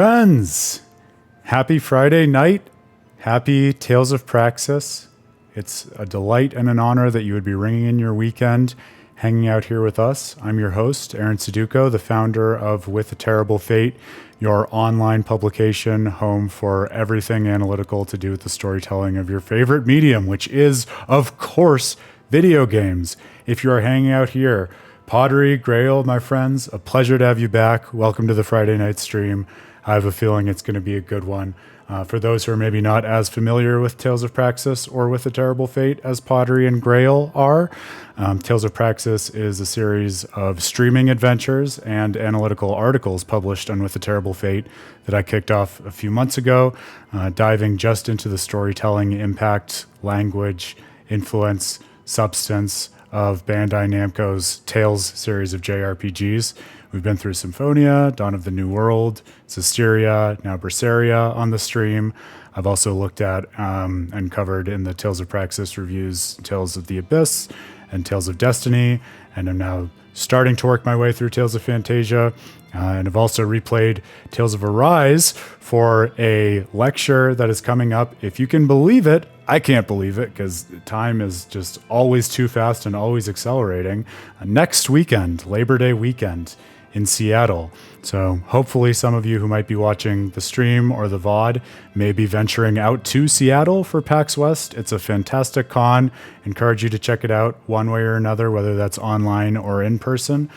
Friends, happy Friday night. Happy Tales of Praxis. It's a delight and an honor that you would be ringing in your weekend, hanging out here with us. I'm your host, Aaron Suduko, the founder of With a Terrible Fate, your online publication home for everything analytical to do with the storytelling of your favorite medium, which is, of course, video games. If you are hanging out here, Pottery, Grail, my friends, a pleasure to have you back. Welcome to the Friday night stream. I have a feeling it's going to be a good one. For those who are maybe not as familiar with Tales of Praxis or With a Terrible Fate as Pottery and Grail are, Tales of Praxis is a series of streaming adventures and analytical articles published on With a Terrible Fate that I kicked off a few months ago, diving just into the storytelling impact, language, influence, substance of Bandai Namco's Tales series of JRPGs. We've been through Symphonia, Dawn of the New World, Zestiria, now Berseria on the stream. I've also looked at and covered in the Tales of Praxis reviews Tales of the Abyss and Tales of Destiny, and I'm now starting to work my way through Tales of Fantasia. And I've also replayed Tales of Arise for a lecture that is coming up. If you can believe it, I can't believe it because time is just always too fast and always accelerating. Next weekend, Labor Day weekend in Seattle. So hopefully some of you who might be watching the stream or the VOD may be venturing out to Seattle for PAX West. It's a fantastic con. Encourage you to check it out one way or another, whether that's online or in person.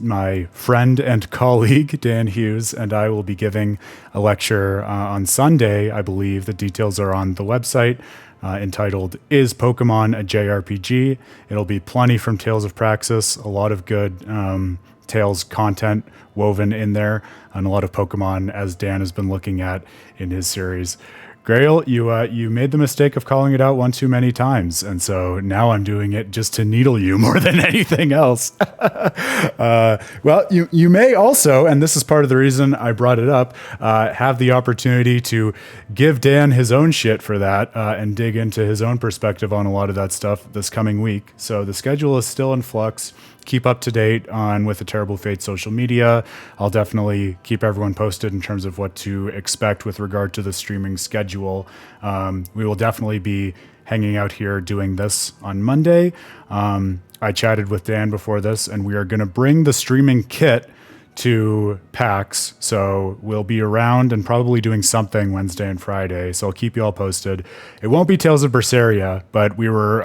My friend and colleague, Dan Hughes, and I will be giving a lecture on Sunday, I believe. The details are on the website, entitled, Is Pokemon a JRPG? It'll be plenty from Tales of Praxis, a lot of good Tales content woven in there, and a lot of Pokemon as Dan has been looking at in his series. Grail, you made the mistake of calling it out one too many times, and so now I'm doing it just to needle you more than anything else. Well, you may also, and this is part of the reason I brought it up, have the opportunity to give Dan his own shit for that and dig into his own perspective on a lot of that stuff this coming week. So the schedule is still in flux. Keep up to date on With a Terrible Fate social media. I'll definitely keep everyone posted in terms of what to expect with regard to the streaming schedule. We will definitely be hanging out here doing this on Monday. I chatted with Dan before this, and we are going to bring the streaming kit to PAX. So we'll be around and probably doing something Wednesday and Friday. So I'll keep you all posted. It won't be Tales of Berseria, but we were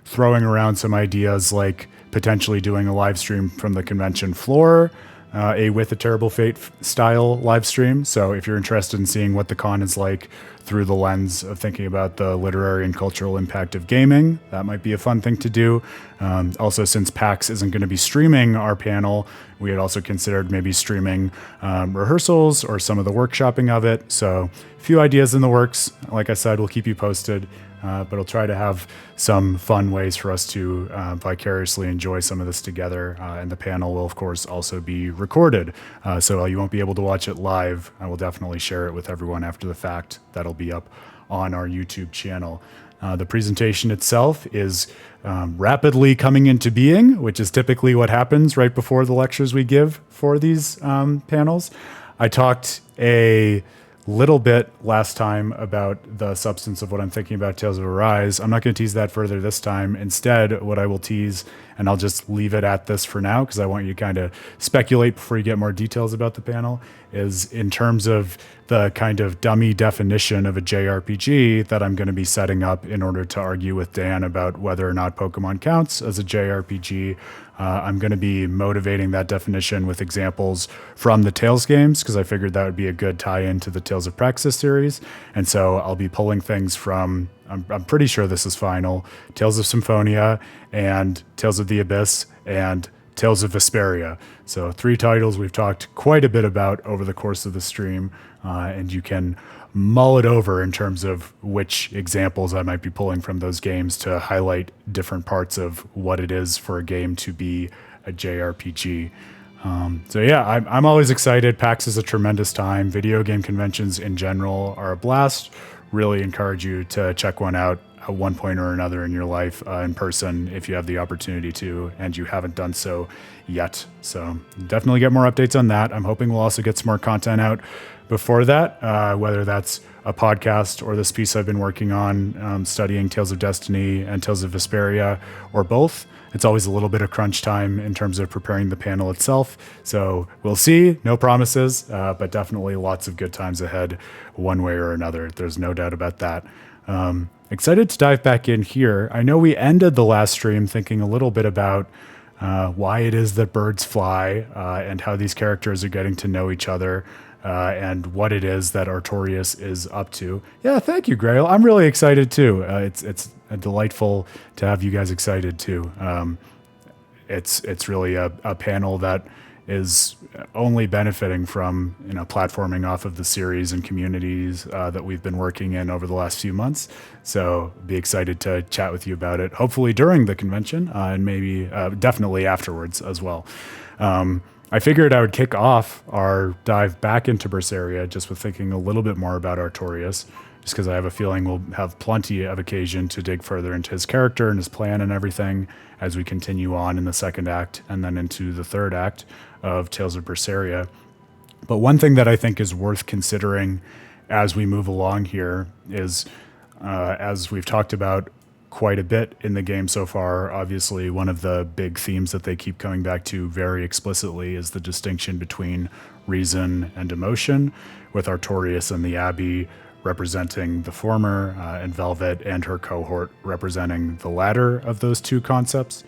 throwing around some ideas like potentially doing a live stream from the convention floor, a With a Terrible Fate style live stream. So if you're interested in seeing what the con is like through the lens of thinking about the literary and cultural impact of gaming, that might be a fun thing to do. Also, since PAX isn't going to be streaming our panel, we had also considered maybe streaming rehearsals or some of the workshopping of it. So a few ideas in the works. Like I said, we'll keep you posted. But I'll try to have some fun ways for us to vicariously enjoy some of this together. And the panel will, of course, also be recorded. So while you won't be able to watch it live, I will definitely share it with everyone after the fact. That'll be up on our YouTube channel. The presentation itself is rapidly coming into being, which is typically what happens right before the lectures we give for these panels. I talked a little bit last time about the substance of what I'm thinking about Tales of Arise. I'm not going to tease that further this time. Instead, what I will tease, and I'll just leave it at this for now because I want you to kind of speculate before you get more details about the panel, is in terms of the kind of dummy definition of a JRPG that I'm going to be setting up in order to argue with Dan about whether or not Pokemon counts as a JRPG. I'm going to be motivating that definition with examples from the Tales games because I figured that would be a good tie-in to the Tales of Praxis series. And so I'll be pulling things from, I'm pretty sure this is final, Tales of Symphonia and Tales of the Abyss and Tales of Vesperia. So 3 titles we've talked quite a bit about over the course of the stream, and you can mull it over in terms of which examples I might be pulling from those games to highlight different parts of what it is for a game to be a JRPG. So yeah, I'm always excited. PAX is a tremendous time. Video game conventions in general are a blast. Really encourage you to check one out at one point or another in your life in person if you have the opportunity to, and you haven't done so yet. So definitely get more updates on that. I'm hoping we'll also get some more content out before that, whether that's a podcast or this piece I've been working on, studying Tales of Destiny and Tales of Vesperia, or both. It's always a little bit of crunch time in terms of preparing the panel itself. So we'll see, no promises, but definitely lots of good times ahead one way or another. There's no doubt about that. Excited to dive back in here. I know we ended the last stream thinking a little bit about why it is that birds fly and how these characters are getting to know each other. And what it is that Artorias is up to. Yeah, thank you, Grail. I'm really excited too. It's delightful to have you guys excited too. It's really a panel that is only benefiting from platforming off of the series and communities that we've been working in over the last few months. So be excited to chat with you about it. Hopefully during the convention and maybe definitely afterwards as well. I figured I would kick off our dive back into Berseria just with thinking a little bit more about Artorias, just because I have a feeling we'll have plenty of occasion to dig further into his character and his plan and everything as we continue on in the second act and then into the third act of Tales of Berseria. But one thing that I think is worth considering as we move along here is, as we've talked about quite a bit in the game so far, obviously one of the big themes that they keep coming back to very explicitly is the distinction between reason and emotion, with Artorias and the Abbey representing the former, and Velvet and her cohort representing the latter of those two concepts.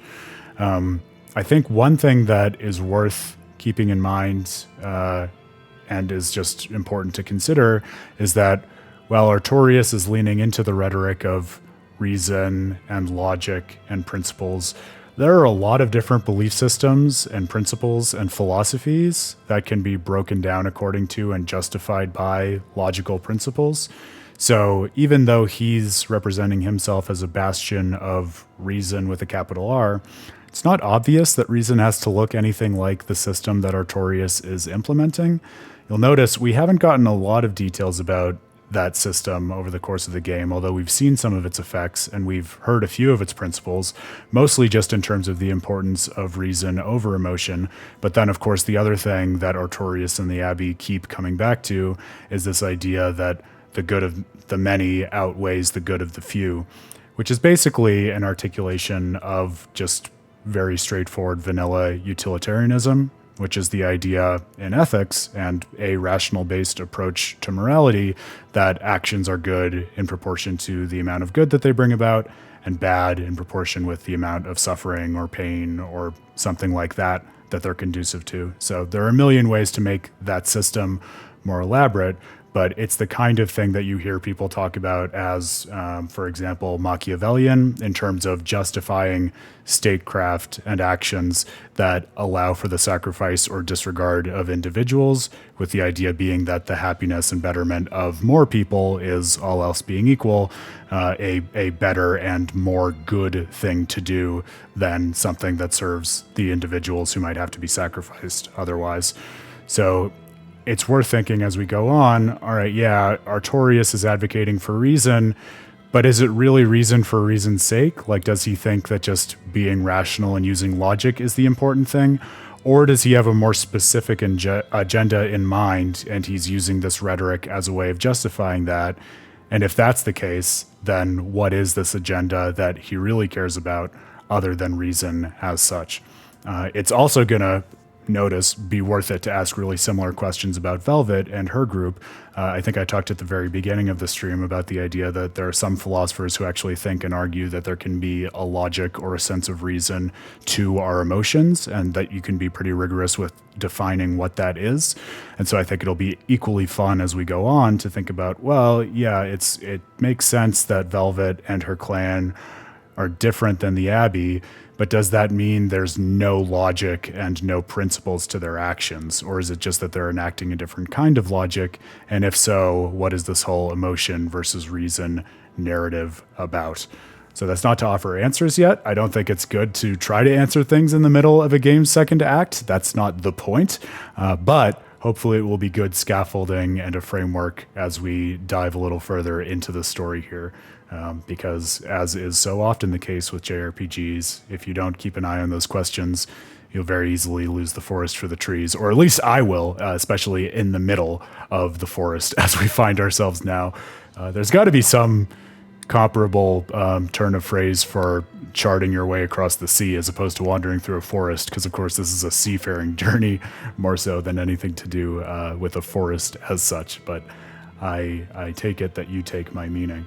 I think one thing that is worth keeping in mind and is just important to consider is that while Artorias is leaning into the rhetoric of reason and logic and principles, there are a lot of different belief systems and principles and philosophies that can be broken down according to and justified by logical principles. So even though he's representing himself as a bastion of reason with a capital R, it's not obvious that reason has to look anything like the system that Artorias is implementing. You'll notice we haven't gotten a lot of details about that system over the course of the game, although we've seen some of its effects and we've heard a few of its principles, mostly just in terms of the importance of reason over emotion. But then, of course, the other thing that Artorias and the Abbey keep coming back to is this idea that the good of the many outweighs the good of the few, which is basically an articulation of just very straightforward vanilla utilitarianism, which is the idea in ethics and a rational-based approach to morality that actions are good in proportion to the amount of good that they bring about and bad in proportion with the amount of suffering or pain or something like that that they're conducive to. So there are a million ways to make that system more elaborate, but it's the kind of thing that you hear people talk about as, for example, Machiavellian in terms of justifying statecraft and actions that allow for the sacrifice or disregard of individuals, with the idea being that the happiness and betterment of more people is, all else being equal, a better and more good thing to do than something that serves the individuals who might have to be sacrificed otherwise. So it's worth thinking as we go on, all right, yeah, Artorias is advocating for reason, but is it really reason for reason's sake? Like, does he think that just being rational and using logic is the important thing? Or does he have a more specific agenda in mind, and he's using this rhetoric as a way of justifying that? And if that's the case, then what is this agenda that he really cares about other than reason as such? It's also going to be worth it to ask really similar questions about Velvet and her group. I think I talked at the very beginning of the stream about the idea that there are some philosophers who actually think and argue that there can be a logic or a sense of reason to our emotions, and that you can be pretty rigorous with defining what that is. And so I think it'll be equally fun as we go on to think about, well, yeah, it makes sense that Velvet and her clan are different than the Abbey, but does that mean there's no logic and no principles to their actions? Or is it just that they're enacting a different kind of logic? And if so, what is this whole emotion versus reason narrative about? So that's not to offer answers yet. I don't think it's good to try to answer things in the middle of a game's second act. That's not the point. But hopefully it will be good scaffolding and a framework as we dive a little further into the story here. Because as is so often the case with JRPGs, if you don't keep an eye on those questions, you'll very easily lose the forest for the trees, or at least I will, especially in the middle of the forest as we find ourselves now. There's got to be some comparable turn of phrase for charting your way across the sea as opposed to wandering through a forest, because of course this is a seafaring journey more so than anything to do with a forest as such, but I take it that you take my meaning.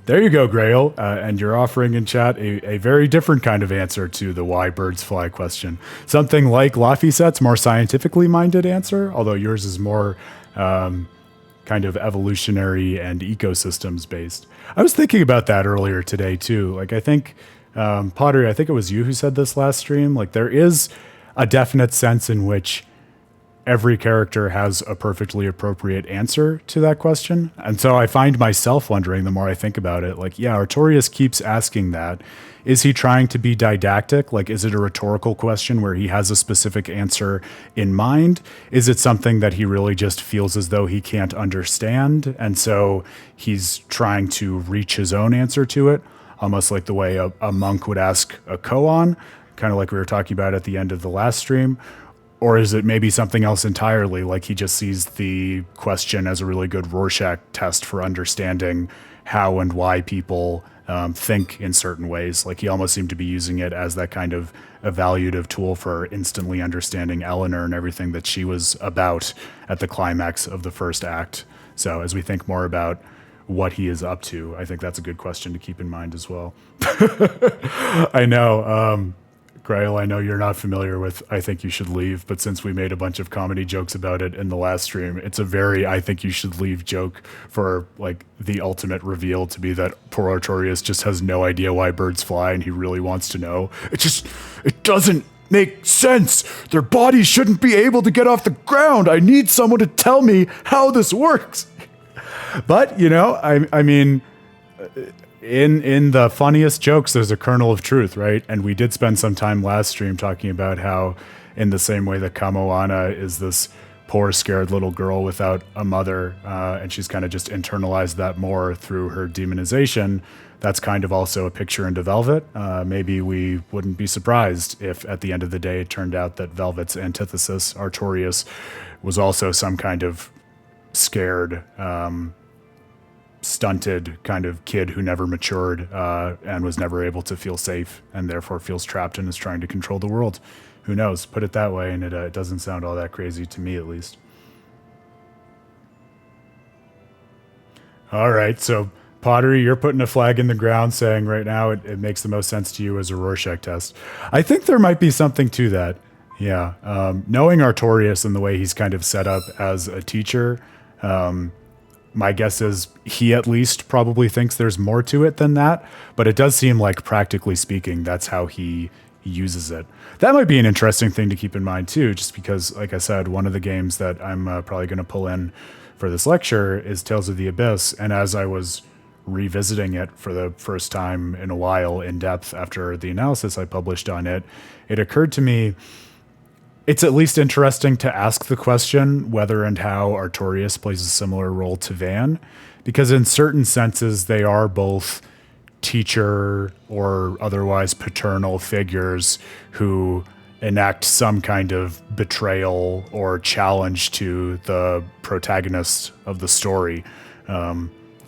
There you go, Grail, and you're offering in chat a very different kind of answer to the why birds fly question. Something like Laphicet's more scientifically minded answer, although yours is more kind of evolutionary and ecosystems based. I was thinking about that earlier today too. Like I think, Pottery, I think it was you who said this last stream, like there is a definite sense in which every character has a perfectly appropriate answer to that question. And so I find myself wondering the more I think about it, like, yeah, Artorias keeps asking that. Is he trying to be didactic? Like, is it a rhetorical question where he has a specific answer in mind? Is it something that he really just feels as though he can't understand? And so he's trying to reach his own answer to it, almost like the way a monk would ask a koan, kind of like we were talking about at the end of the last stream. Or is it maybe something else entirely, like he just sees the question as a really good Rorschach test for understanding how and why people think in certain ways? Like he almost seemed to be using it as that kind of evaluative tool for instantly understanding Eleanor and everything that she was about at the climax of the first act. So as we think more about what he is up to, I think that's a good question to keep in mind as well. I know. Grail, I know you're not familiar with I Think You Should Leave, but since we made a bunch of comedy jokes about it in the last stream, it's a very I Think You Should Leave joke for like the ultimate reveal to be that poor Artorias just has no idea why birds fly and he really wants to know. It doesn't make sense. Their bodies shouldn't be able to get off the ground. I need someone to tell me how this works. But, you know, I mean... In the funniest jokes, there's a kernel of truth, right? And we did spend some time last stream talking about how, in the same way that Kamoana is this poor, scared little girl without a mother, and she's kind of just internalized that more through her demonization, that's kind of also a picture into Velvet. Maybe we wouldn't be surprised if, at the end of the day, it turned out that Velvet's antithesis, Artorias, was also some kind of scared... stunted kind of kid who never matured and was never able to feel safe and therefore feels trapped and is trying to control the world. Who knows? Put it that way, and it doesn't sound all that crazy to me, at least. All right, so Pottery, you're putting a flag in the ground saying right now it makes the most sense to you as a Rorschach test. I think there might be something to that. Yeah. Knowing Artorias and the way he's kind of set up as a teacher, my guess is he at least probably thinks there's more to it than that, but it does seem like, practically speaking, that's how he uses it. That might be an interesting thing to keep in mind too, just because, like I said, one of the games that I'm probably going to pull in for this lecture is Tales of the Abyss, and as I was revisiting it for the first time in a while in depth after the analysis I published on it, it occurred to me it's at least interesting to ask the question whether and how Artorias plays a similar role to Van, because in certain senses they are both teacher or otherwise paternal figures who enact some kind of betrayal or challenge to the protagonist of the story.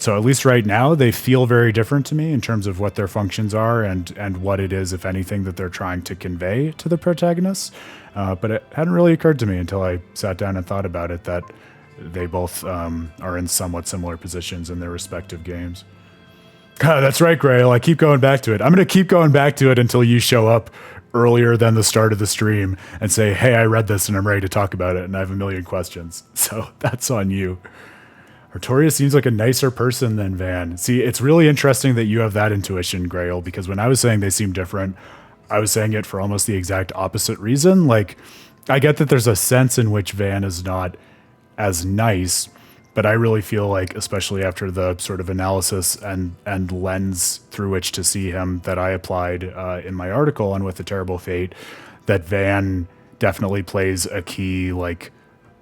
So at least right now, they feel very different to me in terms of what their functions are and what it is, if anything, that they're trying to convey to the protagonists. But it hadn't really occurred to me until I sat down and thought about it that they both are in somewhat similar positions in their respective games. That's right, Grail. I keep going back to it. I'm going to keep going back to it until you show up earlier than the start of the stream and say, hey, I read this and I'm ready to talk about it and I have a million questions. So that's on you. Artorias seems like a nicer person than Van. See, it's really interesting that you have that intuition, Grail, because when I was saying they seem different, I was saying it for almost the exact opposite reason. Like, I get that there's a sense in which Van is not as nice, but I really feel like, especially after the sort of analysis and lens through which to see him that I applied in my article on With the Terrible Fate, that Van definitely plays a key, like,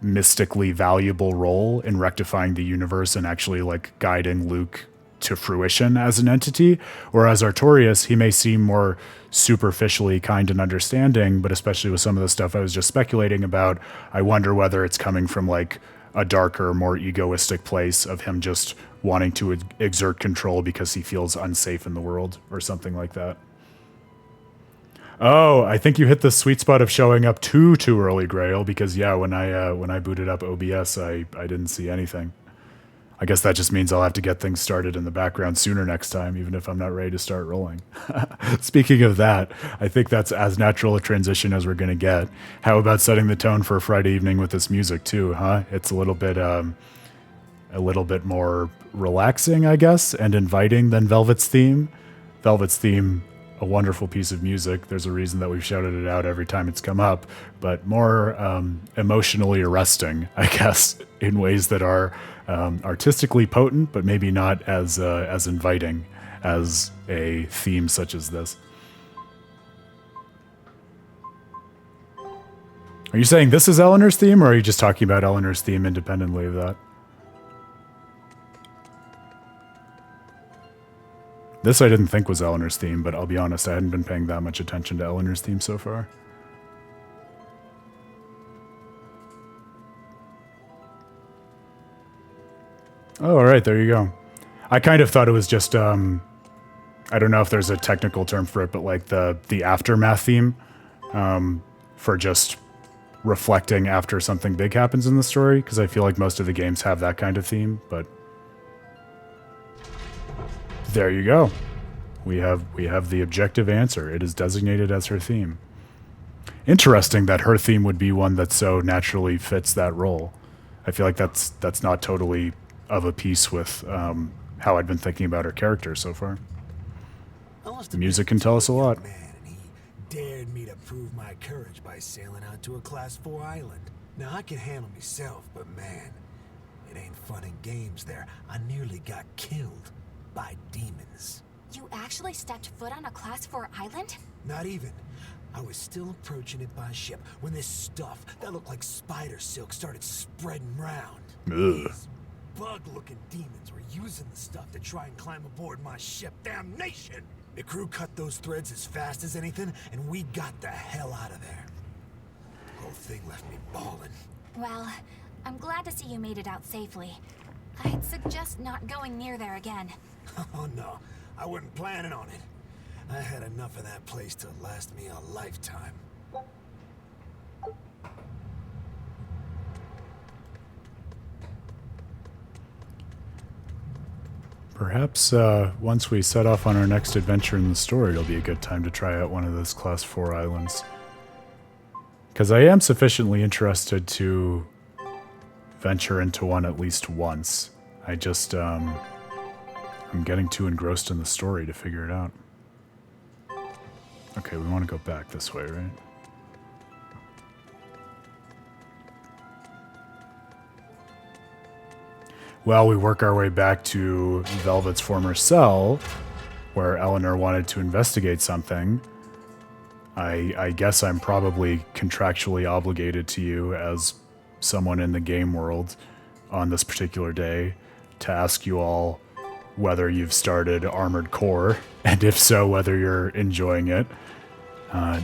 mystically valuable role in rectifying the universe and actually like guiding Luke to fruition as an entity. Whereas Artorias, he may seem more superficially kind and understanding, but especially with some of the stuff I was just speculating about, I wonder whether it's coming from like a darker, more egoistic place of him just wanting to exert control because he feels unsafe in the world or something like that. Oh, I think you hit the sweet spot of showing up too early, Grail, because yeah, when I booted up OBS, I didn't see anything. I guess that just means I'll have to get things started in the background sooner next time, even if I'm not ready to start rolling. Speaking of that, I think that's as natural a transition as we're going to get. How about setting the tone for a Friday evening with this music too, huh? It's a little bit more relaxing, I guess, and inviting than Velvet's theme. Velvet's theme, a wonderful piece of music. There's a reason that we've shouted it out every time it's come up, but more emotionally arresting, I guess, in ways that are artistically potent, but maybe not as inviting as a theme such as this. Are you saying this is Eleanor's theme, or are you just talking about Eleanor's theme independently of that? This I didn't think was Eleanor's theme, but I'll be honest, I hadn't been paying that much attention to Eleanor's theme so far. Oh, all right, there you go. I kind of thought it was just, I don't know if there's a technical term for it, but like the aftermath theme for just reflecting after something big happens in the story, because I feel like most of the games have that kind of theme, but there you go. We have the objective answer. It is designated as her theme. Interesting that her theme would be one that so naturally fits that role. I feel like that's not totally of a piece with how I'd been thinking about her character so far. The music can tell us a lot. Man, and he dared me to prove my courage by sailing out to a Class 4 island. Now, I can handle myself, but man, it ain't fun and games there. I nearly got killed by demons. You actually stepped foot on a Class 4 island? Not even. I was still approaching it by ship when this stuff that looked like spider silk started spreading round. These bug-looking demons were using the stuff to try and climb aboard my ship. Damnation! The crew cut those threads as fast as anything, and we got the hell out of there. The whole thing left me bawling. Well, I'm glad to see you made it out safely. I'd suggest not going near there again. Oh no, I wasn't planning on it. I had enough of that place to last me a lifetime. Perhaps once we set off on our next adventure in the story, it'll be a good time to try out one of those Class 4 islands. Because I am sufficiently interested to venture into one at least once. I just, I'm getting too engrossed in the story to figure it out. Okay, we want to go back this way, right? Well, we work our way back to Velvet's former cell, where Eleanor wanted to investigate something. I guess I'm probably contractually obligated to you as someone in the game world on this particular day to ask you all whether you've started Armored Core, and if so, whether you're enjoying it.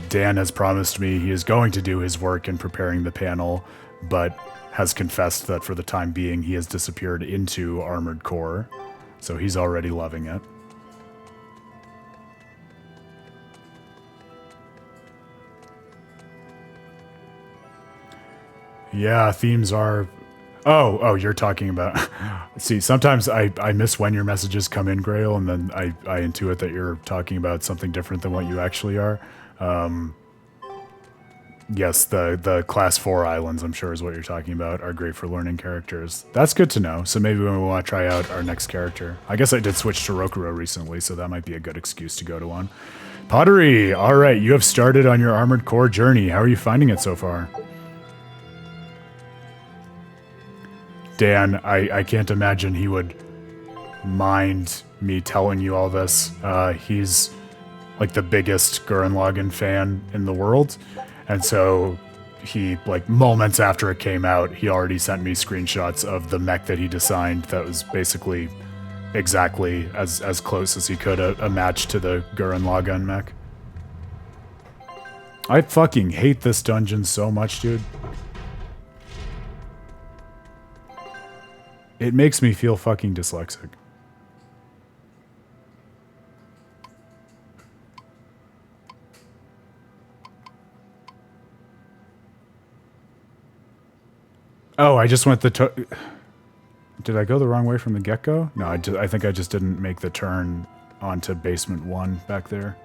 Dan has promised me he is going to do his work in preparing the panel, but has confessed that for the time being he has disappeared into Armored Core, so he's already loving it. Yeah, themes are... Oh, you're talking about... See, sometimes I miss when your messages come in, Grail, and then I intuit that you're talking about something different than what you actually are. Yes, the Class 4 islands, I'm sure is what you're talking about, are great for learning characters. That's good to know, so maybe when we want to try out our next character. I guess I did switch to Rokuro recently, so that might be a good excuse to go to one. Pottery! Alright, you have started on your Armored Core journey. How are you finding it so far? Dan, I can't imagine he would mind me telling you all this. He's like the biggest Gurren Lagann fan in the world, and so he, like, moments after it came out, he already sent me screenshots of the mech that he designed that was basically exactly as close as he could a match to the Gurren Lagann mech. I fucking hate this dungeon so much, dude. It makes me feel fucking dyslexic. Oh, I just went the... Did I go the wrong way from the get-go? No, I think I just didn't make the turn onto basement 1 back there.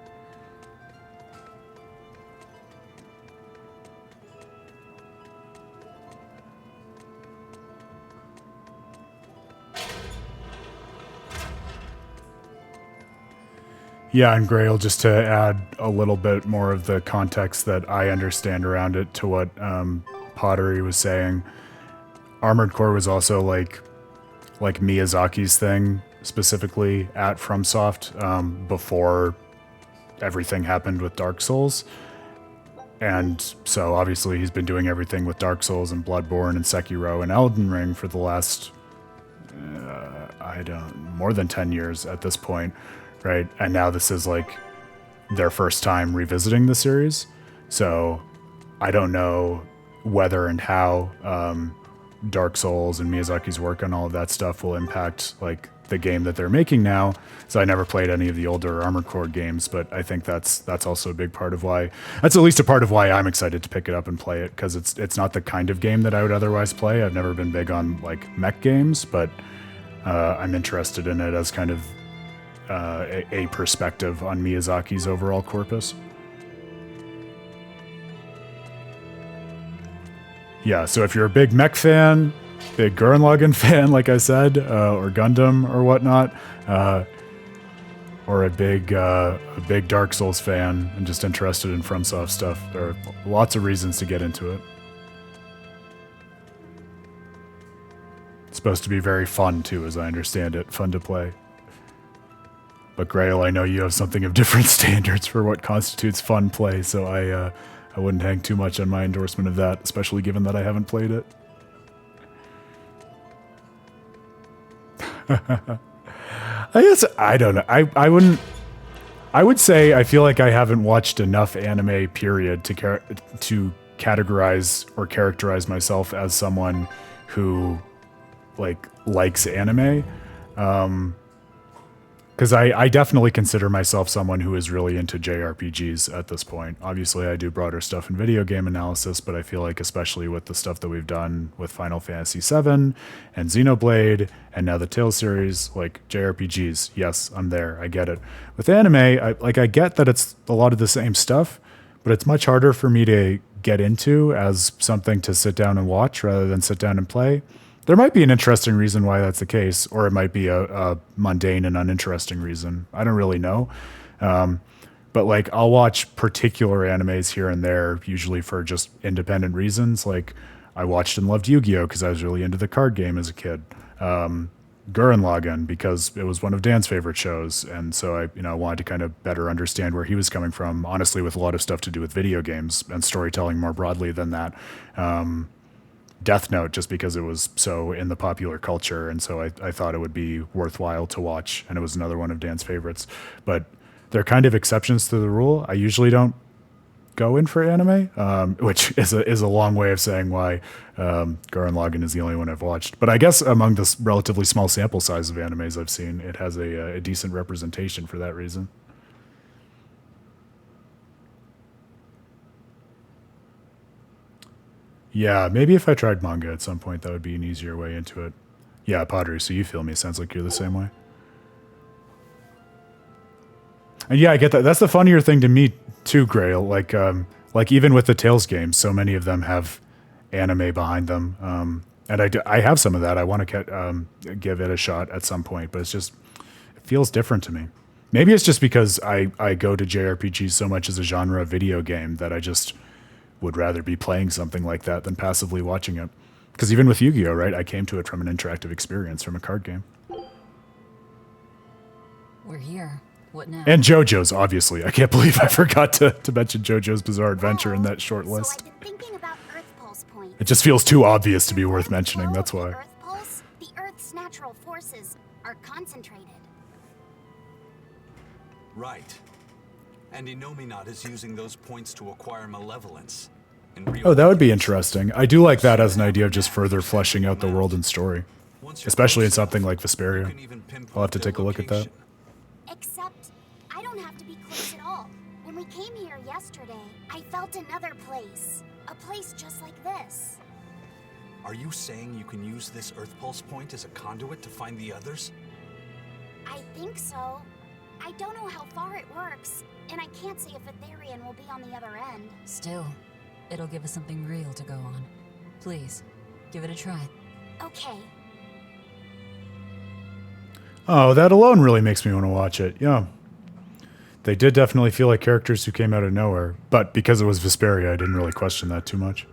Yeah, and Grail, just to add a little bit more of the context that I understand around it to what Pottery was saying, Armored Core was also like Miyazaki's thing, specifically at FromSoft, before everything happened with Dark Souls. And so obviously he's been doing everything with Dark Souls and Bloodborne and Sekiro and Elden Ring for the last, more than 10 years at this point, right? And now this is like their first time revisiting the series. So I don't know whether and how Dark Souls and Miyazaki's work on all of that stuff will impact like the game that they're making now. So I never played any of the older Armored Core games, but I think that's also a big part of why, that's at least a part of why I'm excited to pick it up and play it, because it's not the kind of game that I would otherwise play. I've never been big on like mech games, but I'm interested in it as kind of a perspective on Miyazaki's overall corpus. Yeah, so if you're a big mech fan, big Gurren Lagann fan, like I said, or Gundam or whatnot, or a big Dark Souls fan and just interested in FromSoft stuff, there are lots of reasons to get into it. It's supposed to be very fun too, as I understand it, fun to play. But Grail, I know you have something of different standards for what constitutes fun play, so I wouldn't hang too much on my endorsement of that, especially given that I haven't played it. I guess, I don't know. I would say I feel like I haven't watched enough anime, period, to categorize or characterize myself as someone who likes anime. Because I definitely consider myself someone who is really into JRPGs at this point. Obviously, I do broader stuff in video game analysis, but I feel like especially with the stuff that we've done with Final Fantasy VII and Xenoblade, and now the Tales series, like JRPGs, yes, I'm there. I get it. With anime, I get that it's a lot of the same stuff, but it's much harder for me to get into as something to sit down and watch rather than sit down and play. There might be an interesting reason why that's the case, or it might be a mundane and uninteresting reason. I don't really know. But like, I'll watch particular animes here and there, usually for just independent reasons. Like, I watched and loved Yu-Gi-Oh! Because I was really into the card game as a kid. Gurren Lagann, because it was one of Dan's favorite shows. And so I wanted to kind of better understand where he was coming from, honestly, with a lot of stuff to do with video games and storytelling more broadly than that. Death Note, just because it was so in the popular culture, and so I thought it would be worthwhile to watch, and it was another one of Dan's favorites. But they're kind of exceptions to the rule. I usually don't go in for anime, which is a long way of saying why Gurren Lagann is the only one I've watched. But I guess among this relatively small sample size of animes I've seen, it has a decent representation for that reason. Yeah, maybe if I tried manga at some point, that would be an easier way into it. Yeah, Pottery, so you feel me. Sounds like you're the same way. And yeah, I get that. That's the funnier thing to me too, Grail. Like even with the Tales games, so many of them have anime behind them. And I have some of that. I want to give it a shot at some point, but it feels different to me. Maybe it's just because I go to JRPGs so much as a genre of video game that I just would rather be playing something like that than passively watching it. Because even with Yu-Gi-Oh, right, I came to it from an interactive experience from a card game. We're here. What now? And JoJo's, obviously. I can't believe I forgot to mention JoJo's Bizarre Adventure in that short list. So I've been thinking about It just feels too obvious to be worth mentioning, that's why. The Earth pulse, the Earth's natural forces are concentrated. Right. And Innominat is using those points to acquire malevolence. Oh, that would be interesting. I do like that as an idea of just further fleshing out the world and story. Especially in something like Vesperia. I'll have to take a look at that. Except, I don't have to be close at all. When we came here yesterday, I felt another place. A place just like this. Are you saying you can use this Earth Pulse point as a conduit to find the others? I think so. I don't know how far it works, and I can't say if a Therion will be on the other end. Still, it'll give us something real to go on. Please, give it a try. Okay. Oh, that alone really makes me want to watch it, yeah. They did definitely feel like characters who came out of nowhere, but because it was Vesperia, I didn't really question that too much.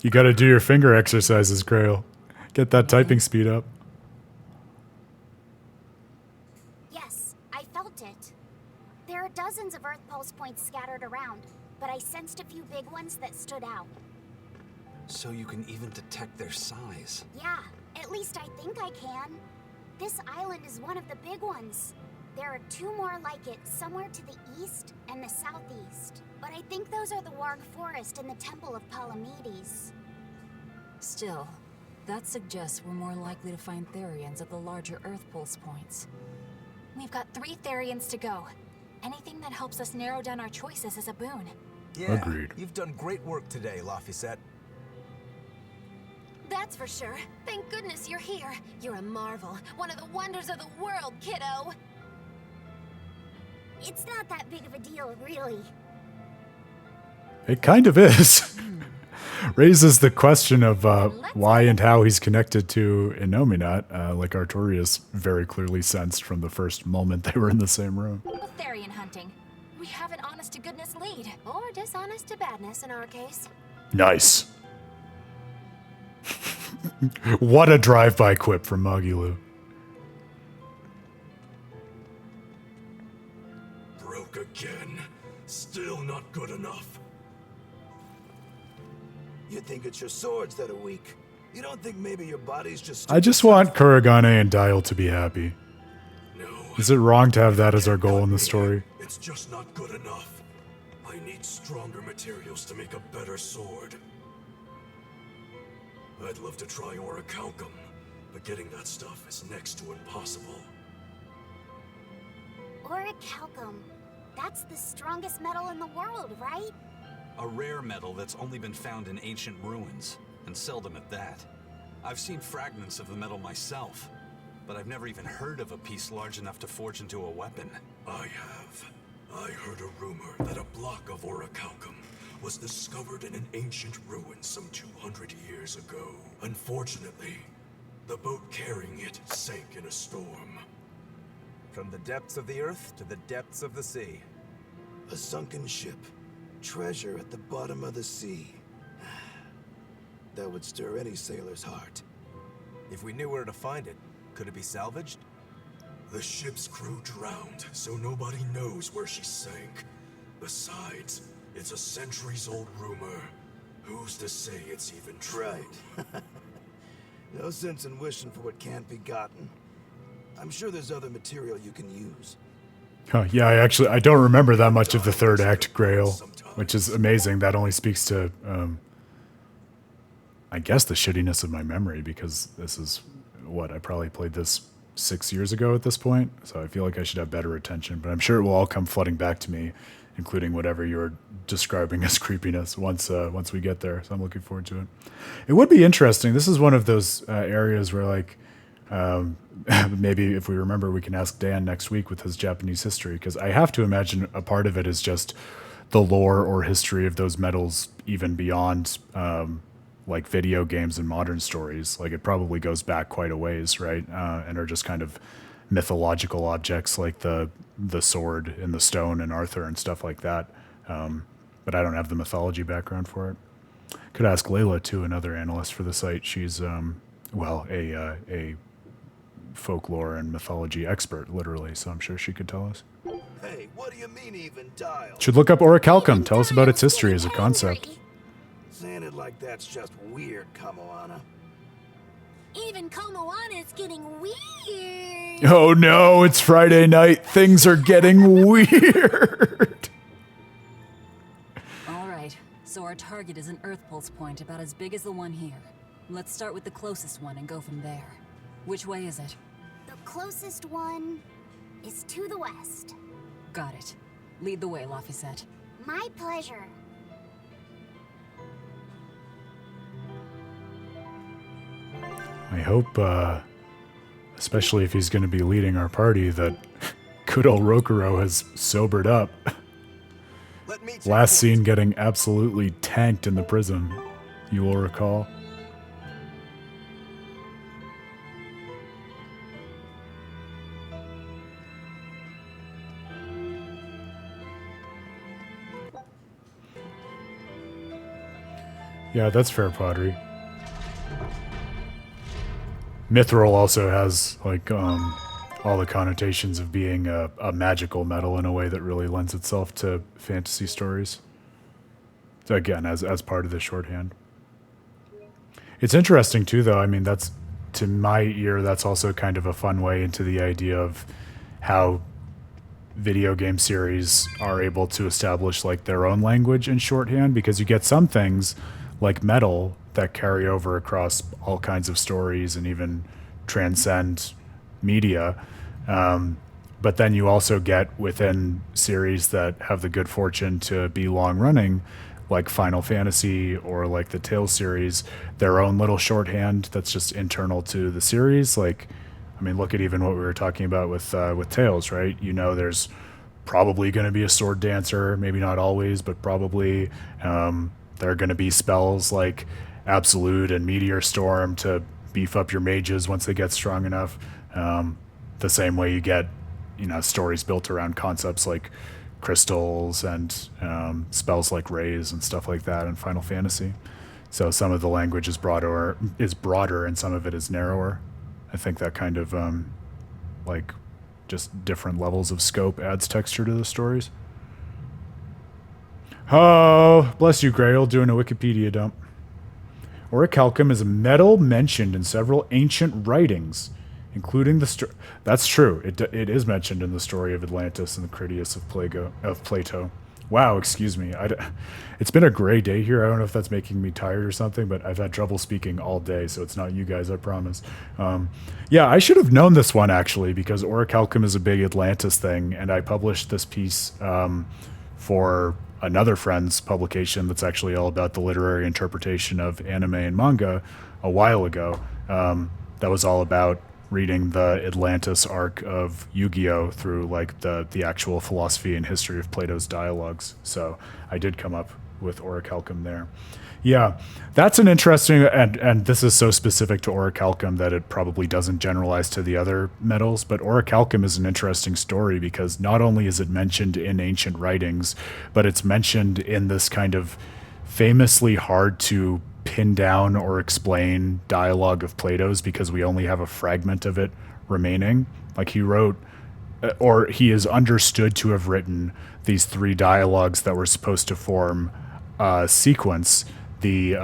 You gotta do your finger exercises, Grail. Get that typing speed up. Yes, I felt it. There are dozens of Earth Pulse points scattered around, but I sensed a few big ones that stood out. So you can even detect their size. Yeah, at least I think I can. This island is one of the big ones. There are two more like it somewhere to the east and the southeast. But I think those are the Warg Forest and the Temple of Palamedes. Still, that suggests we're more likely to find Therions at the larger Earth Pulse points. We've got 3 Therions to go. Anything that helps us narrow down our choices is a boon. Yeah, Agreed. You've done great work today, Laphicet. That's for sure. Thank goodness you're here. You're a marvel. One of the wonders of the world, kiddo. It's not that big of a deal, really. It kind of is. Raises the question of why and how he's connected to Innominat, like Artorias very clearly sensed from the first moment they were in the same room. Therion hunting. We have an honest-to-goodness lead. Or dishonest to badness in our case. Nice. What a drive-by quip from Magilu. Broke again. Still not good enough. You think it's your swords that are weak. You don't think maybe your body's just... I just want Kuragane and Dial to be happy. No. Is it wrong to have that as our goal in the story? It's just not good enough. I need stronger materials to make a better sword. I'd love to try orichalcum, but getting that stuff is next to impossible. Orichalcum. That's the strongest metal in the world, right? A rare metal that's only been found in ancient ruins, and seldom at that. I've seen fragments of the metal myself, but I've never even heard of a piece large enough to forge into a weapon. I have. I heard a rumor that a block of orichalcum was discovered in an ancient ruin some 200 years ago. Unfortunately, the boat carrying it sank in a storm. From the depths of the earth to the depths of the sea. A sunken ship. Treasure at the bottom of the sea. That would stir any sailor's heart. If we knew where to find it, could it be salvaged? The ship's crew drowned, so nobody knows where she sank. Besides, it's a centuries-old rumor. Who's to say it's even true? Right. No sense in wishing for what can't be gotten. I'm sure there's other material you can use. Huh, yeah, I don't remember that much of the third act, Grail, which is amazing. That only speaks to, I guess, the shittiness of my memory, because this is, I probably played this 6 years ago at this point, so I feel like I should have better attention, but I'm sure it will all come flooding back to me, including whatever you're describing as creepiness once we get there, so I'm looking forward to it. It would be interesting. This is one of those areas where, like, maybe if we remember, we can ask Dan next week with his Japanese history, because I have to imagine a part of it is just the lore or history of those metals, even beyond like video games and modern stories. Like, it probably goes back quite a ways, right? And are just kind of mythological objects like the sword and the stone and Arthur and stuff like that. But I don't have the mythology background for it. Could ask Layla too, another analyst for the site. She's a folklore and mythology expert, literally, so I'm sure she could tell us. Hey, what do you mean even dial? Should look up orichalcum. Tell us about its history as a concept. Saying it like that's just weird, Kamoana. Even Komoana is getting weird. Oh no, it's Friday night. Things are getting weird. All right, so our target is an Earth pulse point about as big as the one here. Let's start with the closest one and go from there. Which way is it? The closest one is to the west. Got it. Lead the way, Laphicet. My pleasure. I hope, especially if he's going to be leading our party, that good old Rokuro has sobered up. Last scene getting absolutely tanked in the prison, you will recall. Yeah, that's fair, Pottery. Mithril also has, like, all the connotations of being a magical metal in a way that really lends itself to fantasy stories. So again, as part of the shorthand. It's interesting, too, though. I mean, that's, to my ear, that's also kind of a fun way into the idea of how video game series are able to establish, like, their own language in shorthand, because you get some things, like metal, that carry over across all kinds of stories and even transcend media. But then you also get within series that have the good fortune to be long running, like Final Fantasy or like the Tales series, their own little shorthand that's just internal to the series. Like, I mean, look at even what we were talking about with Tales, right? You know, there's probably going to be a sword dancer, maybe not always, but probably. There are going to be spells like Absolute and Meteor Storm to beef up your mages once they get strong enough. The same way you get, you know, stories built around concepts like crystals and spells like rays and stuff like that in Final Fantasy. So some of the language is broader and some of it is narrower. I think that kind of like just different levels of scope adds texture to the stories. Oh, bless you, Grail, doing a Wikipedia dump. Orichalcum is a metal mentioned in several ancient writings, including the that's true. It is mentioned in the story of Atlantis and the Critias of Plato. Wow, excuse me. It's been a gray day here. I don't know if that's making me tired or something, but I've had trouble speaking all day, so it's not you guys, I promise. Yeah, I should have known this one, actually, because Orichalcum is a big Atlantis thing, and I published this piece for another friend's publication that's actually all about the literary interpretation of anime and manga a while ago. That was all about reading the Atlantis arc of Yu-Gi-Oh! Through like the actual philosophy and history of Plato's dialogues. So I did come up with Orichalcum there. Yeah, that's an interesting, and this is so specific to Orichalcum that it probably doesn't generalize to the other metals, but Orichalcum is an interesting story because not only is it mentioned in ancient writings, but it's mentioned in this kind of famously hard to pin down or explain dialogue of Plato's because we only have a fragment of it remaining. Like he wrote, or he is understood to have written these three dialogues that were supposed to form a sequence. The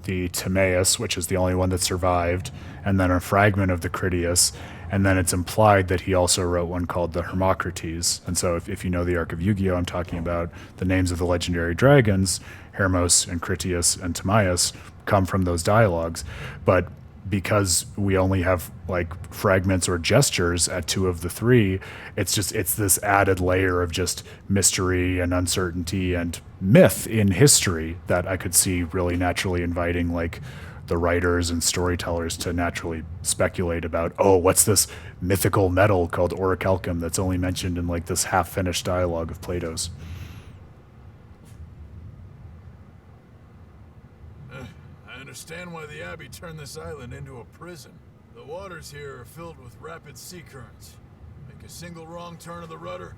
Timaeus, which is the only one that survived, and then a fragment of the Critias, and then it's implied that he also wrote one called the Hermocrates. And so if you know the arc of Yu-Gi-Oh, I'm talking about the names of the legendary dragons, Hermos and Critias and Timaeus, come from those dialogues. But because we only have like fragments or gestures at two of the three, it's this added layer of just mystery and uncertainty and myth in history that I could see really naturally inviting like the writers and storytellers to naturally speculate about, oh, what's this mythical metal called Orichalcum that's only mentioned in like this half-finished dialogue of Plato's. I understand why the Abbey turned this island into a prison. The waters here are filled with rapid sea currents. Make a single wrong turn of the rudder,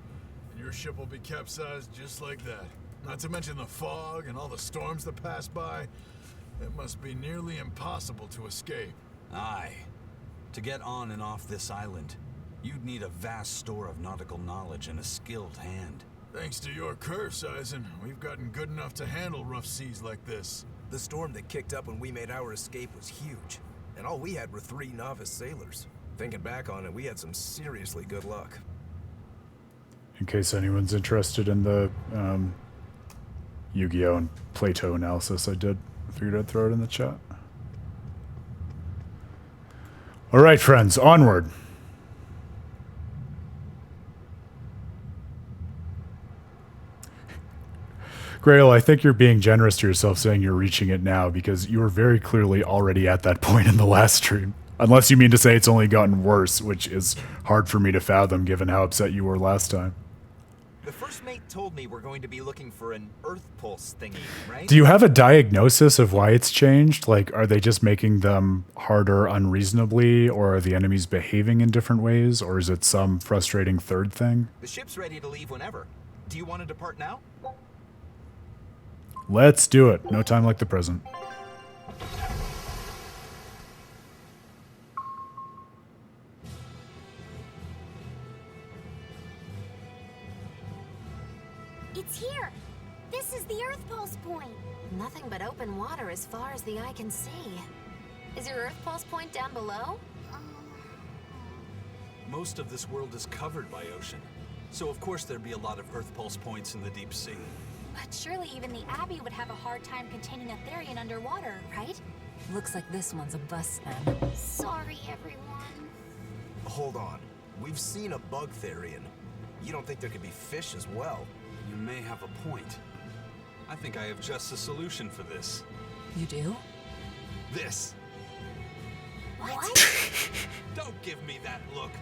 and your ship will be capsized just like that. Not to mention the fog and all the storms that pass by. It must be nearly impossible to escape. Aye, To get on and off this island, you'd need a vast store of nautical knowledge and a skilled hand. Thanks to your curse, Eisen, we've gotten good enough to handle rough seas like this. The storm that kicked up when we made our escape was huge, and all we had were 3 novice sailors. Thinking back on it, we had some seriously good luck. In case anyone's interested in the Yu-Gi-Oh! And Plato analysis I did, figured I'd throw it in the chat. All right, friends, onward. Grail, I think you're being generous to yourself saying you're reaching it now, because you were very clearly already at that point in the last stream. Unless you mean to say it's only gotten worse, which is hard for me to fathom given how upset you were last time. The first mate told me we're going to be looking for an Earth Pulse thingy, right? Do you have a diagnosis of why it's changed? Like, are they just making them harder unreasonably, or are the enemies behaving in different ways, or is it some frustrating third thing? The ship's ready to leave whenever. Do you want to depart now? Let's do it. No time like the present. It's here! This is the Earth Pulse point! Nothing but open water as far as the eye can see. Is your Earth Pulse point down below? Most of this world is covered by ocean, so of course there'd be a lot of Earth Pulse points in the deep sea. But surely even the Abbey would have a hard time containing a Therion underwater, right? Looks like this one's a bust then. Sorry, everyone. Hold on. We've seen a bug Therion. You don't think there could be fish as well? You may have a point. I think I have just a solution for this. You do? This. What? Don't give me that look.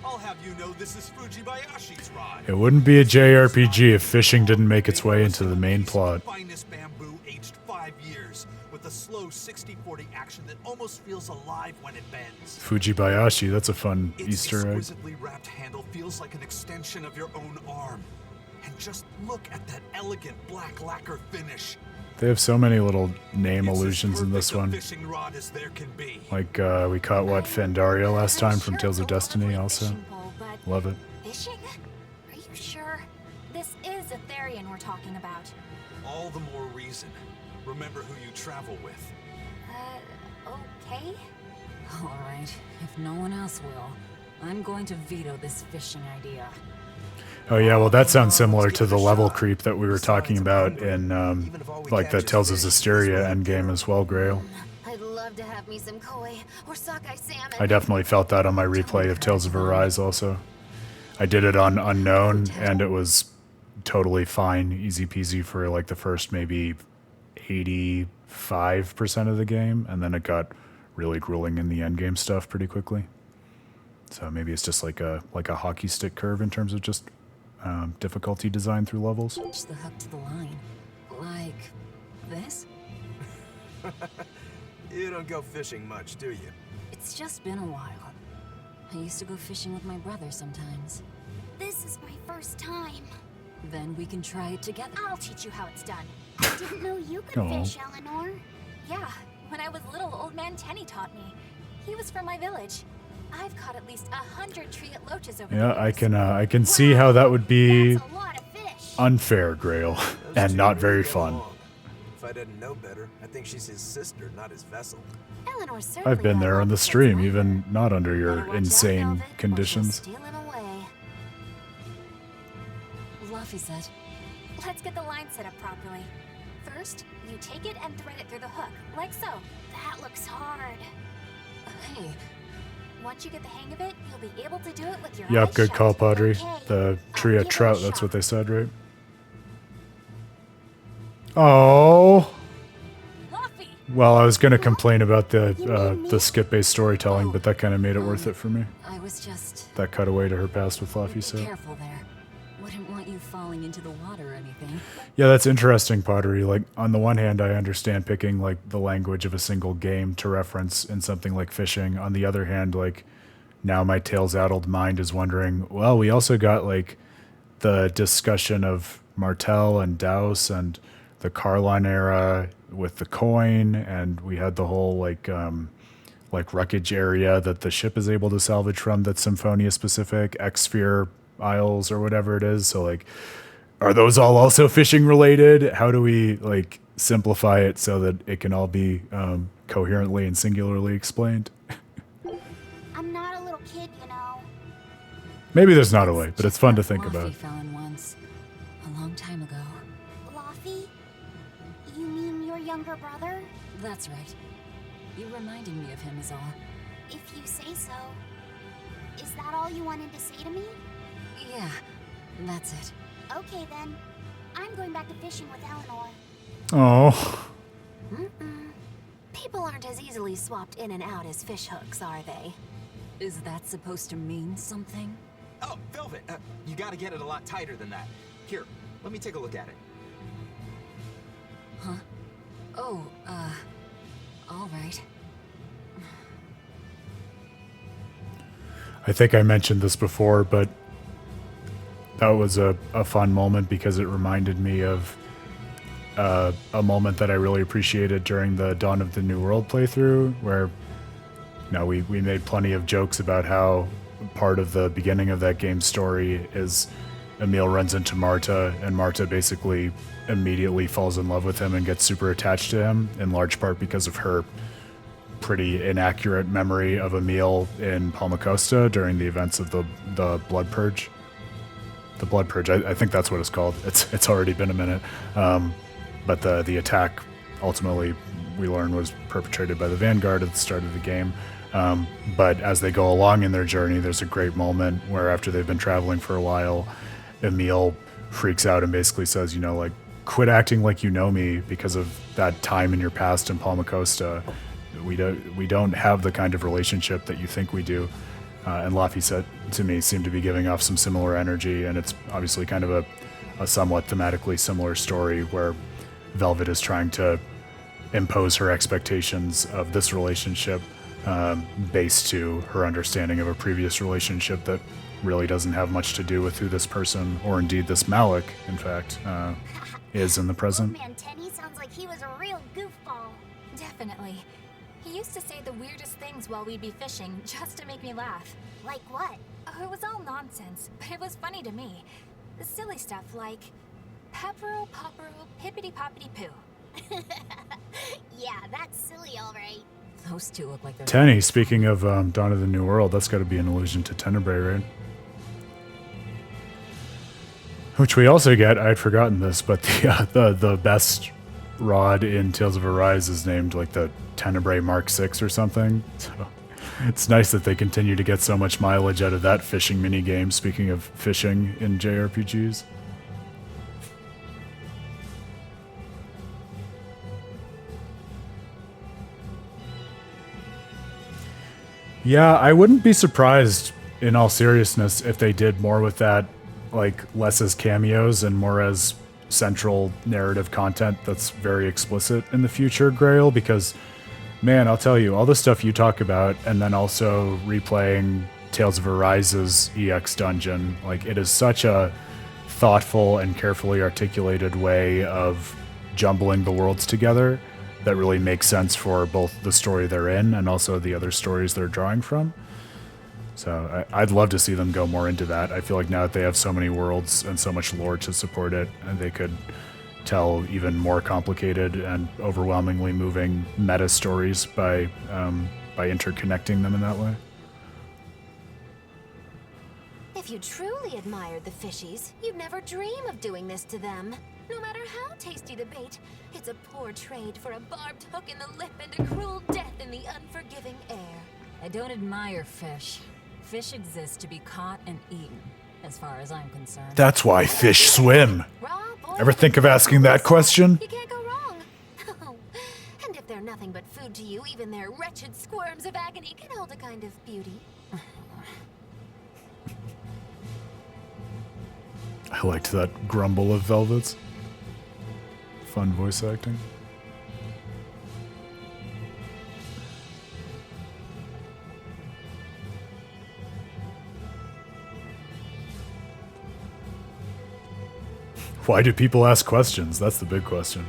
I'll have you know this is Fujibayashi's rod. It wouldn't be a JRPG if fishing didn't make its way into the main plot. Finest bamboo aged 5 years with a slow 60-40 action that almost feels alive when it bends. Fujibayashi, that's a fun Its Easter egg. exquisitely wrapped handle feels like an extension of your own arm. And just look at that elegant black lacquer finish. They have so many little name It's as allusions in this perfect a one. fishing rod as there can be. Like, we caught, what, Fendario last time from Tales of Destiny also. Fishing pole, but Love it. fishing? Are you sure? This is a Therion we're talking about. All the more reason. Remember who you travel with. Okay? Alright, if no one else will, I'm going to veto this fishing idea. Oh yeah, well that sounds similar to the level creep that we were talking about in, like the Tales of Zestiria endgame as well, Grail. I'd love to have me some koi or sockeye salmon. I definitely felt that on my replay of Tales of Arise also. I did it on Unknown, and it was totally fine, easy peasy for like the first maybe 85% of the game, and then it got really grueling in the endgame stuff pretty quickly. So maybe it's just like a hockey stick curve in terms of just difficulty design through levels. Just the hook to the line. Like this? You don't go fishing much, do you? It's just been a while. I used to go fishing with my brother sometimes. This is my first time. Then we can try it together. I'll teach you how it's done. I didn't know you could Aw. fish, Eleanor. Yeah, when I was little, old man Tenny taught me. He was from my village. I've caught at least 100 triot loaches over the Yeah, years. I can see how that would be That's a lot of fish. unfair, Grail, Those and two not really very get fun. along. If I didn't know better, I think she's his sister, not his vessel. Eleanor certainly I've been got there on the Laphicet's stream, number. even not under Better your watch out, insane Velvet, or she'll conditions. steal him away. Laphicet, Let's get the line set up properly. First, you take it and thread it through the hook, like so. That looks hard. hey, Once you get the hang of it, you'll be able to do it with your Yep, eyes good shut. call, Padre. Okay, The I'll tree give at it a trout, that's shot. what they said, right? Oh. Luffy! Well, I was going to complain about the skip-based storytelling, but that kind of made it worth it for me. I was just That cutaway to her past with Laphicet. careful there. Wouldn't want you falling into the water or anything. Yeah, that's interesting, Pottery. Like, on the one hand, I understand picking, like, the language of a single game to reference in something like fishing. On the other hand, like, now my tales-addled mind is wondering, well, we also got, like, the discussion of Martel and Douse and the Carline era with the coin, and we had the whole, like like wreckage area that the ship is able to salvage from that's Symphonia specific, X-Sphere Isles or whatever it is. So like, are those all also fishing related? How do we like simplify it so that it can all be coherently and singularly explained? I'm not a little kid, you know. Maybe there's not a way, but it's fun to think about. Laphicet fell in once, a long time ago. Laffy? You mean your younger brother? That's right. You reminded me of him is all. If you say so. Is that all you wanted to say to me? Yeah, that's it. Okay then. I'm going back to fishing with Eleanor. Oh. People aren't as easily swapped in and out as fish hooks, are they? Is that supposed to mean something? Oh, Velvet, you gotta get it a lot tighter than that. Here, let me take a look at it. Huh? Oh, all right. I think I mentioned this before, but that was a fun moment because it reminded me of a moment that I really appreciated during the Dawn of the New World playthrough, where we made plenty of jokes about how part of the beginning of that game's story is Emil runs into Marta, and Marta basically immediately falls in love with him and gets super attached to him, in large part because of her pretty inaccurate memory of Emil in Palmacosta during the events of the Blood Purge. The Blood Purge, I think that's what it's called. It's already been a minute. But the attack, ultimately, we learn was perpetrated by the Vanguard at the start of the game. But as they go along in their journey, there's a great moment where after they've been traveling for a while, Emil freaks out and basically says, like, quit acting like you know me because of that time in your past in Palmacosta. We don't have the kind of relationship that you think we do. And Laphicet, to me, seemed to be giving off some similar energy, and it's obviously kind of a somewhat thematically similar story where Velvet is trying to impose her expectations of this relationship based to her understanding of a previous relationship that really doesn't have much to do with who this person, or indeed this Malik, in fact, is in the present. Old man Tenny sounds like he was a real goofball. Definitely. He used to say the weirdest things while we'd be fishing, just to make me laugh. Like what? Oh, it was all nonsense, but it was funny to me. The silly stuff like peppero poppero pippity poppity poo. Yeah, that's silly, all right. Those two look like they're... Tenny, speaking of Dawn of the New World, that's got to be an allusion to Tenebrae, right? Which we also get, I had forgotten this, but the best rod in Tales of Arise is named like the Tenebrae Mark 6 or something. So it's nice that they continue to get so much mileage out of that fishing minigame, speaking of fishing in JRPGs. Yeah, I wouldn't be surprised, in all seriousness, if they did more with that, like less as cameos and more as central narrative content that's very explicit in the future, Grail, because, man, I'll tell you, all the stuff you talk about, and then also replaying Tales of Arise's EX dungeon, like, it is such a thoughtful and carefully articulated way of jumbling the worlds together that really makes sense for both the story they're in and also the other stories they're drawing from. So I'd love to see them go more into that. I feel like now that they have so many worlds and so much lore to support it, and they could tell even more complicated and overwhelmingly moving meta stories by interconnecting them in that way. If you truly admired the fishies, you'd never dream of doing this to them. No matter how tasty the bait, it's a poor trade for a barbed hook in the lip and a cruel death in the unforgiving air. I don't admire fish. Fish exist to be caught and eaten, as far as I'm concerned. That's why fish swim. Raw, boiled, Ever think of asking that question? You can't go wrong. Oh, and if they're nothing but food to you, even their wretched squirms of agony can hold a kind of beauty. I liked that grumble of Velvet's. Fun voice acting. Why do people ask questions? That's the big question.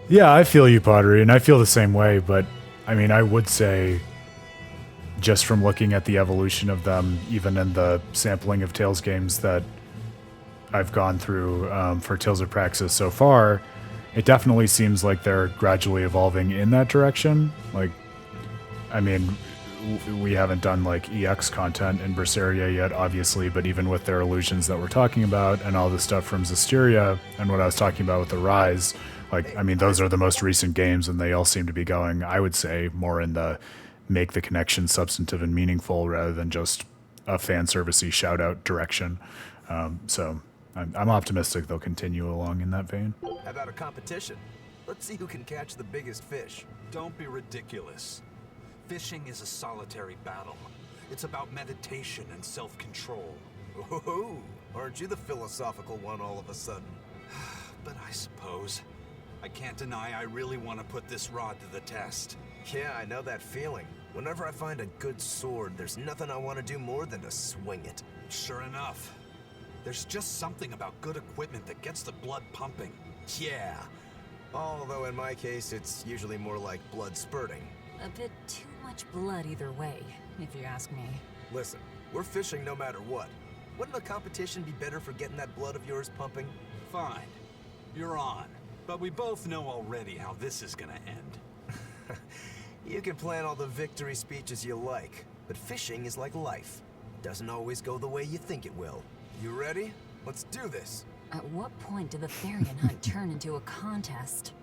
Yeah, I feel you, Pottery, and I feel the same way, but I mean, I would say, just from looking at the evolution of them, even in the sampling of Tales games that I've gone through for Tales of Praxis so far, it definitely seems like they're gradually evolving in that direction. Like, I mean, we haven't done like EX content in Berseria yet, obviously, but even with their illusions that we're talking about and all the stuff from Zestiria and what I was talking about with the Rise, like, I mean, those are the most recent games and they all seem to be going, I would say, more in the make the connection substantive and meaningful rather than just a fan servicey shout out direction. So I'm optimistic they'll continue along in that vein. How about a competition? Let's see who can catch the biggest fish. Don't be ridiculous. Fishing is a solitary battle. It's about meditation and self-control. Ooh, aren't you the philosophical one all of a sudden? But I suppose. I can't deny I really want to put this rod to the test. Yeah, I know that feeling. Whenever I find a good sword, there's nothing I want to do more than to swing it. Sure enough. There's just something about good equipment that gets the blood pumping. Yeah. Although in my case, it's usually more like blood spurting. A bit too much blood either way, if you ask me. Listen, we're fishing no matter what. Wouldn't a competition be better for getting that blood of yours pumping? Fine. You're on. But we both know already how this is gonna end. You can plan all the victory speeches you like, but fishing is like life. Doesn't always go the way you think it will. You ready? Let's do this. At what point did the Therion hunt turn into a contest?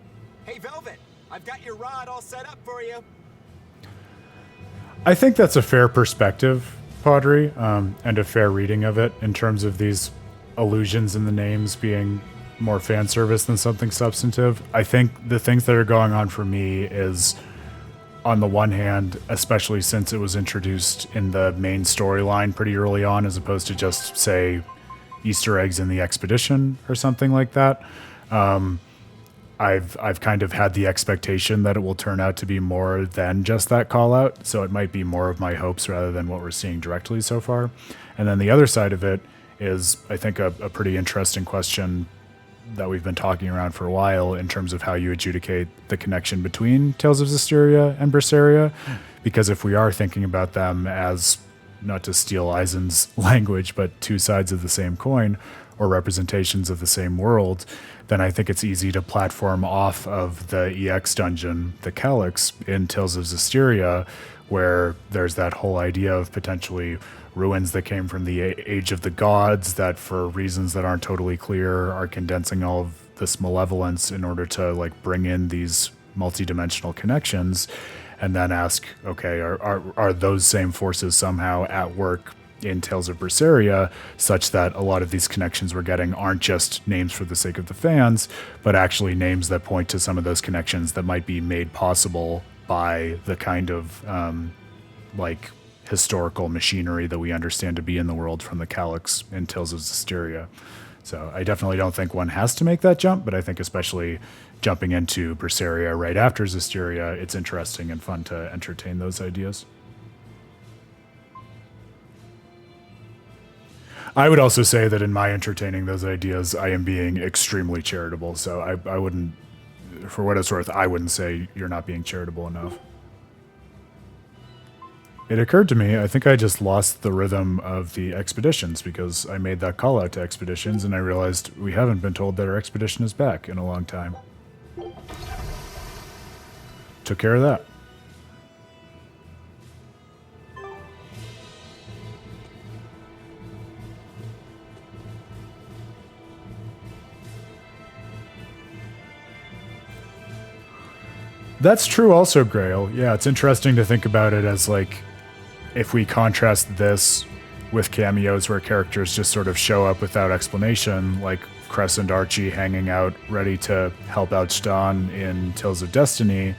Hey, Velvet! I've got your rod all set up for you. I think that's a fair perspective, Pottery, and a fair reading of it in terms of these allusions in the names being more fan service than something substantive. I think the things that are going on for me is, on the one hand, especially since it was introduced in the main storyline pretty early on, as opposed to just, say, Easter eggs in the expedition or something like that, I've kind of had the expectation that it will turn out to be more than just that call out. So it might be more of my hopes rather than what we're seeing directly so far. And then the other side of it is, I think, a pretty interesting question that we've been talking around for a while in terms of how you adjudicate the connection between Tales of Zestiria and Berseria. Because if we are thinking about them as, not to steal Eisen's language, but two sides of the same coin or representations of the same world, then I think it's easy to platform off of the EX dungeon, the Calyx, in Tales of Zestiria, where there's that whole idea of potentially ruins that came from the Age of the Gods that, for reasons that aren't totally clear, are condensing all of this malevolence in order to like bring in these multidimensional connections, and then ask, okay, are those same forces somehow at work in Tales of Berseria, such that a lot of these connections we're getting aren't just names for the sake of the fans, but actually names that point to some of those connections that might be made possible by the kind of like historical machinery that we understand to be in the world from the Calyx in Tales of Zestiria. So I definitely don't think one has to make that jump, but I think especially jumping into Berseria right after Zestiria, it's interesting and fun to entertain those ideas. I would also say that in my entertaining those ideas, I am being extremely charitable. So I wouldn't, for what it's worth, I wouldn't say you're not being charitable enough. It occurred to me, I think I just lost the rhythm of the expeditions because I made that call out to expeditions and I realized we haven't been told that our expedition is back in a long time. Took care of that. That's true also, Grail. Yeah, it's interesting to think about it as like, if we contrast this with cameos where characters just sort of show up without explanation, like Crescent Archie hanging out ready to help out Stan in Tales of Destiny,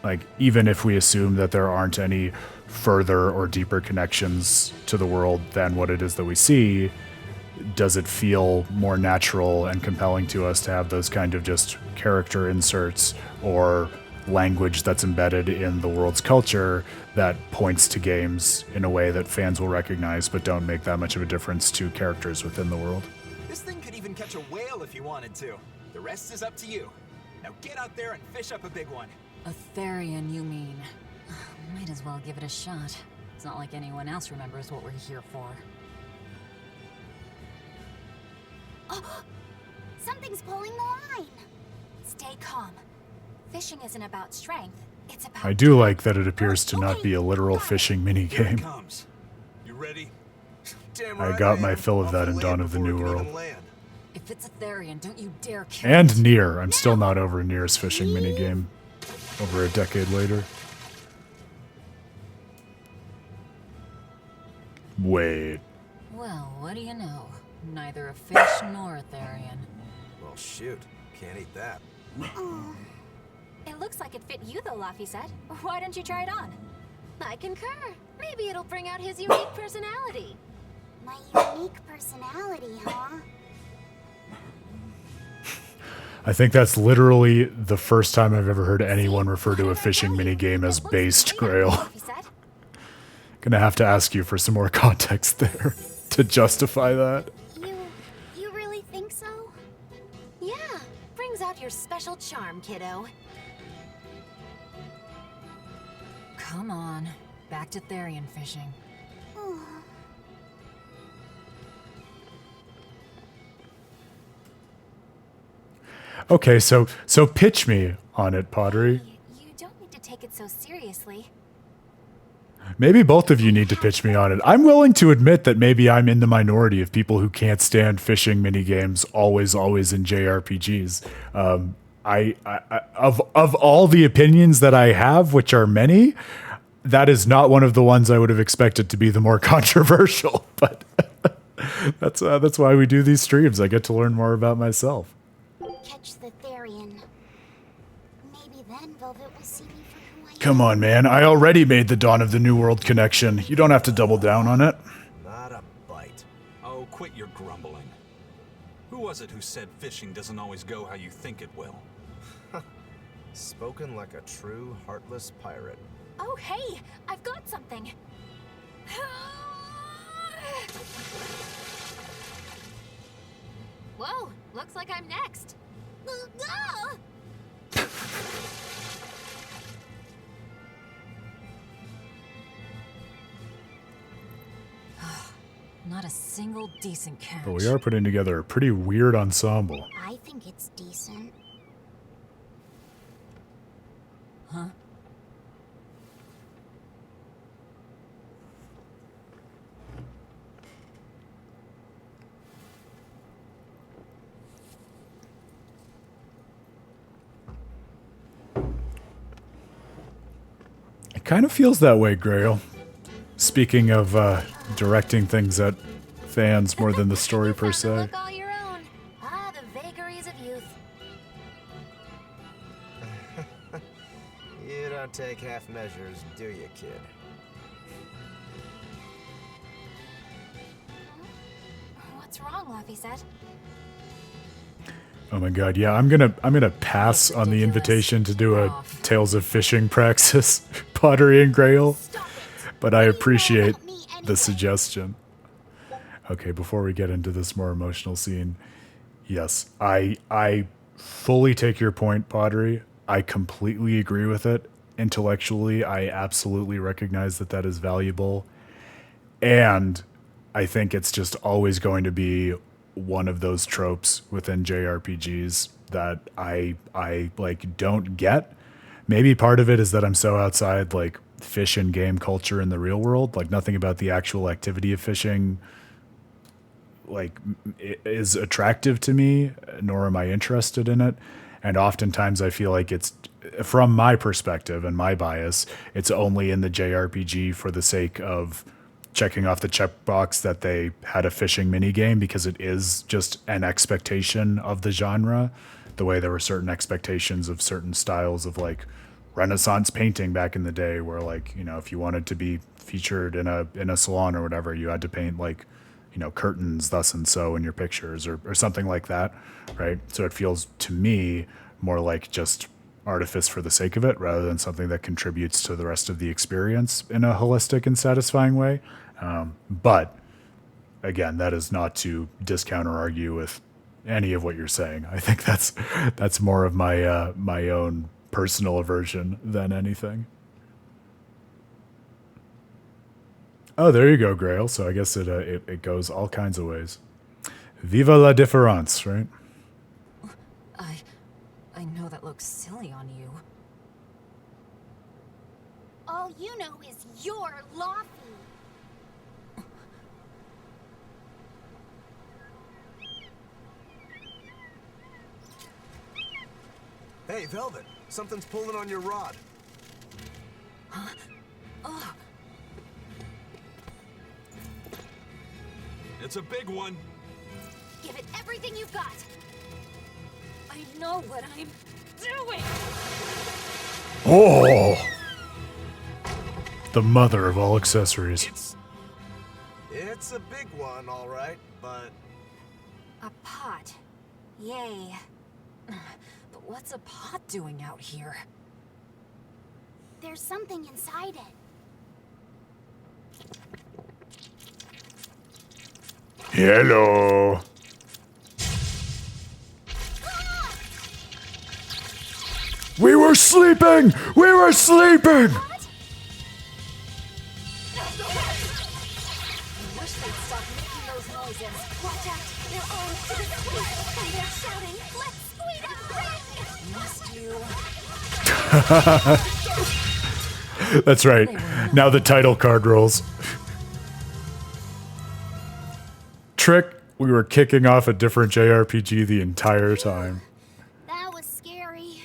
like even if we assume that there aren't any further or deeper connections to the world than what it is that we see, does it feel more natural and compelling to us to have those kind of just character inserts or language that's embedded in the world's culture that points to games in a way that fans will recognize but don't make that much of a difference to characters within the world? This thing could even catch a whale if you wanted to. The rest is up to you. Now get out there and fish up a big one. A Therion, you mean? Might as well give it a shot. It's not like anyone else remembers what we're here for. Oh, something's pulling the line. Stay calm. Fishing isn't about strength. It's about... I do like that it appears to not be a literal fishing minigame. Comes. You ready? Damn I right got my am. fill of Off that the in land Dawn of the before New it can World. even land. If it's a Therion, don't you dare kill And it. Nier. I'm still not over Nier's fishing minigame over a decade later. Wait. Well, what do you know? Neither a fish nor a Therion. Well, shoot. Can't eat that. It looks like it fit you though, Laphicet. Why don't you try it on? I concur. Maybe it'll bring out his unique personality. My unique personality, huh? I think that's literally the first time I've ever heard anyone refer to a fishing minigame as based, Grail. Laphicet. Gonna have to ask you for some more context there to justify that. You really think so? Yeah, brings out your special charm, kiddo. Come on, back to Therion fishing. Okay, so pitch me on it, Pottery. You don't need to take it so seriously. Maybe both of you need to pitch me on it. I'm willing to admit that maybe I'm in the minority of people who can't stand fishing minigames always in JRPGs. I of all the opinions that I have, which are many, that is not one of the ones I would have expected to be the more controversial. But that's why we do these streams. I get to learn more about myself. Catch the Therion. Maybe then Velvet will see me for who I am. Come on, man. I already made the Dawn of the New World connection. You don't have to double down on it. Not a bite. Oh, quit your grumbling. Who was it who said fishing doesn't always go how you think it will? Spoken like a true heartless pirate. Oh, hey, I've got something. Whoa, looks like I'm next. Not a single decent catch. But we are putting together a pretty weird ensemble. I think it's decent. Huh? It kind of feels that way, Grail. Speaking of directing things at fans more than the story per se. Look all your own. Ah, the vagaries of youth. You don't take half measures, do you, kid? What's wrong, Laphicet? Oh my god, yeah, I'm gonna pass on the invitation to do a Tales of Fishing Praxis, Pottery and Grail, but I appreciate the suggestion. Okay, before we get into this more emotional scene, yes, I fully take your point, Pottery. I completely agree with it. Intellectually, I absolutely recognize that that is valuable, and I think it's just always going to be one of those tropes within JRPGs that I like don't get. Maybe part of it is that I'm so outside like fish and game culture in the real world. Like nothing about the actual activity of fishing like is attractive to me, nor am I interested in it. And oftentimes I feel like it's, from my perspective and my bias, it's only in the JRPG for the sake of checking off the checkbox that they had a fishing minigame, because it is just an expectation of the genre, the way there were certain expectations of certain styles of like Renaissance painting back in the day, where like, you know, if you wanted to be featured in a salon or whatever, you had to paint like, you know, curtains thus and so in your pictures or something like that, right? So it feels to me more like just artifice for the sake of it, rather than something that contributes to the rest of the experience in a holistic and satisfying way. But again, that is not to discount or argue with any of what you're saying. I think that's more of my my own personal aversion than anything. Oh, there you go, Grail. So I guess it goes all kinds of ways. Viva la différence, right? I know that looks silly on you. All you know is you're Laphicet. Hey, Velvet, something's pulling on your rod. Huh? Oh. It's a big one. Give it everything you've got. I know what I'm doing. Oh! The mother of all accessories. It's a big one, all right, but... A pot. Yay. But what's a pot doing out here? There's something inside it. Hello. We were sleeping! We were sleeping! Wish they'd stop making those noises. Watch out! They're armed to the teeth, and they're shouting, "Let's squeeze a ring!" Must you? That's right. Now the title card rolls. Trick, we were kicking off a different JRPG the entire time. That was scary.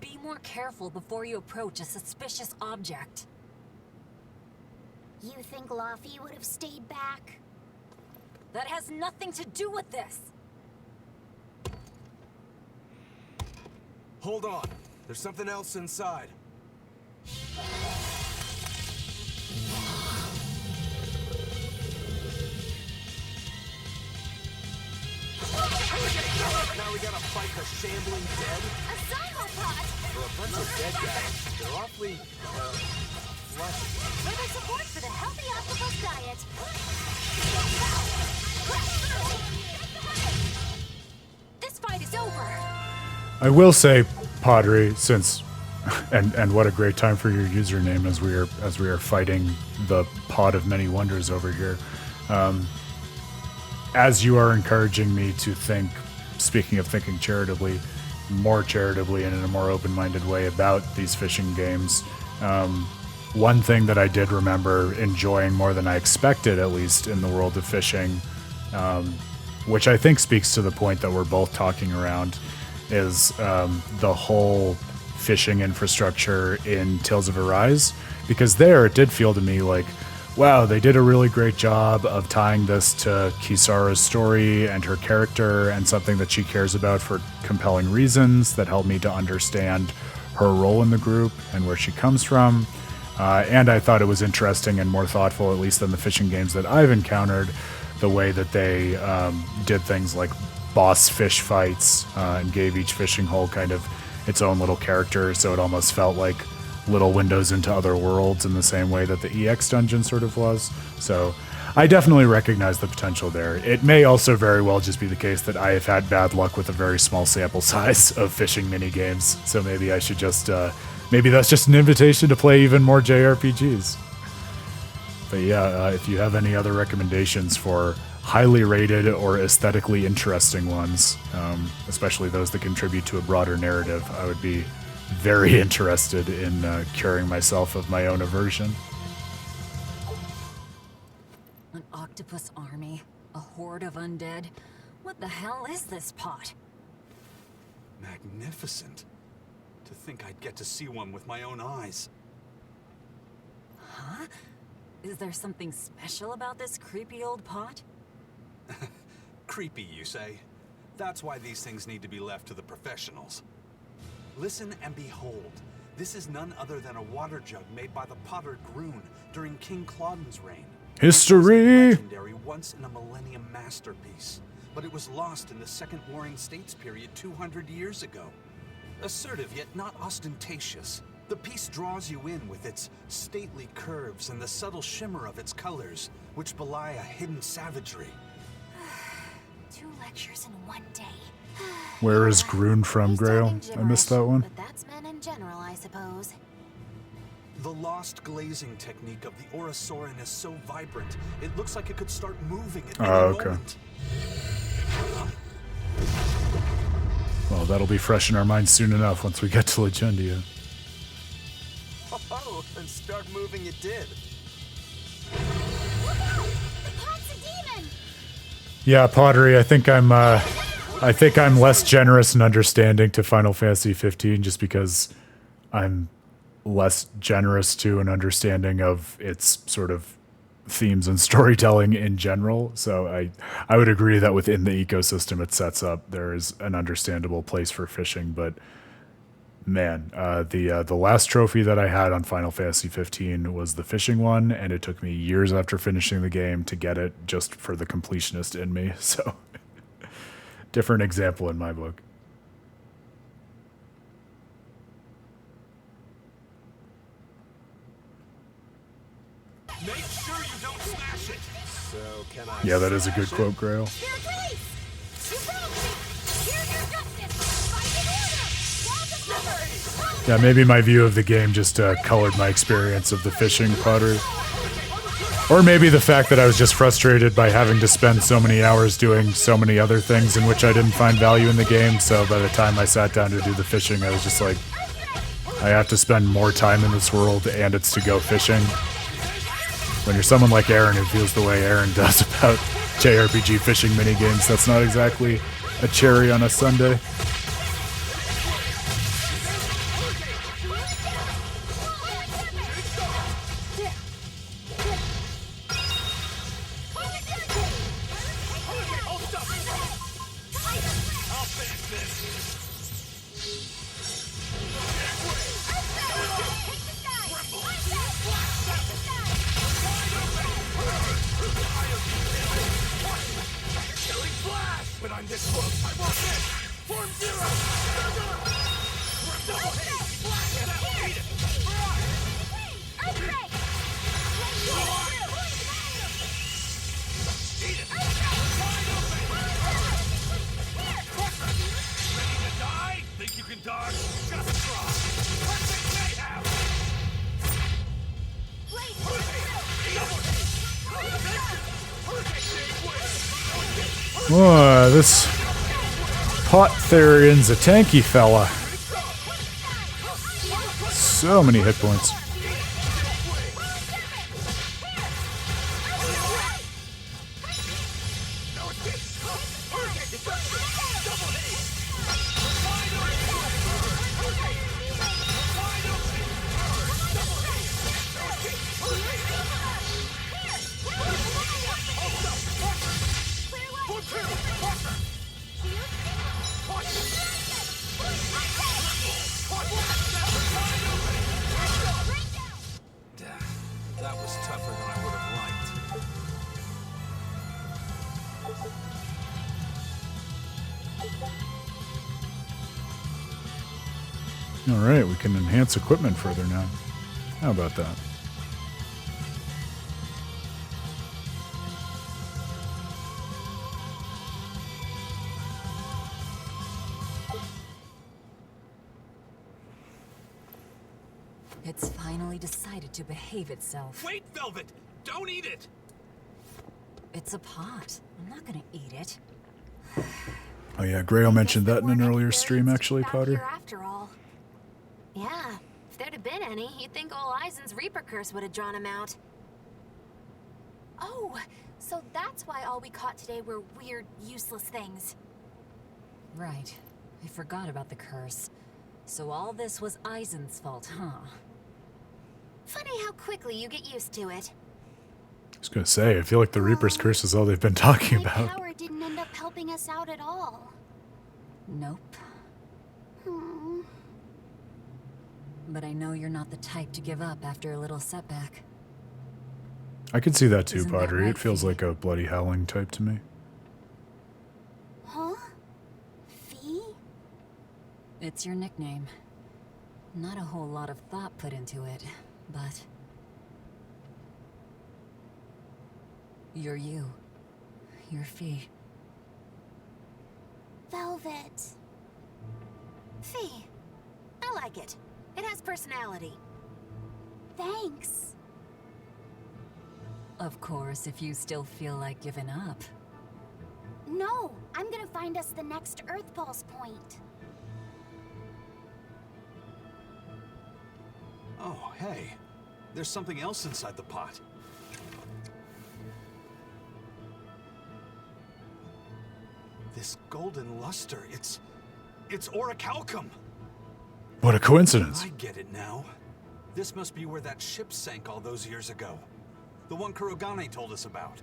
Be more careful before you approach a suspicious object. You think Laphicet would have stayed back? That has nothing to do with this. Hold on. There's something else inside. Now we gotta fight the shambling dead? A psychopod! For a bunch of dead guys, they're awfully, fleshy. Further support for the healthy octopus diet. This fight is over. I will say, Padre, since and what a great time for your username as we are fighting the pod of many wonders over here. As you are encouraging me to think, speaking of thinking charitably, more charitably and in a more open-minded way about these fishing games, one thing that I did remember enjoying more than I expected, at least in the world of fishing, which I think speaks to the point that we're both talking around, is the whole fishing infrastructure in Tales of Arise. Because there, it did feel to me like, wow, they did a really great job of tying this to Kisara's story and her character and something that she cares about for compelling reasons that help me to understand her role in the group and where she comes from. And I thought it was interesting and more thoughtful, at least than the fishing games that I've encountered, the way that they did things like boss fish fights and gave each fishing hole kind of its own little character, so it almost felt like little windows into other worlds in the same way that the EX dungeon sort of was. So I definitely recognize the potential there. It may also very well just be the case that I have had bad luck with a very small sample size of fishing minigames, so maybe I should just, maybe that's just an invitation to play even more JRPGs. But yeah, if you have any other recommendations for highly rated or aesthetically interesting ones, especially those that contribute to a broader narrative, I would be very interested in curing myself of my own aversion. An octopus army? A horde of undead? What the hell is this pot? Magnificent. To think I'd get to see one with my own eyes. Huh? Is there something special about this creepy old pot? Creepy, you say? That's why these things need to be left to the professionals. Listen and behold. This is none other than a water jug made by the potter Grun during King Clauden's reign. History! Legendary, once in a millennium masterpiece, but it was lost in the Second Warring States period 200 years ago. Assertive yet not ostentatious, the piece draws you in with its stately curves and the subtle shimmer of its colors, which belie a hidden savagery. Too lectures in one day. Where is Grun from, Grail? I missed that one. But that's men in general, I suppose. The lost glazing technique of the Orosaurin is so vibrant, it looks like it could start moving at any okay. moment. Well, that'll be fresh in our minds soon enough once we get to Legendia. Oh, and start moving it did. Look out! The pot's a demon! Yeah, Pottery, I think I'm less generous and understanding to Final Fantasy 15 just because I'm less generous to an understanding of its sort of themes and storytelling in general. So I would agree that within the ecosystem it sets up, there is an understandable place for fishing. But man, the last trophy that I had on Final Fantasy 15 was the fishing one, and it took me years after finishing the game to get it just for the completionist in me. So different example in my book. Make sure you don't smash it. So can I? Yeah, that is a good quote, Grail. Yeah, maybe my view of the game just colored my experience of the fishing, Pottery. Or maybe the fact that I was just frustrated by having to spend so many hours doing so many other things in which I didn't find value in the game, so by the time I sat down to do the fishing, I was just like, I have to spend more time in this world, and it's to go fishing. When you're someone like Aaron who feels the way Aaron does about JRPG fishing minigames, that's not exactly a cherry on a sundae. Whoa, this pot Therion's a tanky fella. So many hit points. That was tougher than I would have liked. All right, we can enhance equipment further now. How about that? It's finally decided to behave itself. Wait, Velvet! Don't eat it! It's a pot. I'm not gonna eat it. Oh yeah, Grail mentioned that in an earlier stream, actually, Potter. After all. Yeah, if there'd have been any, you'd think old Eisen's Reaper curse would have drawn him out. Oh, so that's why all we caught today were weird, useless things. Right. I forgot about the curse. So all this was Eisen's fault, huh? Funny how quickly you get used to it. I was gonna say, I feel like the Reaper's Curse is all they've been talking My about. power didn't end up helping us out at all. Nope. Hmm. But I know you're not the type to give up after a little setback. I could see that too, Isn't that Pottery. right, It feels Fee? like a bloody howling type to me. Huh? Fee? It's your nickname. Not a whole lot of thought put into it, but... You're you. You're Fee. Velvet. Fee. I like it. It has personality. Thanks. Of course, if you still feel like giving up. No, I'm gonna find us the next Earth Pulse point. Oh, hey. There's something else inside the pot. This golden luster, it's orichalcum! What a coincidence. I get it now. This must be where that ship sank all those years ago. The one Kurogane told us about.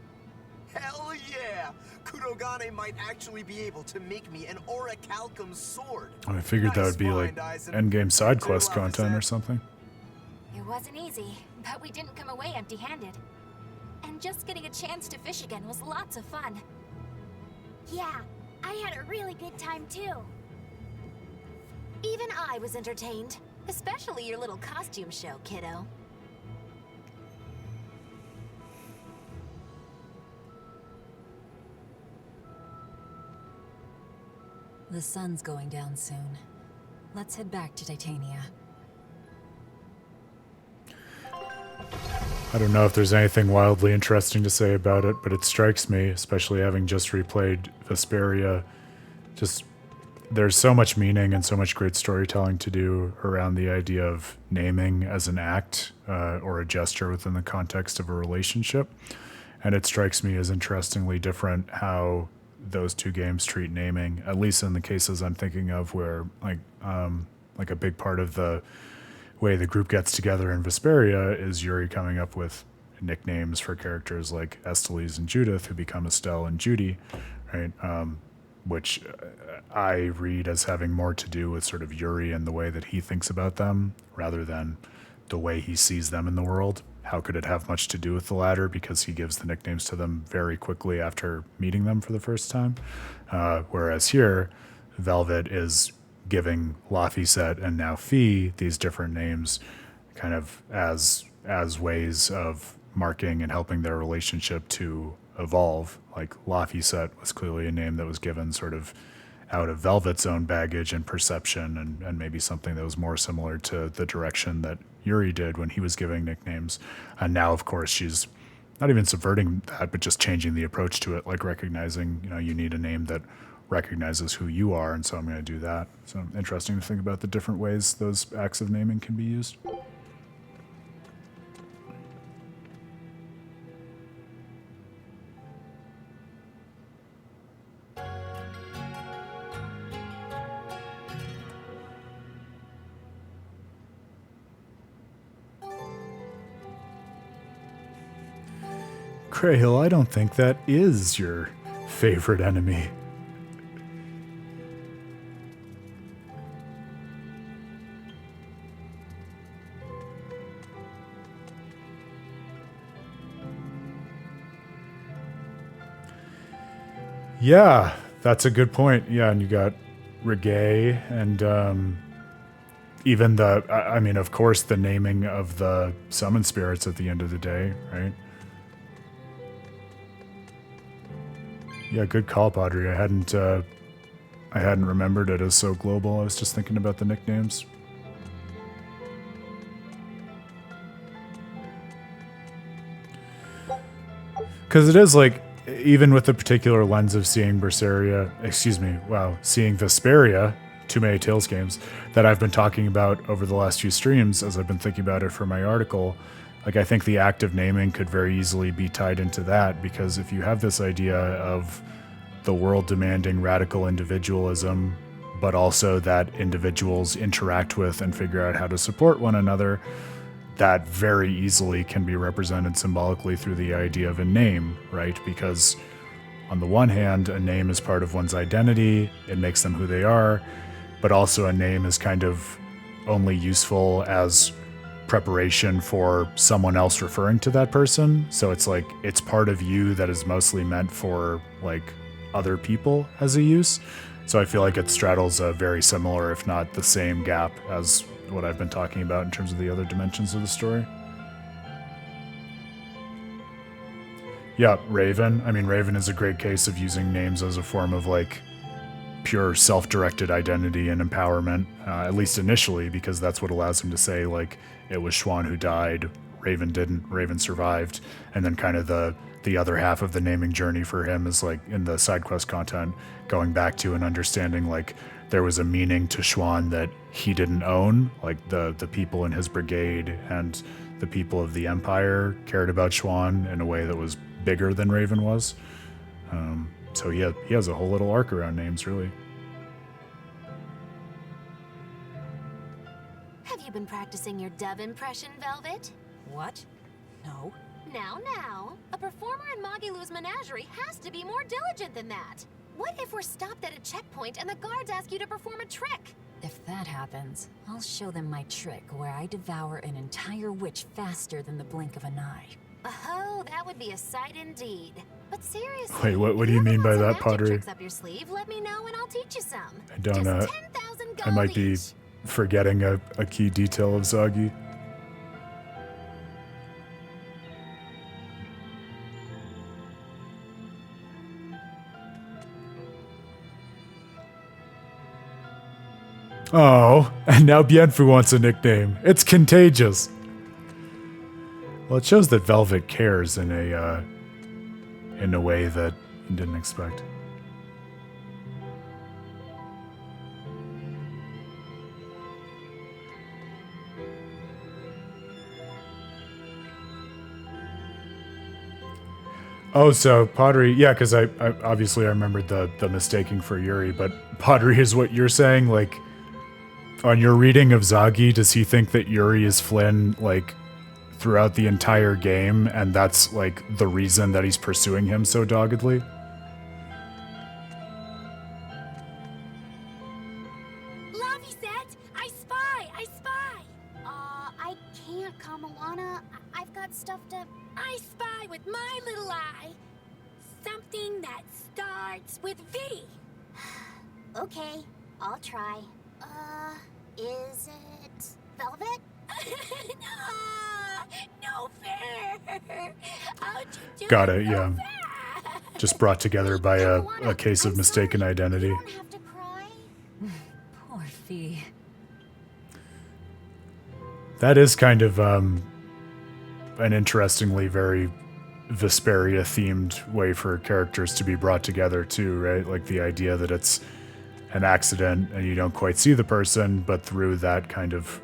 Hell yeah! Kurogane might actually be able to make me an orichalcum sword. I figured that would be like endgame side quest content or something. It wasn't easy, but we didn't come away empty-handed. And just getting a chance to fish again was lots of fun. Yeah, I had a really good time too. Even I was entertained. Especially your little costume show, kiddo. The sun's going down soon. Let's head back to Titania. I don't know if there's anything wildly interesting to say about it, but it strikes me, especially having just replayed Vesperia, just there's so much meaning and so much great storytelling to do around the idea of naming as an act or a gesture within the context of a relationship. And it strikes me as interestingly different how those two games treat naming, at least in the cases I'm thinking of where like a big part of the way the group gets together in Vesperia is Yuri coming up with nicknames for characters like Estellise and Judith, who become Estelle and Judy, right? Which I read as having more to do with sort of Yuri and the way that he thinks about them rather than the way he sees them in the world. How could it have much to do with the latter? Because he gives the nicknames to them very quickly after meeting them for the first time. Whereas here, Velvet is giving Laphicet and now Fee these different names kind of as ways of marking and helping their relationship to evolve. Like Laphicet was clearly a name that was given sort of out of Velvet's own baggage and perception and maybe something that was more similar to the direction that Yuri did when he was giving nicknames. And now, of course, she's not even subverting that, but just changing the approach to it, like recognizing, you need a name that recognizes who you are, and so I'm going to do that. So interesting to think about the different ways those acts of naming can be used. Greyhill, I don't think that is your favorite enemy. Yeah, that's a good point. Yeah, and you got Reggae and even of course, the naming of the summon spirits at the end of the day, right? Yeah, good call, Padre. I hadn't remembered it as so global. I was just thinking about the nicknames. Because it is like, even with the particular lens of seeing seeing Vesperia, Too Many Tales games, that I've been talking about over the last few streams as I've been thinking about it for my article, like I think the act of naming could very easily be tied into that, because if you have this idea of the world demanding radical individualism, but also that individuals interact with and figure out how to support one another, that very easily can be represented symbolically through the idea of a name, right? Because on the one hand, a name is part of one's identity, it makes them who they are, but also a name is kind of only useful as preparation for someone else referring to that person. So it's like, it's part of you that is mostly meant for like other people as a use. So I feel like it straddles a very similar, if not the same gap as what I've been talking about in terms of the other dimensions of the story. Yeah, Raven. I mean, Raven is a great case of using names as a form of like pure self-directed identity and empowerment, at least initially, because that's what allows him to say, like, it was Schwann who died, Raven didn't, Raven survived, and then kind of the other half of the naming journey for him is, like, in the side quest content, going back to and understanding, like, there was a meaning to Schwann that he didn't own, like the people in his brigade and the people of the Empire cared about Schwann in a way that was bigger than Raven was. So he has a whole little arc around names, really. Have you been practicing your dove impression, Velvet? What? No. Now. A performer in Magilou's menagerie has to be more diligent than that. What if we're stopped at a checkpoint and the guards ask you to perform a trick? If that happens, I'll show them my trick where I devour an entire witch faster than the blink of an eye. Oh, that would be a sight indeed. But seriously, Wait, what do you mean by that, Pottery? Tricks up your sleeve, let me know and I'll teach you some. I don't know. I might be forgetting a key detail of Zagi. Oh, and now Bienfu wants a nickname. It's contagious. Well, it shows that Velvet cares in a way that you didn't expect. Oh, so Pottery, yeah, because I obviously I remembered the mistaking for Yuri, but Pottery is what you're saying, like, on your reading of Zagi, does he think that Yuri is Flynn, like, throughout the entire game, and that's, like, the reason that he's pursuing him so doggedly? Laphicet! I spy! I can't, Kamalana. I've got stuff to... I spy with my little eye. Something that starts with V. Okay, I'll try. Is it Velvet? No fair. How'd you do Got it it, so yeah. fast? Just brought together by a case of mistaken identity. You don't have to cry. Poor Fee. That is kind of an interestingly very Vesperia-themed way for characters to be brought together too, right? Like the idea that it's an accident and you don't quite see the person, but through that kind of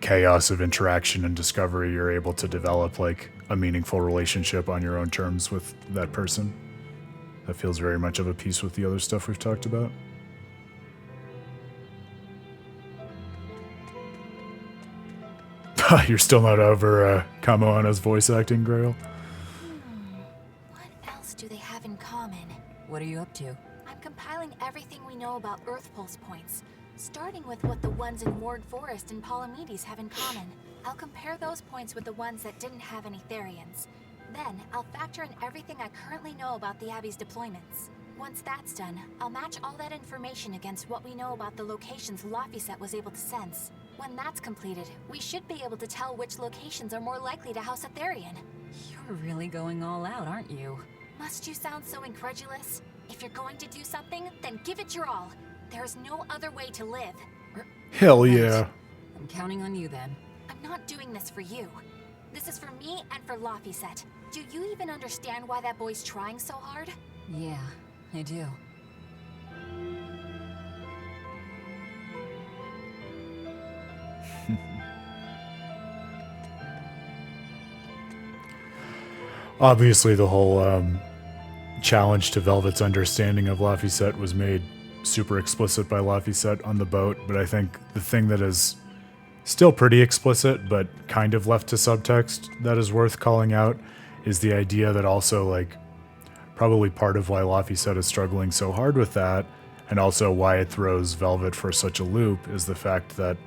chaos of interaction and discovery, you're able to develop like a meaningful relationship on your own terms with that person. That feels very much of a piece with the other stuff we've talked about. You're still not over Kamoana's voice acting, Grail? What else do they have in common? What are you up to? I'm compiling everything we know about Earth Pulse points, starting with what the ones in Ward Forest and Palamedes have in common. I'll compare those points with the ones that didn't have any Therions. Then, I'll factor in everything I currently know about the Abbey's deployments. Once that's done, I'll match all that information against what we know about the locations Laphicet was able to sense. When that's completed, we should be able to tell which locations are more likely to house a Therion. You're really going all out, aren't you? Must you sound so incredulous? If you're going to do something, then give it your all. There's no other way to live. Hell yeah. I'm counting on you then. I'm not doing this for you. This is for me and for Laphicet. Do you even understand why that boy's trying so hard? Yeah, I do. Obviously, the whole challenge to Velvet's understanding of Laphicet was made super explicit by Laphicet on the boat, but I think the thing that is still pretty explicit, but kind of left to subtext that is worth calling out is the idea that also, like, probably part of why Laphicet is struggling so hard with that, and also why it throws Velvet for such a loop, is the fact that,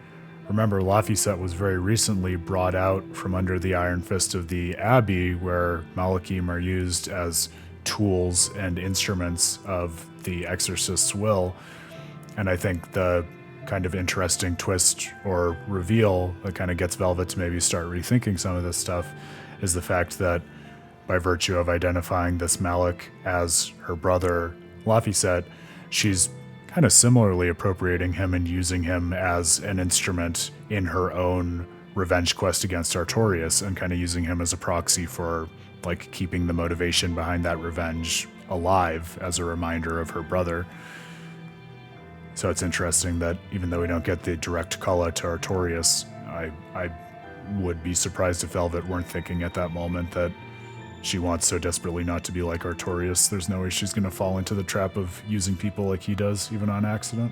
remember, Laphicet was very recently brought out from under the iron fist of the Abbey, where Malakim are used as tools and instruments of the Exorcist's will. And I think the kind of interesting twist or reveal that kind of gets Velvet to maybe start rethinking some of this stuff is the fact that by virtue of identifying this Malik as her brother Laphicet, she's kind of similarly appropriating him and using him as an instrument in her own revenge quest against Artorias, and kind of using him as a proxy for like keeping the motivation behind that revenge alive as a reminder of her brother. So it's interesting that even though we don't get the direct call out to Artorias, I would be surprised if Velvet weren't thinking at that moment that she wants so desperately not to be like Artorias. There's no way she's going to fall into the trap of using people like he does, even on accident.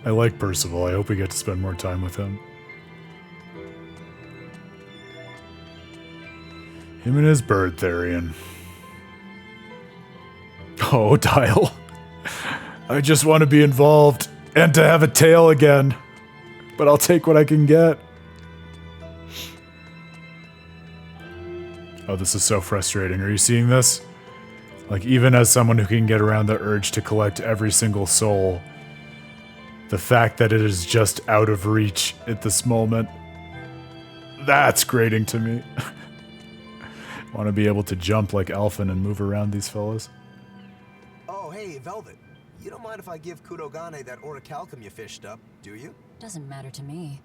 I like Percival. I hope we get to spend more time with him. Him and his bird, Therion. Oh, Dial. I just want to be involved and to have a tail again. But I'll take what I can get. Oh, this is so frustrating. Are you seeing this? Like, even as someone who can get around the urge to collect every single soul, the fact that it is just out of reach at this moment, that's grating to me. Want to be able to jump like Elfin and move around these fellas. Oh, hey, Velvet. You don't mind if I give Kudogane that orichalcum you fished up, do you? Doesn't matter to me.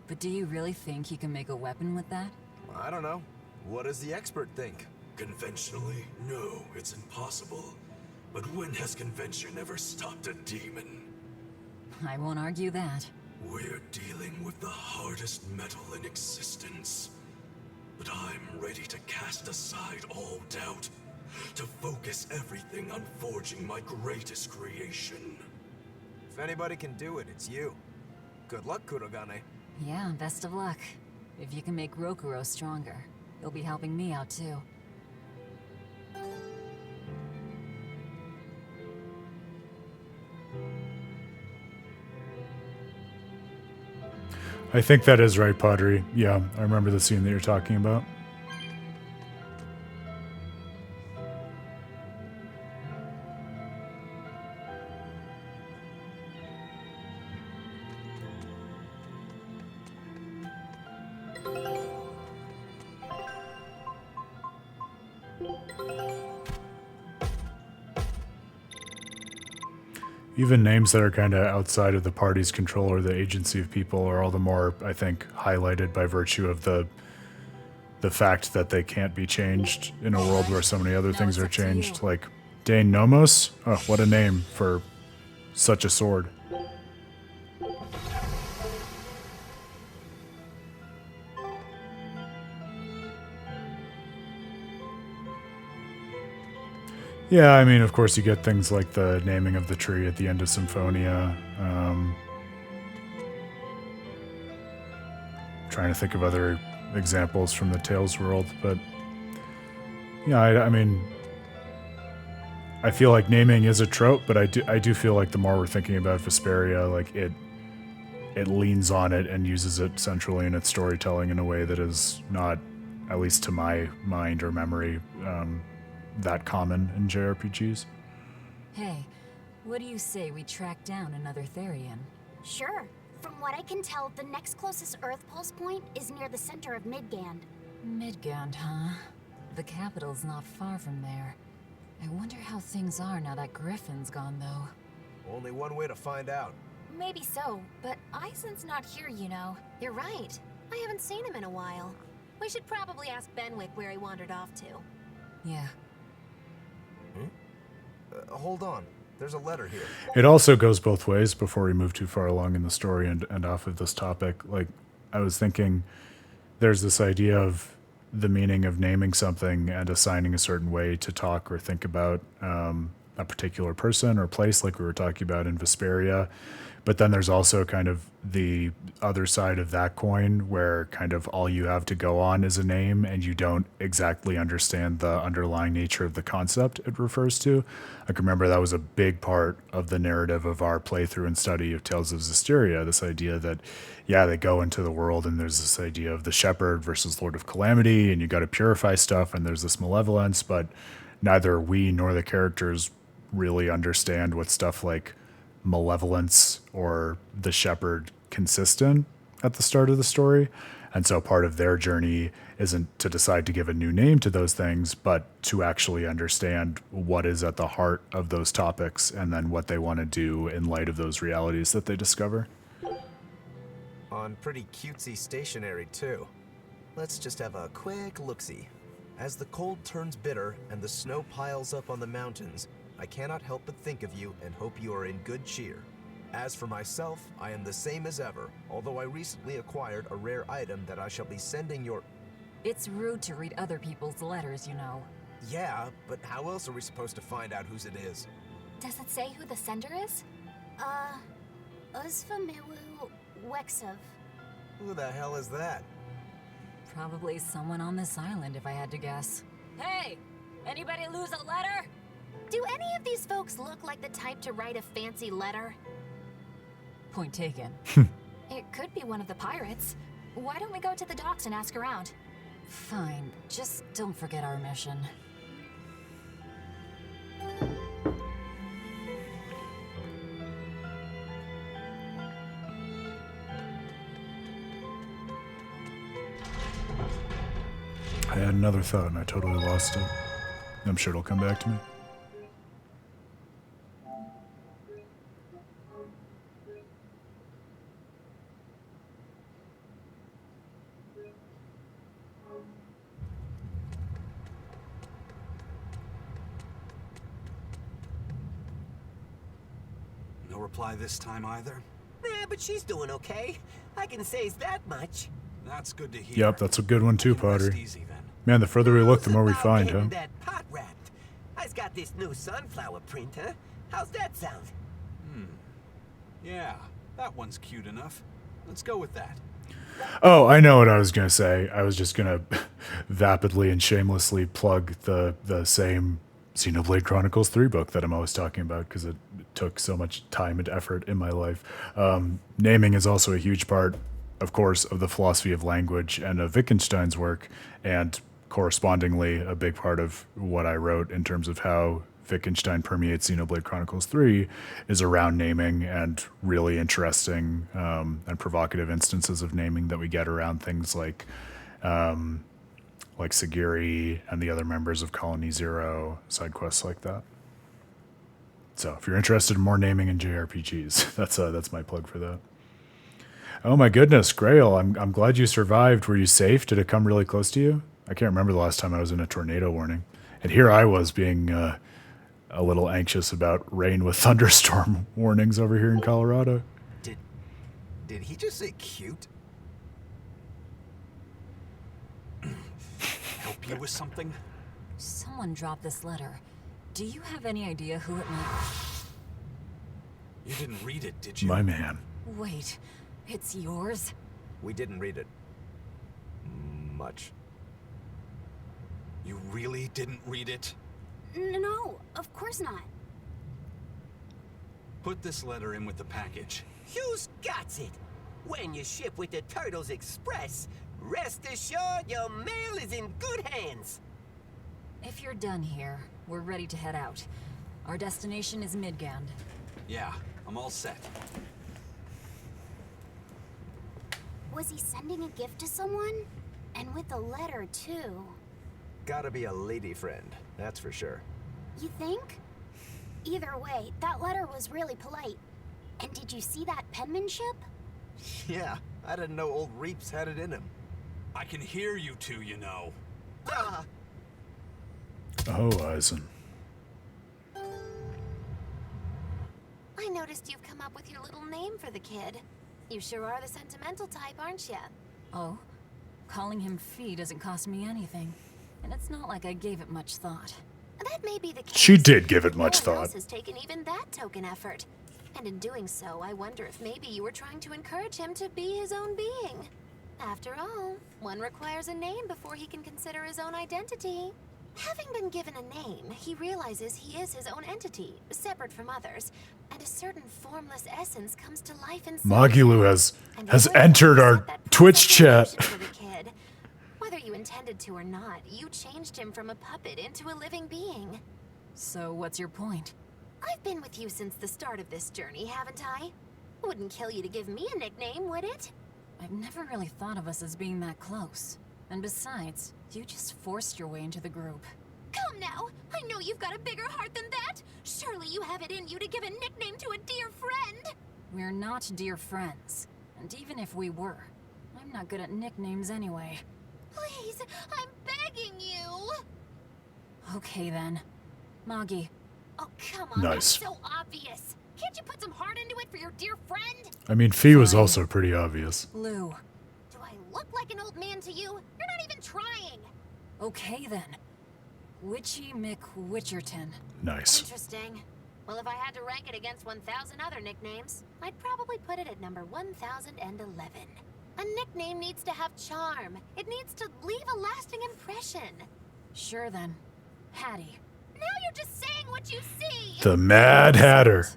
But do you really think you can make a weapon with that? I don't know. What does the expert think? Conventionally, no, it's impossible. But when has convention ever stopped a demon? I won't argue that. We're dealing with the hardest metal in existence. But I'm ready to cast aside all doubt, to focus everything on forging my greatest creation. If anybody can do it, it's you. Good luck, Kudogane. Yeah, best of luck. If you can make Rokuro stronger, you'll be helping me out too. I think that is right, Pottery. Yeah, I remember the scene that you're talking about. Even names that are kind of outside of the party's control or the agency of people are all the more, I think, highlighted by virtue of the fact that they can't be changed in a world where so many other things are changed. Like Dane Nomos? Oh, what a name for such a sword. Yeah, I mean, of course, you get things like the naming of the tree at the end of Symphonia. Trying to think of other examples from the Tales world, but yeah, I mean, I feel like naming is a trope, but I do feel like the more we're thinking about Vesperia, like it leans on it and uses it centrally in its storytelling in a way that is not, at least to my mind or memory, that common in JRPGs. Hey, what do you say we track down another Therion? Sure. From what I can tell, the next closest Earth pulse point is near the center of Midgand. Midgand, huh? The capital's not far from there. I wonder how things are now that Griffin's gone, though. Only one way to find out. Maybe so, but Eisen's not here, you know. You're right. I haven't seen him in a while. We should probably ask Benwick where he wandered off to. Yeah. Hold on. There's a letter here. It also goes both ways before we move too far along in the story and off of this topic. Like, I was thinking there's this idea of the meaning of naming something and assigning a certain way to talk or think about a particular person or place, like we were talking about in Vesperia. But then there's also kind of the other side of that coin where kind of all you have to go on is a name and you don't exactly understand the underlying nature of the concept it refers to. I can remember that was a big part of the narrative of our playthrough and study of Tales of Zestiria, this idea that, yeah, they go into the world and there's this idea of the shepherd versus Lord of Calamity and you got to purify stuff and there's this malevolence, but neither we nor the characters really understand what stuff like malevolence or the shepherd consistent at the start of the story. And so part of their journey isn't to decide to give a new name to those things, but to actually understand what is at the heart of those topics and then what they want to do in light of those realities that they discover. On pretty cutesy stationery, too. Let's just have a quick look-see. As the cold turns bitter and the snow piles up on the mountains, I cannot help but think of you and hope you are in good cheer. As for myself, I am the same as ever, although I recently acquired a rare item that I shall be sending your... It's rude to read other people's letters, you know. Yeah, but how else are we supposed to find out whose it is? Does it say who the sender is? Uzfamilu Wexov. Who the hell is that? Probably someone on this island, if I had to guess. Hey! Anybody lose a letter? Do any of these folks look like the type to write a fancy letter? Point taken. It could be one of the pirates. Why don't we go to the docks and ask around? Fine. Just don't forget our mission. I had another thought and I totally lost it. I'm sure it'll come back to me. No reply this time either? Yeah, but she's doing okay. I can say that much. That's good to hear. Yep, that's a good one too, You can rest Potter. easy then. Man, the further we look, the more we How's find, about huh? getting that pot wrapped? I's got this new sunflower print, huh? How's that sound? Yeah, that one's cute enough. Let's go with that. Oh, I know what I was going to say. I was just going to vapidly and shamelessly plug the same Xenoblade Chronicles 3 book that I'm always talking about because it took so much time and effort in my life. Naming is also a huge part, of course, of the philosophy of language and of Wittgenstein's work, and correspondingly a big part of what I wrote in terms of how Wittgenstein permeates Xenoblade Chronicles 3 is around naming and really interesting and provocative instances of naming that we get around things like Sagiri and the other members of Colony Zero, side quests like that. So if you're interested in more naming in JRPGs, that's my plug for that. Oh my goodness, Grail, I'm glad you survived. Were you safe? Did it come really close to you? I can't remember the last time I was in a tornado warning. And here I was being a little anxious about rain with thunderstorm warnings over here in Colorado. Did he just say cute? Help you with something? Someone dropped this letter. Do you have any idea who it might... You didn't read it, did you? My man. Wait, it's yours? We didn't read it. Much. You really didn't read it? No, of course not. Put this letter in with the package. Who's got it? When you ship with the Turtles Express, rest assured your mail is in good hands. If you're done here, we're ready to head out. Our destination is Midgand. Yeah, I'm all set. Was he sending a gift to someone? And with a letter, too. Gotta be a lady friend, that's for sure. You think? Either way, that letter was really polite. And did you see that penmanship? Yeah, I didn't know old Reeps had it in him. I can hear you two, you know. Ah, Oh, Eisen. I noticed you've come up with your little name for the kid. You sure are the sentimental type, aren't you? Oh? Calling him Fee doesn't cost me anything. And it's not like I gave it much thought. That may be the case. She did give it but much no one thought. else has taken even that token effort. And in doing so, I wonder if maybe you were trying to encourage him to be his own being. After all, one requires a name before he can consider his own identity. Having been given a name, he realizes he is his own entity, separate from others, and a certain formless essence comes to life inside. Magulu has And has you entered our set that Twitch chat. foundation for the kid. Whether you intended to or not, you changed him from a puppet into a living being. So what's your point? I've been with you since the start of this journey, haven't I? Wouldn't kill you to give me a nickname, would it? I've never really thought of us as being that close. And besides, you just forced your way into the group. Come now! I know you've got a bigger heart than that! Surely you have it in you to give a nickname to a dear friend! We're not dear friends. And even if we were, I'm not good at nicknames anyway. Please, I'm begging you! Okay then. Moggy. Oh, come on, Nice. that's so obvious! Can't you put some heart into it for your dear friend? I mean, Fee was also pretty obvious. Lou. Do I look like an old man to you? You're not even trying! Okay then. Witchy McWitcherton. Nice. Interesting. Well, if I had to rank it against 1,000 other nicknames, I'd probably put it at number 1,011. A nickname needs to have charm. It needs to leave a lasting impression. Sure then. Hattie. Now you're just saying what you see! The Mad Hatter.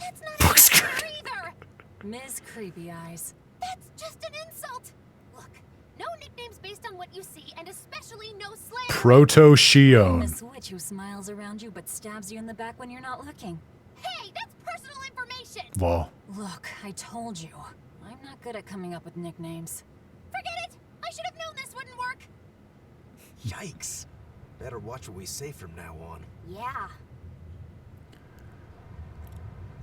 That's not fair either! Ms. Creepy Eyes. That's just an insult! Look, no nicknames based on what you see, and especially no slang. Proto-Shion. Miss Witch who smiles around you but stabs you in the back when you're not looking. Hey, that's personal information! Well, Look, I told you. I'm not good at coming up with nicknames. Forget it! I should have known this wouldn't work! Yikes. Better watch what we say from now on. Yeah.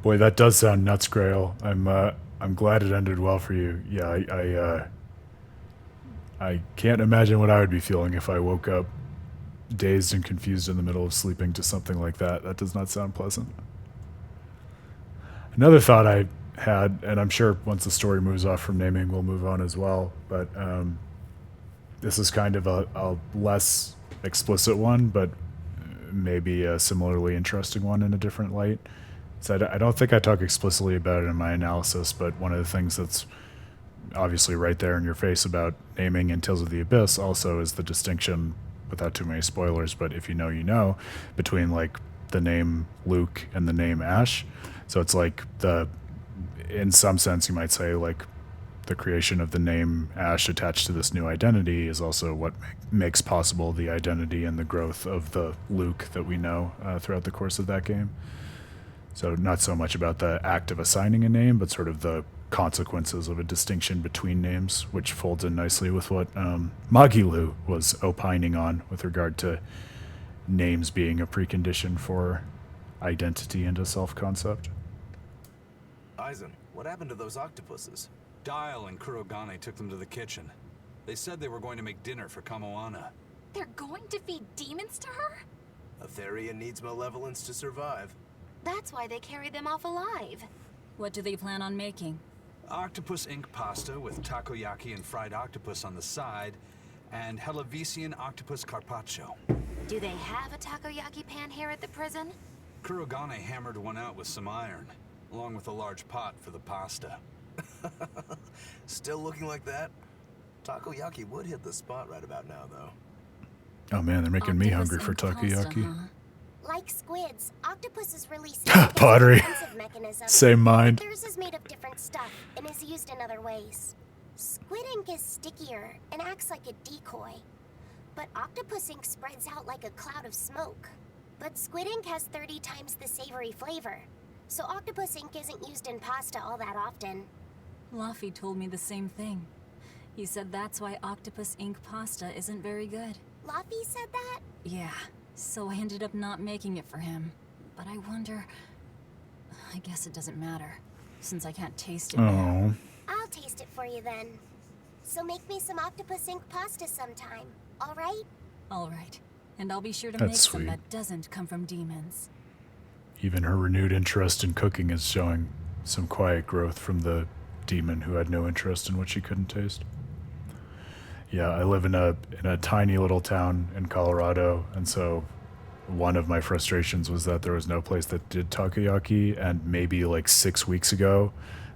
boy, that does sound nuts, Grail. I'm glad it ended well for you. Yeah, I can't imagine what I would be feeling if I woke up dazed and confused in the middle of sleeping to something like that. That does not sound pleasant. Another thought I had, and I'm sure once the story moves off from naming, we'll move on as well, but this is kind of a less explicit one, but maybe a similarly interesting one in a different light. So I don't think I talk explicitly about it in my analysis, but one of the things that's obviously right there in your face about naming in Tales of the Abyss also is the distinction, without too many spoilers, but if you know, you know, between like the name Luke and the name Ash. So it's like in some sense you might say like the creation of the name Ash attached to this new identity is also what makes possible the identity and the growth of the Luke that we know throughout the course of that game. So not so much about the act of assigning a name, but sort of the consequences of a distinction between names, which folds in nicely with what Magilu was opining on with regard to names being a precondition for identity and a self-concept. Aizen, what happened to those octopuses? Dial and Kurogane took them to the kitchen. They said they were going to make dinner for Kamoana. They're going to feed demons to her? A Therion needs malevolence to survive. That's why they carried them off alive. What do they plan on making? Octopus ink pasta with takoyaki and fried octopus on the side, and Hellavesian octopus carpaccio. Do they have a takoyaki pan here at the prison? Kurogane hammered one out with some iron, along with a large pot for the pasta. Still looking like that? Takoyaki would hit the spot right about now, though. Oh man, they're making me hungry for Octopus and pasta, takoyaki. huh? Like squids, octopuses release Pottery. defensive mechanisms. Same mind. Theirs is made of different stuff and is used in other ways. Squid ink is stickier and acts like a decoy, but octopus ink spreads out like a cloud of smoke. But squid ink has 30 times the savory flavor, so octopus ink isn't used in pasta all that often. Laphicet told me the same thing. He said that's why octopus ink pasta isn't very good. Laphicet said that? Yeah, so I ended up not making it for him. But I wonder... I guess it doesn't matter, since I can't taste it now. Oh, I'll taste it for you then. So make me some octopus ink pasta sometime, alright? Alright, and I'll be sure to That's make some sweet. that doesn't come from demons. even her renewed interest in cooking is showing some quiet growth from the demon who had no interest in what she couldn't taste. Yeah, I live in a tiny little town in Colorado, and so one of my frustrations was that there was no place that did takoyaki, and maybe like 6 weeks ago,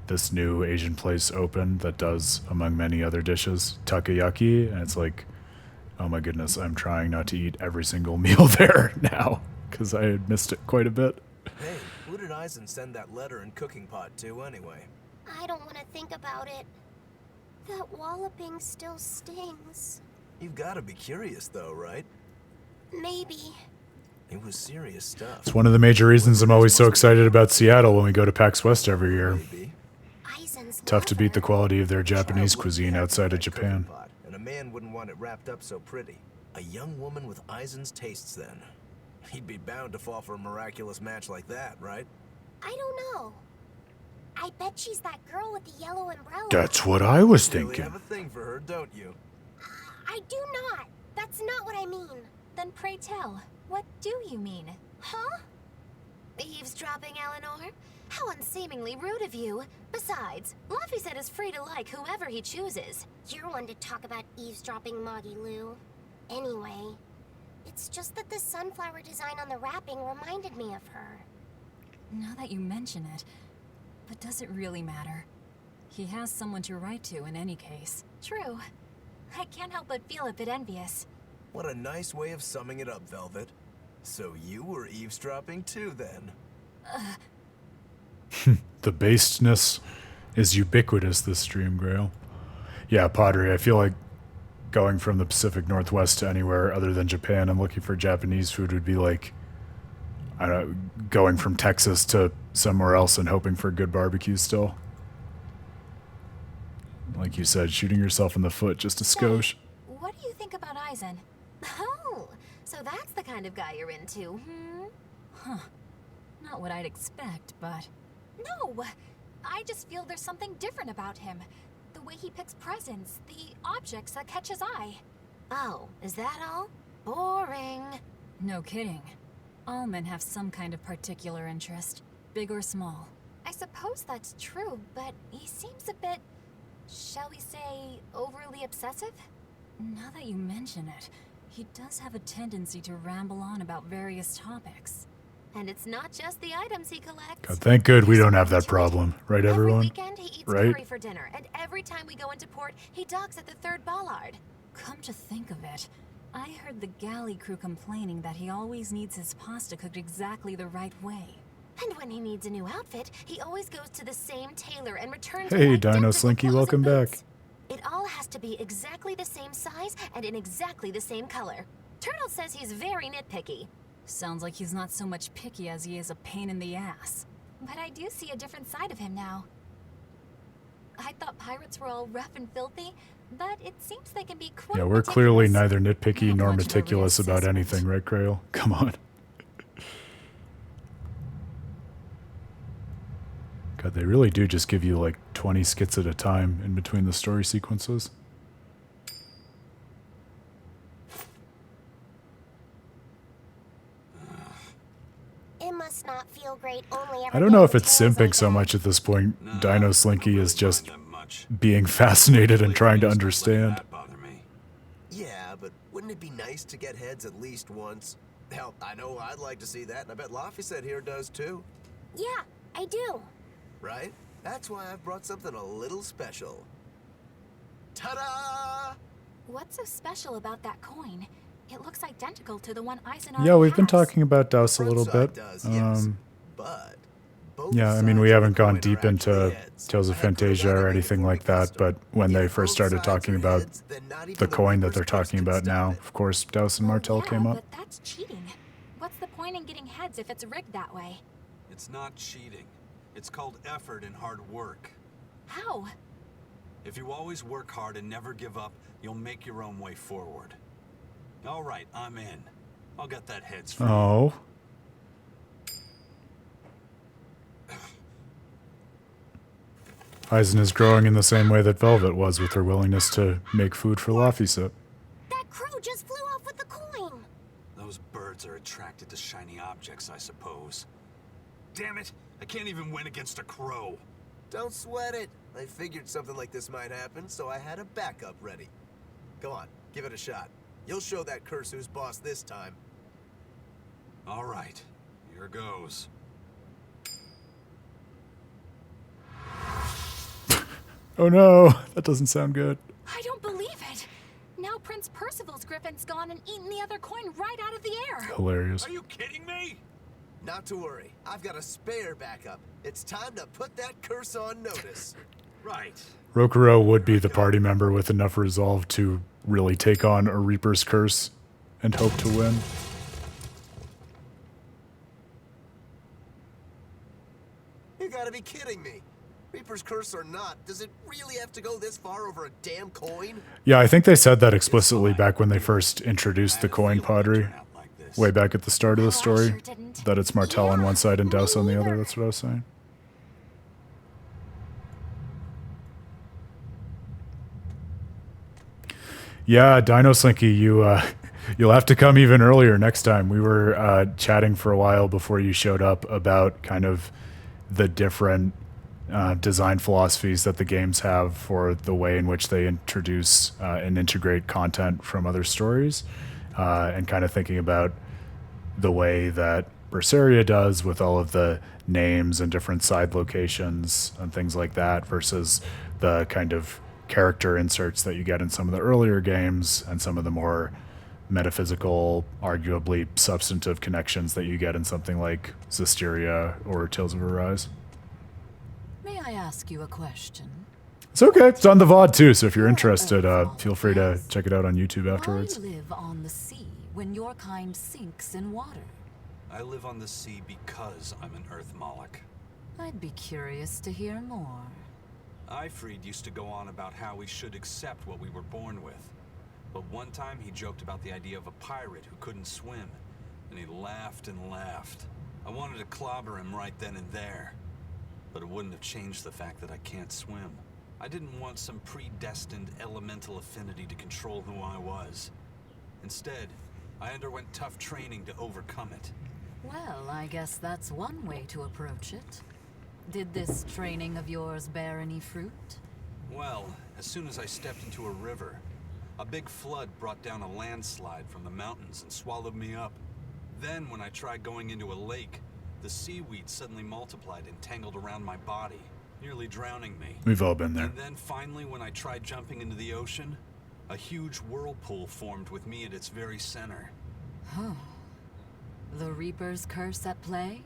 this new Asian place opened that does, among many other dishes, takoyaki, and it's like, oh my goodness, I'm trying not to eat every single meal there now, because I had missed it quite a bit. Hey, who did Aizen send that letter and cooking pot to anyway? I don't want to think about it. That walloping still stings. You've got to be curious though, right? Maybe. It was serious stuff. It's one of the major reasons I'm always so excited about Seattle when we go to PAX West every year. Eisen's Tough to beat the mother. quality of their Japanese Child cuisine looked outside of like Japan. cooking pot, and a man wouldn't want it wrapped up so pretty. A young woman with Eisen's tastes then. He'd be bound to fall for a miraculous match like that, right? I don't know. I bet she's that girl with the yellow umbrella. That's what I was You really thinking. have a thing for her, don't you? I do not. That's not what I mean. Then pray tell, what do you mean? Huh? Eavesdropping, Eleanor? How unseemingly rude of you. Besides, Laphicet is free to like whomever he chooses. You're one to talk about eavesdropping, Moggy Lou. Anyway, it's just that the sunflower design on the wrapping reminded me of her. Now that you mention it, but does it really matter? He has someone to write to in any case. True. I can't help but feel a bit envious. What a nice way of summing it up, Velvet. So you were eavesdropping too, then? The basedness is ubiquitous this stream, Grail. Yeah, pottery. I feel like going from the Pacific Northwest to anywhere other than Japan and looking for Japanese food would be like, I don't know, going from Texas to somewhere else and hoping for good barbecue still. Like you said, shooting yourself in the foot just a skosh. What do you think about Eisen? Oh, so that's the kind of guy you're into, Not what I'd expect, but... No, I just feel there's something different about him. The way he picks presents, the objects that catch his eye. Oh, is that all? Boring. No kidding. All men have some kind of particular interest, big or small. I suppose that's true, but he seems a bit, shall we say, overly obsessive? Now that you mention it, he does have a tendency to ramble on about various topics. And it's not just the items he collects. God, thank good we don't have that problem, right, everyone? Every weekend he eats Right? curry for dinner, and every time we go into port, he docks at the third bollard. Come to think of it, I heard the galley crew complaining that he always needs his pasta cooked exactly the right way. And when he needs a new outfit, he always goes to the same tailor and returns Hey, with Dino identical Slinky, clothes welcome and boots. back. It all has to be exactly the same size and in exactly the same color. Turtle says he's very nitpicky. Sounds like he's not so much picky as he is a pain in the ass. But I do see a different side of him now. I thought pirates were all rough and filthy, but it seems they can be quite Yeah, we're clearly meticulous. neither nitpicky Not nor much of a meticulous about reassessment. anything, right, Grail? Come on. God, they really do just give you like 20 skits at a time in between the story sequences. It must not feel great only I don't know if it's simping so much at this point. No, Dino Slinky I don't is really just mind that much. being fascinated and Really, trying to stuff like understand. that bother me. Yeah, but wouldn't it be nice to get heads at least once? Hell, I know I'd like to see that, and I bet Laphicet here does too. Yeah, I do. Right? That's why I've brought something a little special. Ta-da! What's so special about that coin? It looks identical to the one Eisen Yeah, we've been has. talking about Douse a little Front bit. side does, yes. But both Yeah, I mean, we sides of haven't the gone coin deep are into actually heads. Tales of I had Fantasia put it or out anything before like we that, custom. but when If they first both started sides talking are about heads, then not even the coin that they're reapers curse talking can about stop now, it. of course, Douse and Martel yeah, came up. But that's cheating. What's the point in getting heads if it's rigged that way? It's not cheating. It's called effort and hard work. How? If you always work hard and never give up, you'll make your own way forward. All right, I'm in. I'll get that heads for you. Oh. Eisen is growing in the same way that Velvet was with her willingness to make food for Laphicet. That crow just flew off with the coin. Those birds are attracted to shiny objects, I suppose. Damn it! I can't even win against a crow. Don't sweat it. I figured something like this might happen, so I had a backup ready. Go on, give it a shot. You'll show that curse who's boss this time. All right, here goes. Oh no, that doesn't sound good. I don't believe it. Now Prince Percival's griffin's gone and eaten the other coin right out of the air. Hilarious. Are you kidding me? Not to worry, I've got a spare backup. It's time to put that curse on notice. Right. Rokuro would be the party member with enough resolve to really take on a Reaper's curse and hope to win. kidding me? Reaper's Curse or not, does it really have to go this far over a damn coin? Yeah, I think they said that explicitly back when they first introduced the coin pottery, way back at the start of the story, that it's Martel on one side and Douse on the other. That's what I was saying. Yeah, Dino Slinky, you'll have to come even earlier next time. We were chatting for a while before you showed up about kind of the different design philosophies that the games have for the way in which they introduce and integrate content from other stories, and kind of thinking about the way that Berseria does with all of the names and different side locations and things like that versus the kind of character inserts that you get in some of the earlier games and some of the more metaphysical, arguably substantive connections that you get in something like Zestiria or Tales of Arise. May I ask you a question? It's okay. It's on the VOD too, so if you're interested, feel free to check it out on YouTube afterwards. Why live on the sea when your kind sinks in water? I live on the sea because I'm an Earth Moloch. I'd be curious to hear more. Ifrid used to go on about how we should accept what we were born with. But one time he joked about the idea of a pirate who couldn't swim, and he laughed and laughed. I wanted to clobber him right then and there, but it wouldn't have changed the fact that I can't swim. I didn't want some predestined elemental affinity to control who I was. Instead, I underwent tough training to overcome it. Well, I guess that's one way to approach it. Did this training of yours bear any fruit? Well, as soon as I stepped into a river, a big flood brought down a landslide from the mountains and swallowed me up. Then, when I tried going into a lake, the seaweed suddenly multiplied and tangled around my body, nearly drowning me. We've all been there. And then finally, when I tried jumping into the ocean, a huge whirlpool formed with me at its very center. Huh. The Reaper's Curse at play?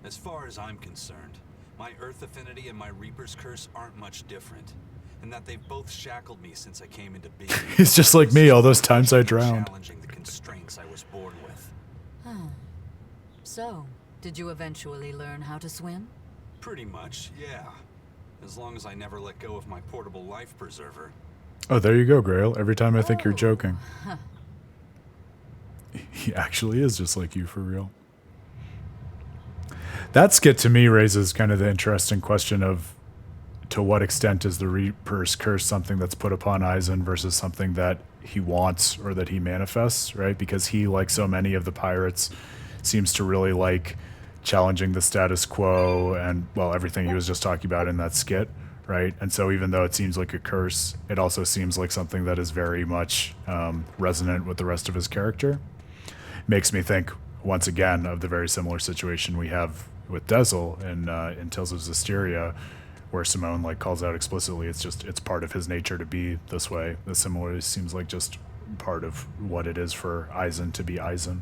As far as I'm concerned, my Earth affinity and my Reaper's Curse aren't much different, and that they've both shackled me since I came into being. It's just like me, all those times I drowned. Challenging the constraints I was born with. Huh. So, did you eventually learn how to swim? Pretty much, yeah. As long as I never let go of my portable life preserver. Oh, there you go, Grail. Every time I think you're joking. Huh. He actually is just like you for real. That skit to me raises kind of the interesting question of to what extent is the Reaper's Curse something that's put upon Eisen versus something that he wants or that he manifests, right? Because he, like so many of the pirates, seems to really like challenging the status quo and, well, everything he was just talking about in that skit, right? And so even though it seems like a curse, it also seems like something that is very much resonant with the rest of his character. Makes me think, once again, of the very similar situation we have with Dezel in Tales of Zestiria, where Simone like calls out explicitly it's part of his nature to be this way. The similarity seems like just part of what it is for Eisen to be Eisen.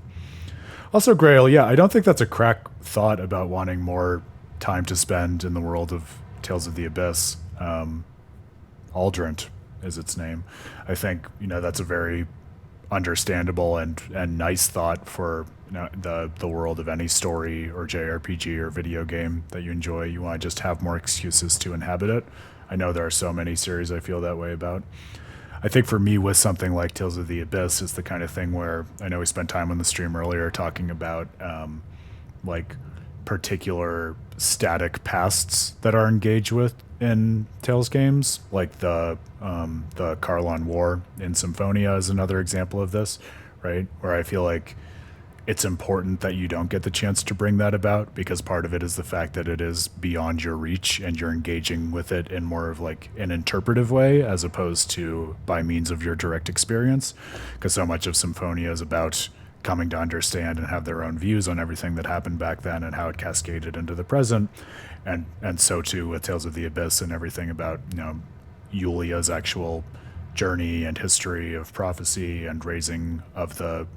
Also, Grail, yeah, I don't think that's a crack thought about wanting more time to spend in the world of Tales of the Abyss. Aldrant is its name. I think, that's a very understandable and nice thought for the world of any story or JRPG or video game that you enjoy. You want to just have more excuses to inhabit it. I know there are so many series I feel that way about. I think for me with something like Tales of the Abyss, it's the kind of thing where I know we spent time on the stream earlier talking about like particular static pasts that are engaged with in Tales games, like the Karlon War in Symphonia is another example of this, right? Where I feel like it's important that you don't get the chance to bring that about because part of it is the fact that it is beyond your reach and you're engaging with it in more of like an interpretive way as opposed to by means of your direct experience, because so much of Symphonia is about coming to understand and have their own views on everything that happened back then and how it cascaded into the present, and so too with Tales of the Abyss and everything about Yulia's actual journey and history of prophecy and raising of the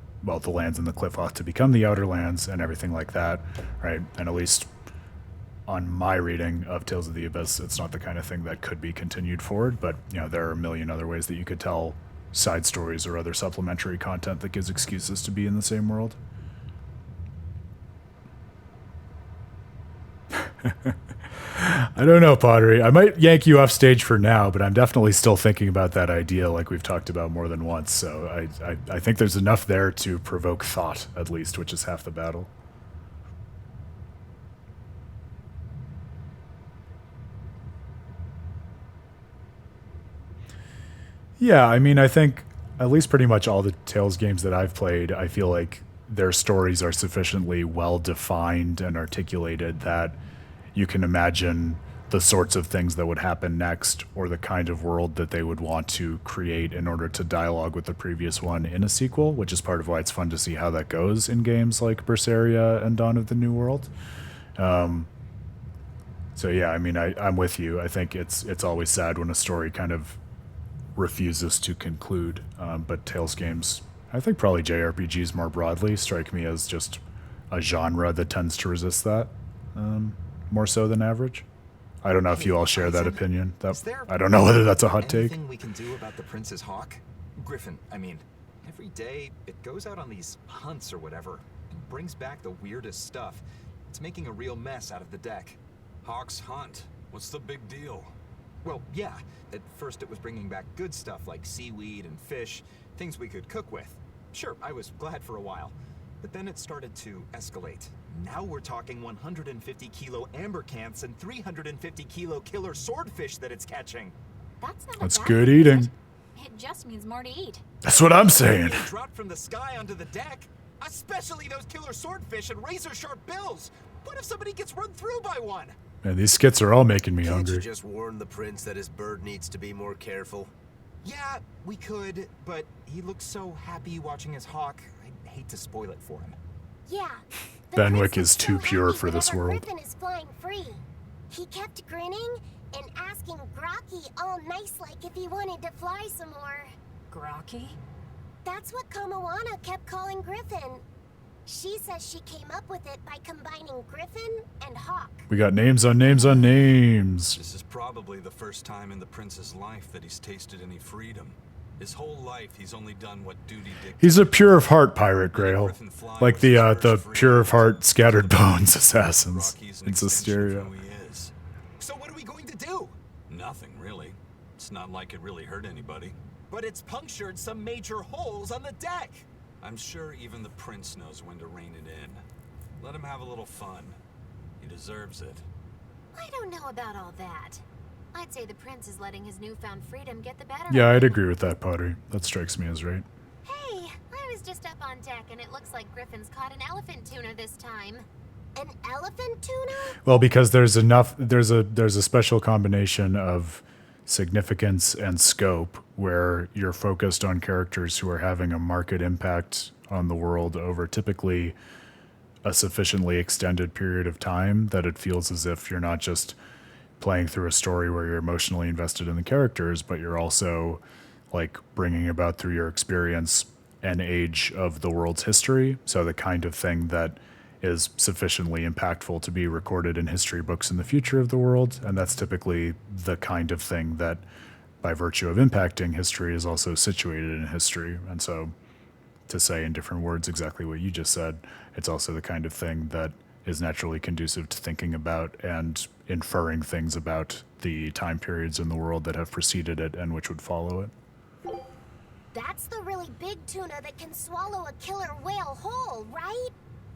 lands in the Cliffoth to become the Outer Lands and everything like that, right? And at least on my reading of Tales of the Abyss, it's not the kind of thing that could be continued forward, but there are a million other ways that you could tell side stories or other supplementary content that gives excuses to be in the same world. I don't know, Pottery. I might yank you off stage for now, but I'm definitely still thinking about that idea like we've talked about more than once. So I think there's enough there to provoke thought, at least, which is half the battle. Yeah, I mean, I think at least pretty much all the Tales games that I've played, I feel like their stories are sufficiently well defined and articulated that you can imagine the sorts of things that would happen next or the kind of world that they would want to create in order to dialogue with the previous one in a sequel, which is part of why it's fun to see how that goes in games like Berseria and Dawn of the New World. So yeah, I mean, I'm with you. I think it's always sad when a story kind of refuses to conclude, but Tales games, I think probably JRPGs more broadly, strike me as just a genre that tends to resist that more so than average. I don't know if you all share that opinion. I don't know whether that's a hot take. Anything we can do about the prince's hawk? Griffin, I mean, every day it goes out on these hunts or whatever and brings back the weirdest stuff. It's making a real mess out of the deck. Hawks hunt. What's the big deal? Well, yeah. At first it was bringing back good stuff like seaweed and fish, things we could cook with. Sure, I was glad for a while. But then it started to escalate. Now we're talking 150 kilo ambercants and 350 kilo killer swordfish that it's catching. That's good eating. It just means more to eat. That's what I'm saying. They dropped from the sky onto the deck. Especially those killer swordfish and razor-sharp bills. What if somebody gets run through by one? Man, these skits are all making me Can't hungry. you just warn the prince that his bird needs to be more careful? Yeah, we could, but he looks so happy watching his hawk. I hate to spoil it for him. Yeah. Benwick is too pure for this world. Griffin is flying free. He kept grinning and asking Grocky all nice-like if he wanted to fly some more. Grocky? That's what Kamawana kept calling Griffin. She says she came up with it by combining Griffin and Hawk. We got names on names on names. This is probably the first time in the prince's life that he's tasted any freedom. His whole life, he's only done what duty dictates. He's a pure of heart pirate, Grail. Like the pure of heart scattered bones assassins in Zestiria. So what are we going to do? Nothing, really. It's not like it really hurt anybody. But it's punctured some major holes on the deck. I'm sure even the prince knows when to rein it in. Let him have a little fun. He deserves it. I don't know about all that. I'd say the prince is letting his newfound freedom get the better of Yeah, him. I'd agree with that, Pottery. That strikes me as right. Hey, I was just up on deck and it looks like Griffin's caught an elephant tuna this time. An elephant tuna? Well, because there's a special combination of significance and scope where you're focused on characters who are having a marked impact on the world over typically a sufficiently extended period of time that it feels as if you're not just playing through a story where you're emotionally invested in the characters, but you're also like bringing about through your experience an age of the world's history. So the kind of thing that is sufficiently impactful to be recorded in history books in the future of the world. And that's typically the kind of thing that, by virtue of impacting history, is also situated in history. And so, to say in different words exactly what you just said, it's also the kind of thing that is naturally conducive to thinking about and inferring things about the time periods in the world that have preceded it and which would follow it. That's the really big tuna that can swallow a killer whale whole, right?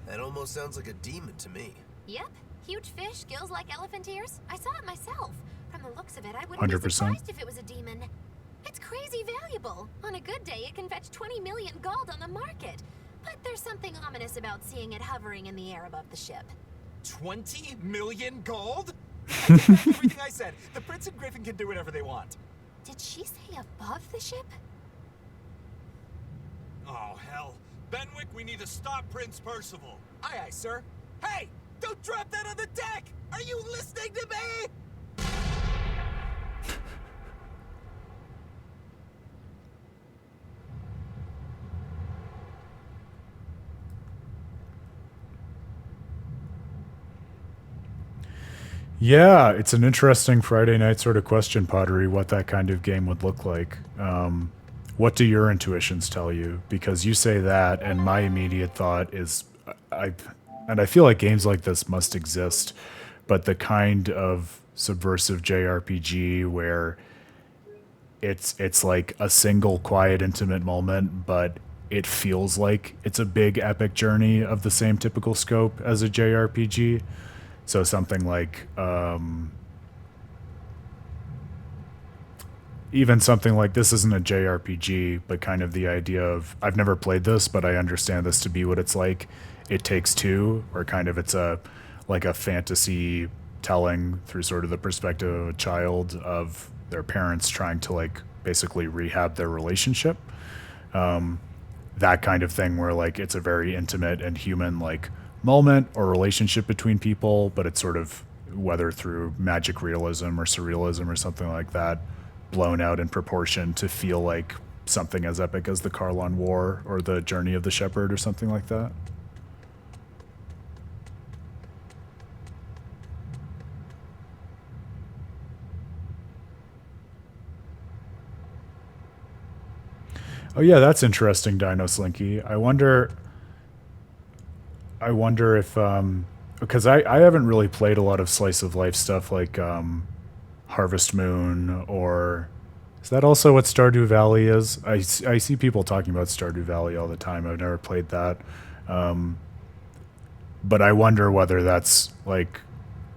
That almost sounds like a demon to me. Yep, huge fish, gills like elephant ears. I saw it myself. From the looks of it, I wouldn't be 100%. surprised if it was a demon. It's crazy valuable. On a good day, it can fetch 20 million gold on the market. But there's something ominous about seeing it hovering in the air above the ship. 20 million gold? That's exactly everything I said. The prince and Griffin can do whatever they want. Did she say above the ship? Oh, hell. Benwick, we need to stop Prince Percival. Aye, aye, sir. Hey, don't drop that on the deck! Are you listening to me? Yeah, it's an interesting Friday night sort of question, Pottery, what that kind of game would look like. What do your intuitions tell you? Because you say that, and my immediate thought is, I feel like games like this must exist, but the kind of subversive JRPG where it's like a single quiet intimate moment, but it feels like it's a big epic journey of the same typical scope as a JRPG. So something like even something like this isn't a JRPG, but kind of the idea of, I've never played this, but I understand this to be what it's like. It Takes Two, where kind of it's a like a fantasy telling through sort of the perspective of a child of their parents trying to like basically rehab their relationship. That kind of thing where like it's a very intimate and human like moment or relationship between people, but it's sort of, whether through magic realism or surrealism or something like that, blown out in proportion to feel like something as epic as the Karlon War or the Journey of the Shepherd or something like that. Oh yeah, that's interesting, Dino Slinky. I wonder if because I haven't really played a lot of slice of life stuff like Harvest Moon, or is that also what Stardew Valley is? I see people talking about Stardew Valley all the time. I've never played that. But I wonder whether that's like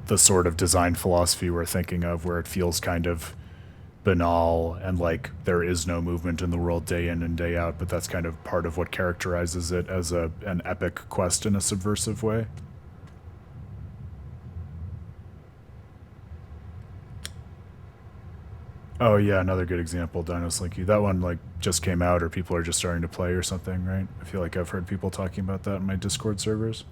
the sort of design philosophy we're thinking of, where it feels kind of banal and like there is no movement in the world day in and day out, but that's kind of part of what characterizes it as an epic quest in a subversive way. Oh yeah, another good example, Dino Slinky. That one like just came out, or people are just starting to play or something, right? I feel like I've heard people talking about that in my Discord servers.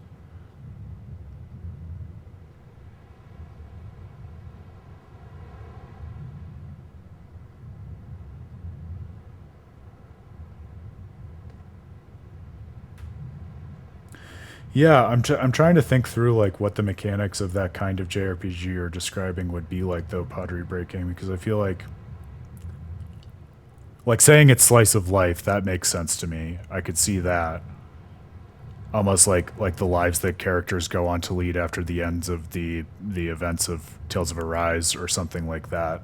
Yeah, I'm trying to think through like what the mechanics of that kind of JRPG you're describing would be like, though, pottery breaking, because I feel like saying it's slice of life, that makes sense to me. I could see that. Almost like the lives that characters go on to lead after the ends of the events of Tales of Arise or something like that.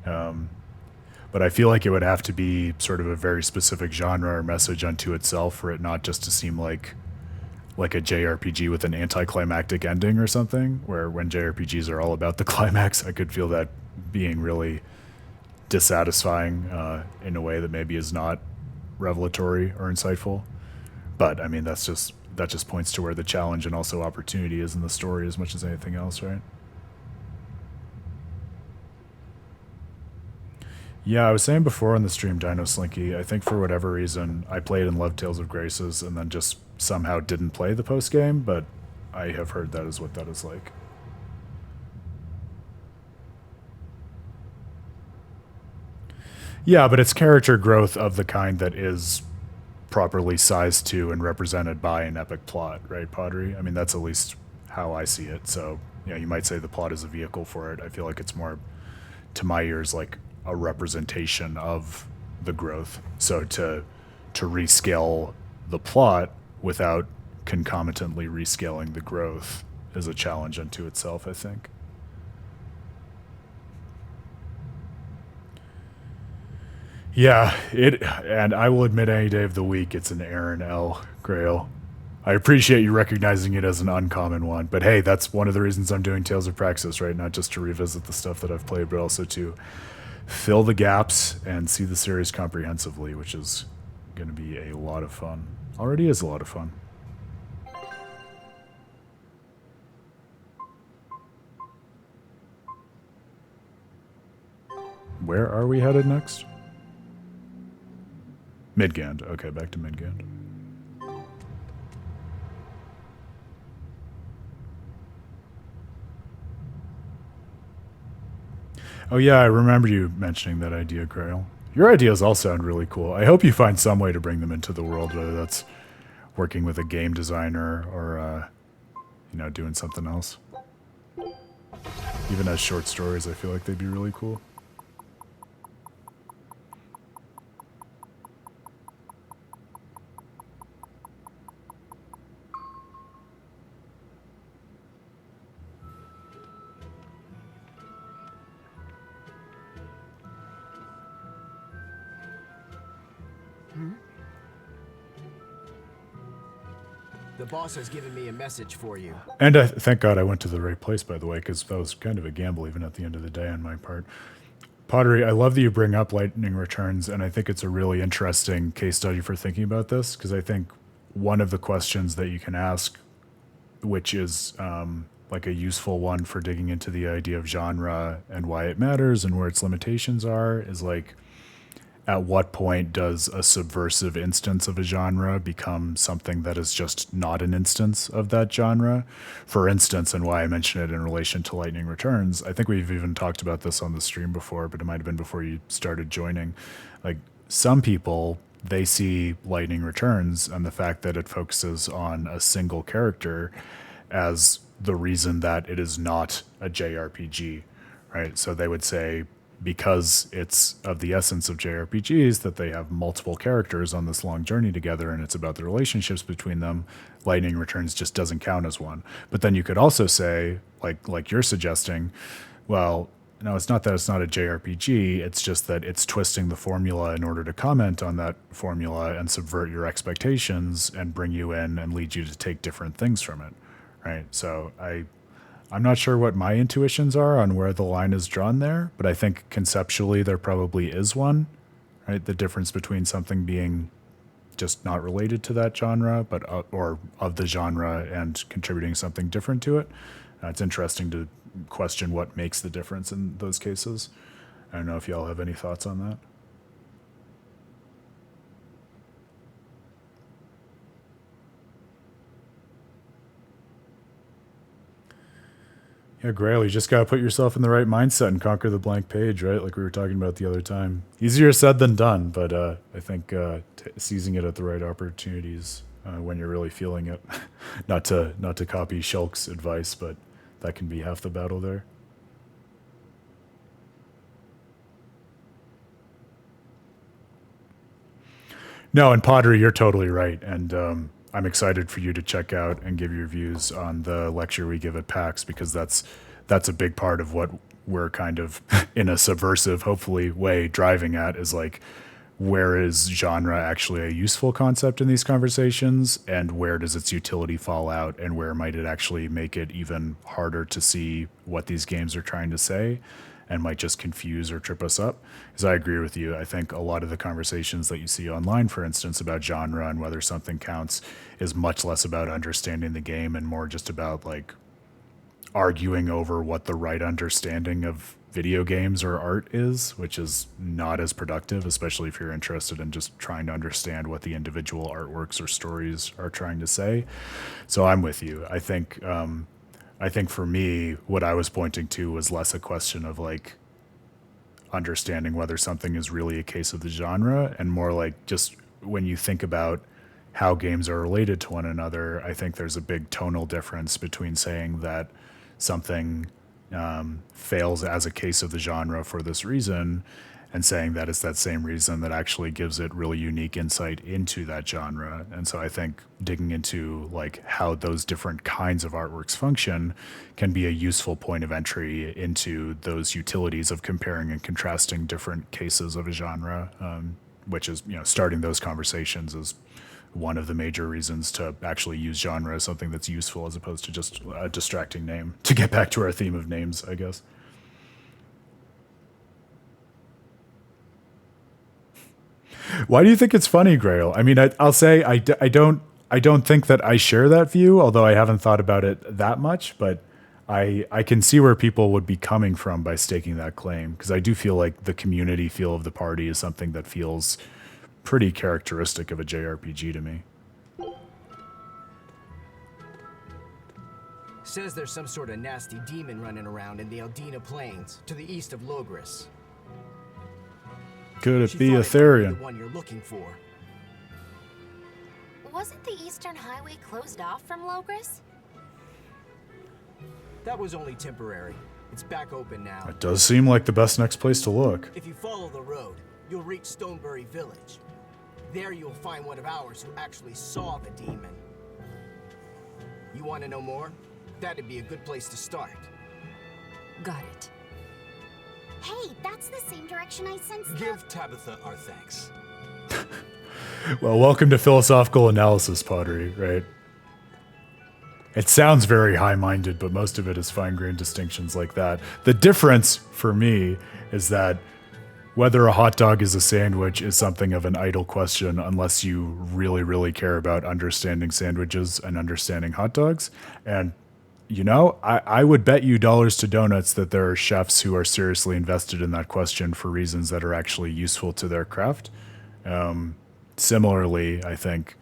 But I feel like it would have to be sort of a very specific genre or message unto itself for it not just to seem like a JRPG with an anticlimactic ending or something, where when JRPGs are all about the climax, I could feel that being really dissatisfying in a way that maybe is not revelatory or insightful. But I mean, that just points to where the challenge and also opportunity is in the story as much as anything else, right? Yeah, I was saying before on the stream, Dino Slinky, I think for whatever reason, I played and loved Tales of Graces and then just somehow didn't play the post game, but I have heard that is what that is like. Yeah, but it's character growth of the kind that is properly sized to and represented by an epic plot, right, Pottery? I mean, that's at least how I see it. So, yeah, you might say the plot is a vehicle for it. I feel like it's more, to my ears, like a representation of the growth. So to rescale the plot without concomitantly rescaling the growth is a challenge unto itself, I think. Yeah, and I will admit any day of the week it's an Aaron L. Grail. I appreciate you recognizing it as an uncommon one, but hey, that's one of the reasons I'm doing Tales of Praxis, right? Not just to revisit the stuff that I've played, but also to fill the gaps and see the series comprehensively, which is going to be a lot of fun. Already is a lot of fun. Where are we headed next? Midgand. Okay, back to Midgand. Oh yeah, I remember you mentioning that idea, Grail. Your ideas all sound really cool. I hope you find some way to bring them into the world, whether that's working with a game designer or, doing something else. Even as short stories, I feel like they'd be really cool. The boss has given me a message for you. And thank God I went to the right place, by the way, because that was kind of a gamble even at the end of the day on my part. Pottery, I love that you bring up lightning returns, and I think it's a really interesting case study for thinking about this, because I think one of the questions that you can ask, which is like a useful one for digging into the idea of genre and why it matters and where its limitations are, is like, at what point does a subversive instance of a genre become something that is just not an instance of that genre? For instance, and why I mention it in relation to Lightning Returns, I think we've even talked about this on the stream before, but it might have been before you started joining. Like, some people, they see Lightning Returns and the fact that it focuses on a single character as the reason that it is not a JRPG, right? So they would say, because it's of the essence of JRPGs that they have multiple characters on this long journey together and it's about the relationships between them, Lightning Returns just doesn't count as one. But then you could also say, like you're suggesting, well, no, it's not that it's not a JRPG, it's just that it's twisting the formula in order to comment on that formula and subvert your expectations and bring you in and lead you to take different things from it, right? So I'm not sure what my intuitions are on where the line is drawn there, but I think conceptually there probably is one, right? The difference between something being just not related to that genre, but or of the genre and contributing something different to it. It's interesting to question what makes the difference in those cases. I don't know if y'all have any thoughts on that. Yeah, Grail, you just got to put yourself in the right mindset and conquer the blank page, right? Like we were talking about the other time. Easier said than done, but I think seizing it at the right opportunities when you're really feeling it. Not to copy Shulk's advice, but that can be half the battle there. No, and Pottery, you're totally right. And I'm excited for you to check out and give your views on the lecture we give at PAX, because that's a big part of what we're kind of in a subversive, hopefully, way driving at, is like, where is genre actually a useful concept in these conversations, and where does its utility fall out, and where might it actually make it even harder to see what these games are trying to say and might just confuse or trip us up. Because I agree with you. I think a lot of the conversations that you see online, for instance, about genre and whether something counts is much less about understanding the game and more just about like arguing over what the right understanding of video games or art is, which is not as productive, especially if you're interested in just trying to understand what the individual artworks or stories are trying to say. So I'm with you. I think for me, what I was pointing to was less a question of like understanding whether something is really a case of the genre, and more like just when you think about how games are related to one another, I think there's a big tonal difference between saying that something fails as a case of the genre for this reason and saying that it's that same reason that actually gives it really unique insight into that genre. And so I think digging into like how those different kinds of artworks function can be a useful point of entry into those utilities of comparing and contrasting different cases of a genre, which is, starting those conversations is one of the major reasons to actually use genre as something that's useful as opposed to just a distracting name, to get back to our theme of names, I guess. Why do you think it's funny, Grail? I mean, I'll say I don't think that I share that view, although I haven't thought about it that much, but I can see where people would be coming from by staking that claim, because I do feel like the community feel of the party is something that feels pretty characteristic of a JRPG to me. Says there's some sort of nasty demon running around in the Eldina Plains, to the east of Logris. Could it be a Therion? The one you're looking for. Wasn't the Eastern Highway closed off from Logris? That was only temporary. It's back open now. It does seem like the best next place to look. If you follow the road, you'll reach Stonebury Village. There you'll find one of ours who actually saw the demon. You want to know more? That'd be a good place to start. Got it. Hey, that's the same direction I sensed. Give Tabitha our thanks. Well, welcome to philosophical analysis, Pottery, right? It sounds very high-minded, but most of it is fine-grained distinctions like that. The difference for me is that whether a hot dog is a sandwich is something of an idle question unless you really, really care about understanding sandwiches and understanding hot dogs. And, you know, I would bet you dollars to donuts that there are chefs who are seriously invested in that question for reasons that are actually useful to their craft. Similarly, I think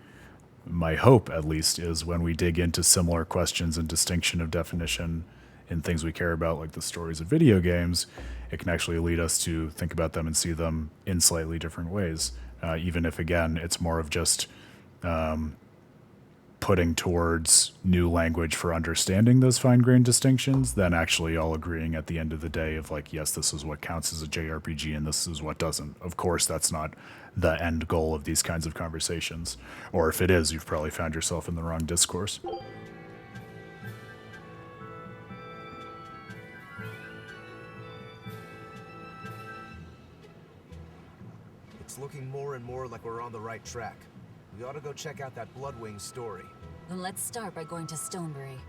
my hope, at least, is when we dig into similar questions and distinction of definition in things we care about, like the stories of video games, it can actually lead us to think about them and see them in slightly different ways, even if, again, it's more of just putting towards new language for understanding those fine-grained distinctions than actually all agreeing at the end of the day of like, yes, this is what counts as a JRPG and this is what doesn't. Of course, that's not the end goal of these kinds of conversations. Or if it is, you've probably found yourself in the wrong discourse. It's looking more and more like we're on the right track. We ought to go check out that Bloodwing story. Then let's start by going to Stonebury.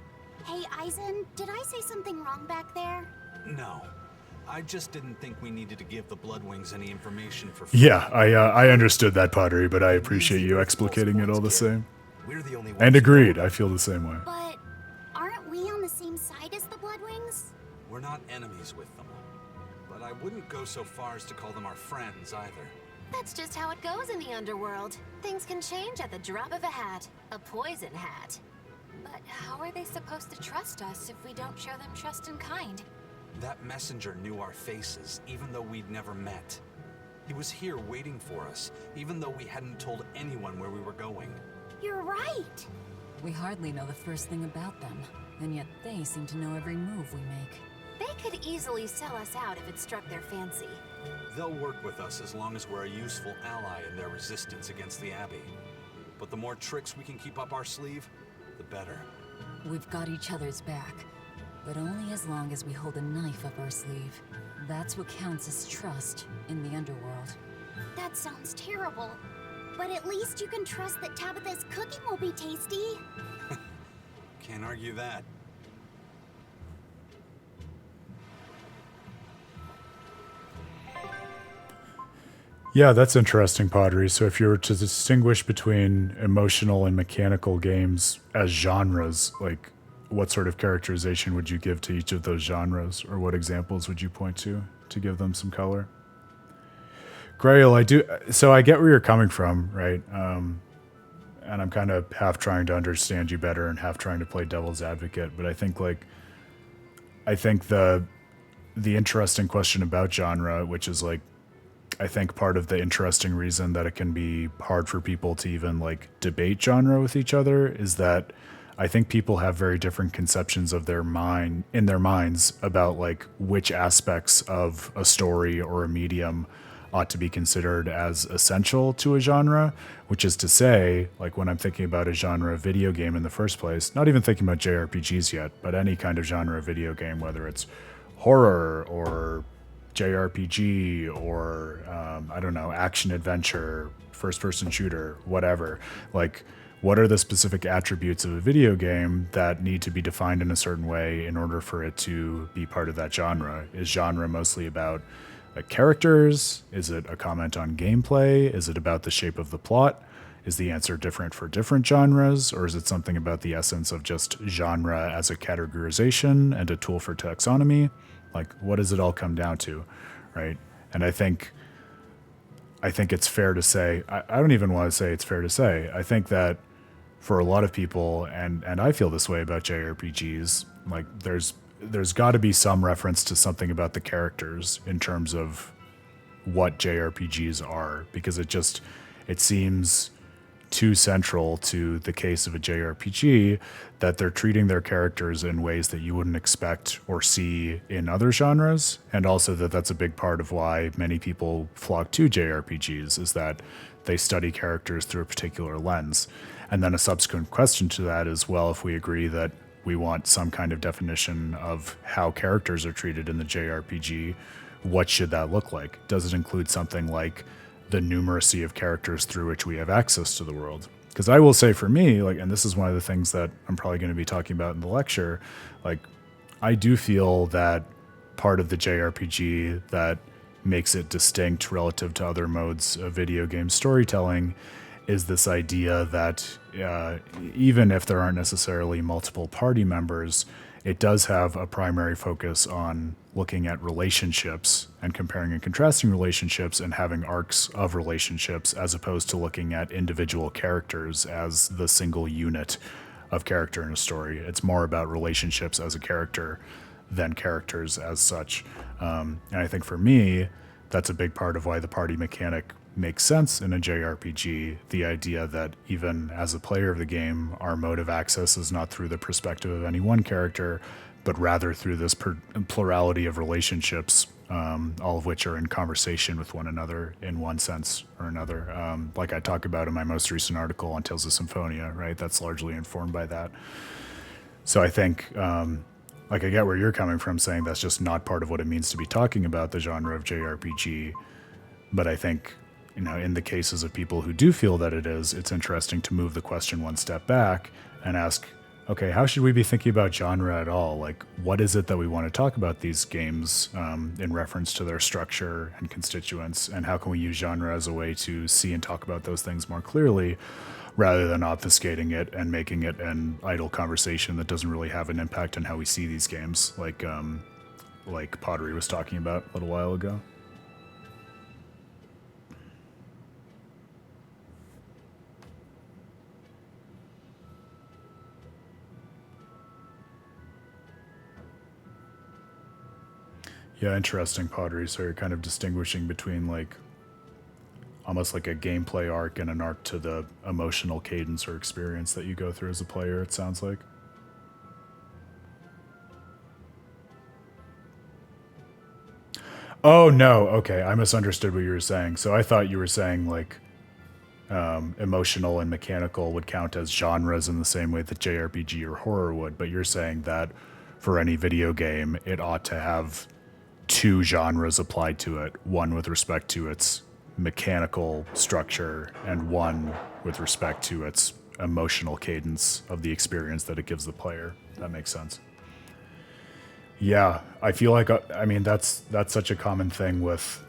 Hey, Eisen, did I say something wrong back there? No. I just didn't think we needed to give the Bloodwings any information for free. Yeah, I understood that, Pottery, but I appreciate you explicating it all the same. We're the only ones. And agreed, I feel the same way. But aren't we on the same side as the Bloodwings? We're not enemies with them. But I wouldn't go so far as to call them our friends either. That's just how it goes in the underworld. Things can change at the drop of a hat. A poison hat. But how are they supposed to trust us if we don't show them trust in kind? That messenger knew our faces, even though we'd never met. He was here waiting for us, even though we hadn't told anyone where we were going. You're right. We hardly know the first thing about them, and yet they seem to know every move we make. They could easily sell us out if it struck their fancy. They'll work with us as long as we're a useful ally in their resistance against the Abbey. But the more tricks we can keep up our sleeve, the better. We've got each other's back, but only as long as we hold a knife up our sleeve. That's what counts as trust in the underworld. That sounds terrible. But at least you can trust that Tabitha's cooking will be tasty. Can't argue that. Yeah, that's interesting, Pottery. So if you were to distinguish between emotional and mechanical games as genres, like what sort of characterization would you give to each of those genres, or what examples would you point to give them some color? Grail, I get where you're coming from, right? And I'm kind of half trying to understand you better and half trying to play devil's advocate, but I think the interesting question about genre, which is like, I think part of the interesting reason that it can be hard for people to even like debate genre with each other is that I think people have very different conceptions of their minds about like which aspects of a story or a medium ought to be considered as essential to a genre, which is to say, like when I'm thinking about a genre of video game in the first place, not even thinking about JRPGs yet, but any kind of genre of video game, whether it's horror or JRPG or I don't know, action adventure, first person shooter, whatever. Like, what are the specific attributes of a video game that need to be defined in a certain way in order for it to be part of that genre? Is genre mostly about characters? Is it a comment on gameplay? Is it about the shape of the plot? Is the answer different for different genres? Or is it something about the essence of just genre as a categorization and a tool for taxonomy? Like, what does it all come down to, right? And I think it's fair to say, I don't even want to say it's fair to say, I think that for a lot of people, and I feel this way about JRPGs, like there's got to be some reference to something about the characters in terms of what JRPGs are, because it seems too central to the case of a JRPG that they're treating their characters in ways that you wouldn't expect or see in other genres, and also that's a big part of why many people flock to JRPGs, is that they study characters through a particular lens. And then a subsequent question to that is, well, if we agree that we want some kind of definition of how characters are treated in the JRPG, what should that look like? Does it include something like the numeracy of characters through which we have access to the world? Because I will say for me, like, and this is one of the things that I'm probably going to be talking about in the lecture, like, I do feel that part of the JRPG that makes it distinct relative to other modes of video game storytelling is this idea that even if there aren't necessarily multiple party members, it does have a primary focus on looking at relationships and comparing and contrasting relationships and having arcs of relationships, as opposed to looking at individual characters as the single unit of character in a story. It's more about relationships as a character than characters as such. And I think for me, that's a big part of why the party mechanic makes sense in a JRPG. The idea that even as a player of the game, our mode of access is not through the perspective of any one character, but rather through this plurality of relationships, all of which are in conversation with one another in one sense or another. Like I talk about in my most recent article on Tales of Symphonia, right? That's largely informed by that. So I think, like, I get where you're coming from saying that's just not part of what it means to be talking about the genre of JRPG. But I think, you know, in the cases of people who do feel that it is, it's interesting to move the question one step back and ask, okay, how should we be thinking about genre at all? Like, what is it that we want to talk about these games in reference to their structure and constituents? And how can we use genre as a way to see and talk about those things more clearly, rather than obfuscating it and making it an idle conversation that doesn't really have an impact on how we see these games, like Pottery was talking about a little while ago. Yeah, interesting, Pottery. So you're kind of distinguishing between, like, almost like a gameplay arc and an arc to the emotional cadence or experience that you go through as a player, it sounds like. Oh, no. Okay, I misunderstood what you were saying. So I thought you were saying, like, emotional and mechanical would count as genres in the same way that JRPG or horror would. But you're saying that for any video game, it ought to have two genres applied to it, one with respect to its mechanical structure and one with respect to its emotional cadence of the experience that it gives the player. That makes sense. Yeah, I feel like, I mean, that's such a common thing with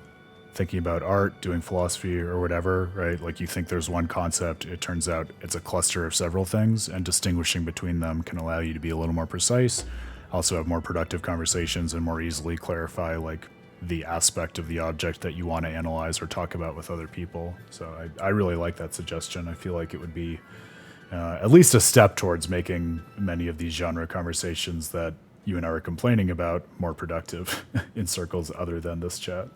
thinking about art, doing philosophy or whatever, right? Like, you think there's one concept, it turns out it's a cluster of several things, and distinguishing between them can allow you to be a little more precise, also have more productive conversations, and more easily clarify, like, the aspect of the object that you want to analyze or talk about with other people. So I really like that suggestion. I feel like it would be at least a step towards making many of these genre conversations that you and I are complaining about more productive in circles other than this chat.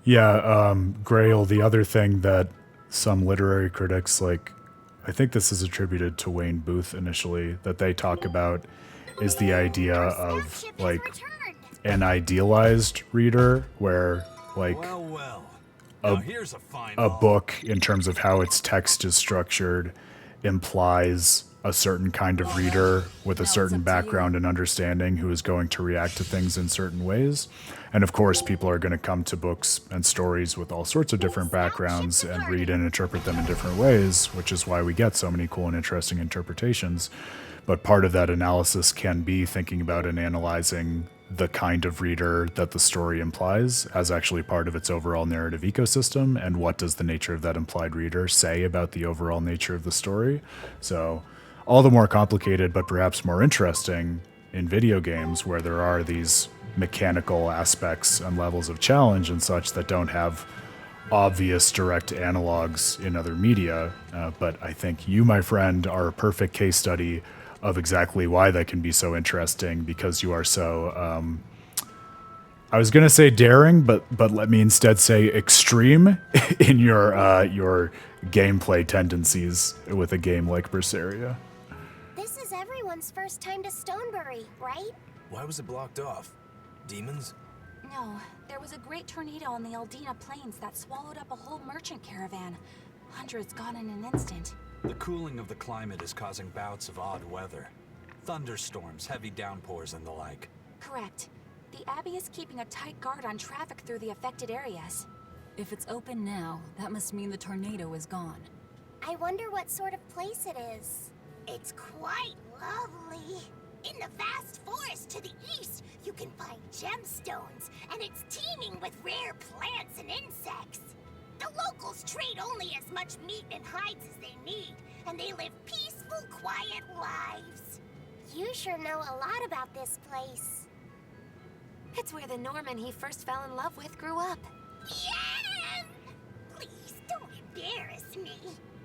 Yeah, Grail, the other thing that some literary critics, like, I think this is attributed to Wayne Booth initially, that they talk about is the idea of, like, an idealized reader, where, like, a book, in terms of how its text is structured, implies a certain kind of reader with a certain background and understanding who is going to react to things in certain ways. And of course, people are going to come to books and stories with all sorts of different backgrounds and read and interpret them in different ways, which is why we get so many cool and interesting interpretations. But part of that analysis can be thinking about and analyzing the kind of reader that the story implies as actually part of its overall narrative ecosystem, and what does the nature of that implied reader say about the overall nature of the story. So all the more complicated, but perhaps more interesting in video games, where there are these mechanical aspects and levels of challenge and such that don't have obvious direct analogs in other media. But I think you, my friend, are a perfect case study of exactly why that can be so interesting, because you are so, I was going to say daring, but let me instead say extreme in your gameplay tendencies with a game like Berseria. This is everyone's first time to Stonebury, right? Why was it blocked off? Demons? No, there was a great tornado on the Aldina Plains that swallowed up a whole merchant caravan. Hundreds gone in an instant. The cooling of the climate is causing bouts of odd weather. Thunderstorms, heavy downpours, and the like. Correct. The Abbey is keeping a tight guard on traffic through the affected areas. If it's open now, that must mean the tornado is gone. I wonder what sort of place it is. It's quite lovely. In the vast forest to the east, you can find gemstones, and it's teeming with rare plants and insects. The locals trade only as much meat and hides as they need, and they live peaceful, quiet lives. You sure know a lot about this place. It's where the Norman he first fell in love with grew up. Yeah! Please don't embarrass me.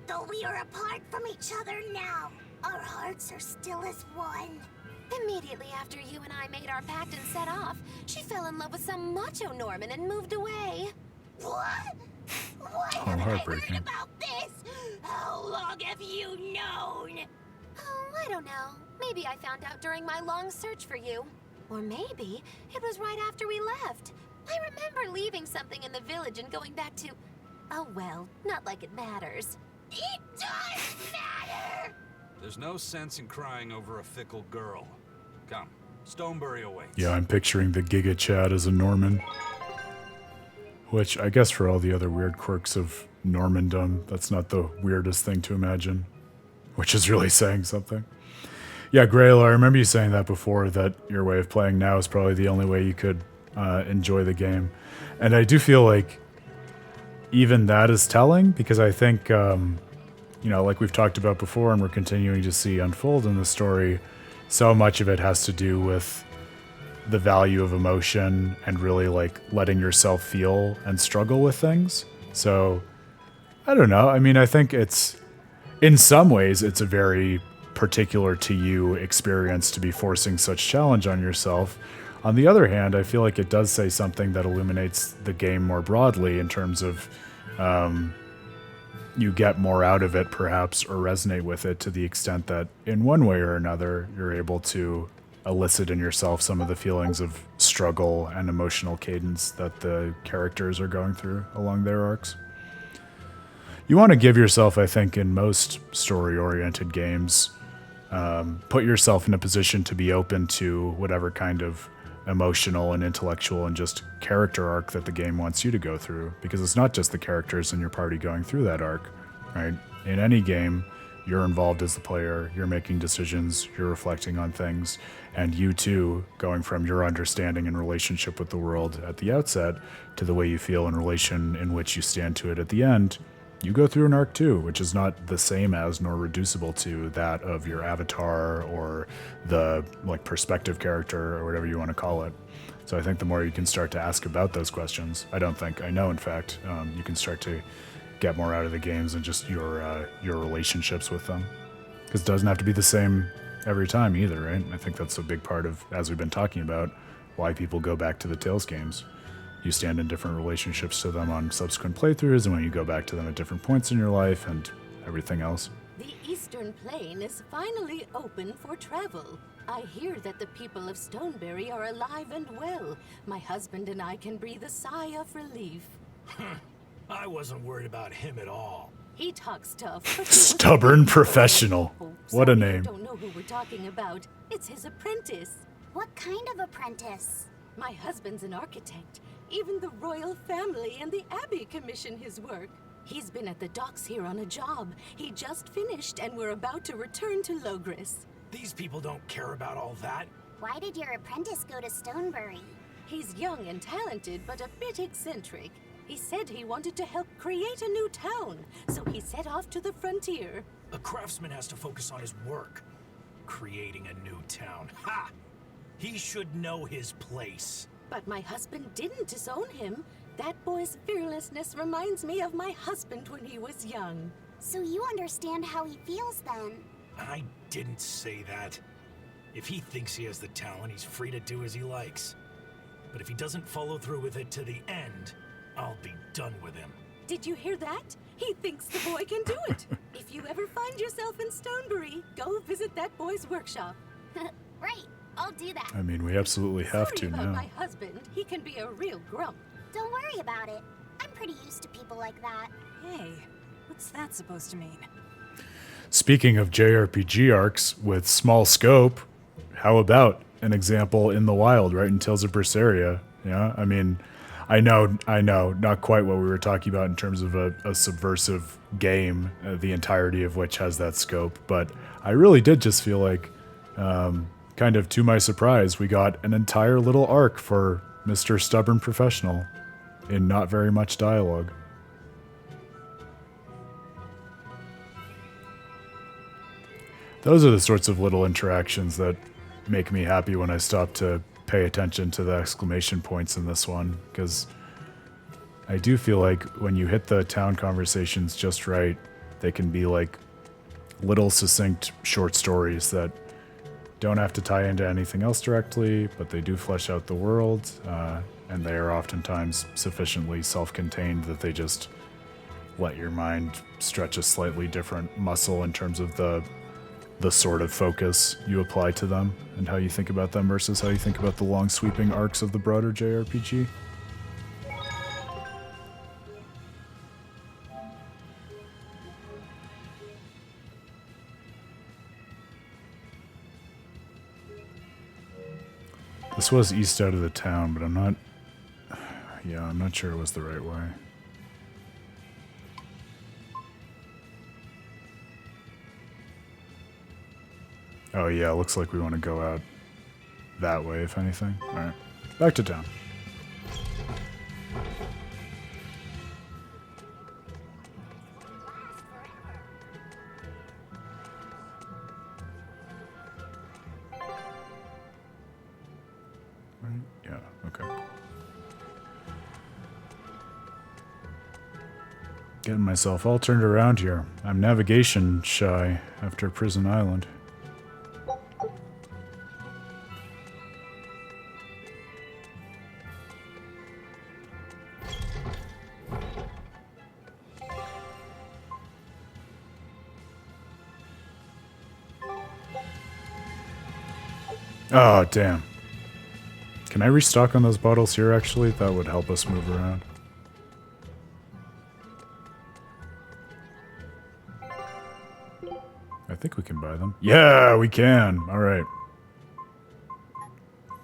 Though we are apart from each other now, our hearts are still as one. Immediately after you and I made our pact and set off, she fell in love with some macho Norman and moved away. What? What have I heard about this? How long have you known? Oh, I don't know. Maybe I found out during my long search for you. Or maybe it was right after we left. I remember leaving something in the village and going back to... Oh well, not like it matters. It does matter! There's no sense in crying over a fickle girl. Come, Stonebury awaits. Yeah, I'm picturing the Giga Chad as a Norman. Which, I guess for all the other weird quirks of Normandom, that's not the weirdest thing to imagine. Which is really saying something. Yeah, Grail, I remember you saying that before, that your way of playing now is probably the only way you could enjoy the game. And I do feel like even that is telling, because I think, like we've talked about before and we're continuing to see unfold in the story, so much of it has to do with the value of emotion and really like letting yourself feel and struggle with things. So, I don't know. I mean, I think it's, in some ways, it's a very particular to you experience to be forcing such challenge on yourself. On the other hand, I feel like it does say something that illuminates the game more broadly in terms of you get more out of it perhaps, or resonate with it to the extent that in one way or another you're able to elicit in yourself some of the feelings of struggle and emotional cadence that the characters are going through along their arcs. You want to give yourself, I think, in most story-oriented games, put yourself in a position to be open to whatever kind of emotional and intellectual and just character arc that the game wants you to go through. Because it's not just the characters in your party going through that arc, right? In any game, you're involved as the player, you're making decisions, you're reflecting on things, and you too, going from your understanding and relationship with the world at the outset to the way you feel in relation in which you stand to it at the end, you go through an arc too, which is not the same as nor reducible to that of your avatar or the perspective character or whatever you want to call it. So I think the more you can start to ask about those questions, I know in fact, you can start to get more out of the games and just your relationships with them. Because it doesn't have to be the same every time either, right? I think that's a big part of, as we've been talking about, why people go back to the Tales games. You stand in different relationships to them on subsequent playthroughs, and when you go back to them at different points in your life and everything else. The Eastern Plain is finally open for travel. I hear that the people of Stonebury are alive and well. My husband and I can breathe a sigh of relief. I wasn't worried about him at all. He talks tough, but Stubborn professional. What a name. I don't know who we're talking about. It's his apprentice. What kind of apprentice? My husband's an architect. Even the royal family and the Abbey commission his work. He's been at the docks here on a job. He just finished and we're about to return to Logris. These people don't care about all that. Why did your apprentice go to Stonebury? He's young and talented, but a bit eccentric. He said he wanted to help create a new town, so he set off to the frontier. A craftsman has to focus on his work. Creating a new town. Ha! He should know his place. But my husband didn't disown him. That boy's fearlessness reminds me of my husband when he was young. So you understand how he feels then? I didn't say that. If he thinks he has the talent, he's free to do as he likes. But if he doesn't follow through with it to the end, I'll be done with him. Did you hear that? He thinks the boy can do it. If you ever find yourself in Stonebury, go visit that boy's workshop. Right, I'll do that. I mean, we absolutely have Sorry to about now. my husband. He can be a real grump. Don't worry about it. I'm pretty used to people like that. Hey, what's that supposed to mean? Speaking of JRPG arcs with small scope, how about an example in the wild, right, in Tales of Berseria? Yeah, I mean, I know, not quite what we were talking about in terms of a subversive game, the entirety of which has that scope, but I really did just feel like, kind of to my surprise, we got an entire little arc for Mr. Stubborn Professional in not very much dialogue. Those are the sorts of little interactions that make me happy when I stop to pay attention to the exclamation points in this one, because I do feel like when you hit the town conversations just right, they can be like little succinct short stories that don't have to tie into anything else directly, but they do flesh out the world, and they are oftentimes sufficiently self-contained that they just let your mind stretch a slightly different muscle in terms of the sort of focus you apply to them and how you think about them versus how you think about the long sweeping arcs of the broader JRPG. This was east out of the town, but I'm not sure it was the right way. Oh yeah, looks like we want to go out that way, if anything. Alright, back to town. Right? Yeah, okay. Getting myself all turned around here. I'm navigation shy after Prison Island. Oh, damn. Can I restock on those bottles here, actually? That would help us move around. I think we can buy them. Yeah, we can. All right.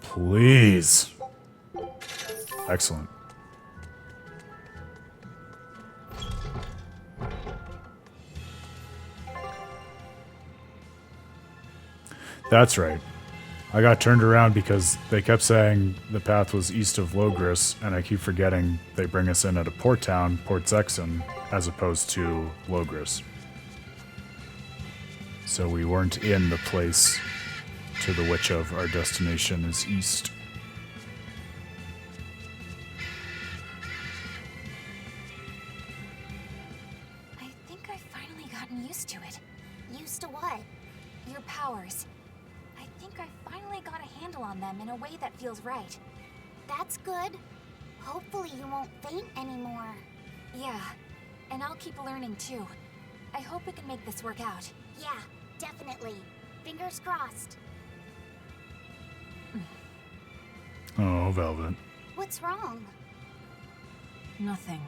Please. Excellent. That's right. I got turned around because they kept saying the path was east of Logris, and I keep forgetting they bring us in at a port town, Port Zexon, as opposed to Logris. So we weren't in the place to the which of our destination is east. I think I've finally gotten used to it. Used to what? Your powers. I think I finally got a handle on them in a way that feels right. That's good. Hopefully you won't faint anymore. Yeah, and I'll keep learning too. I hope we can make this work out. Yeah, definitely. Fingers crossed. Oh, Velvet. What's wrong? Nothing.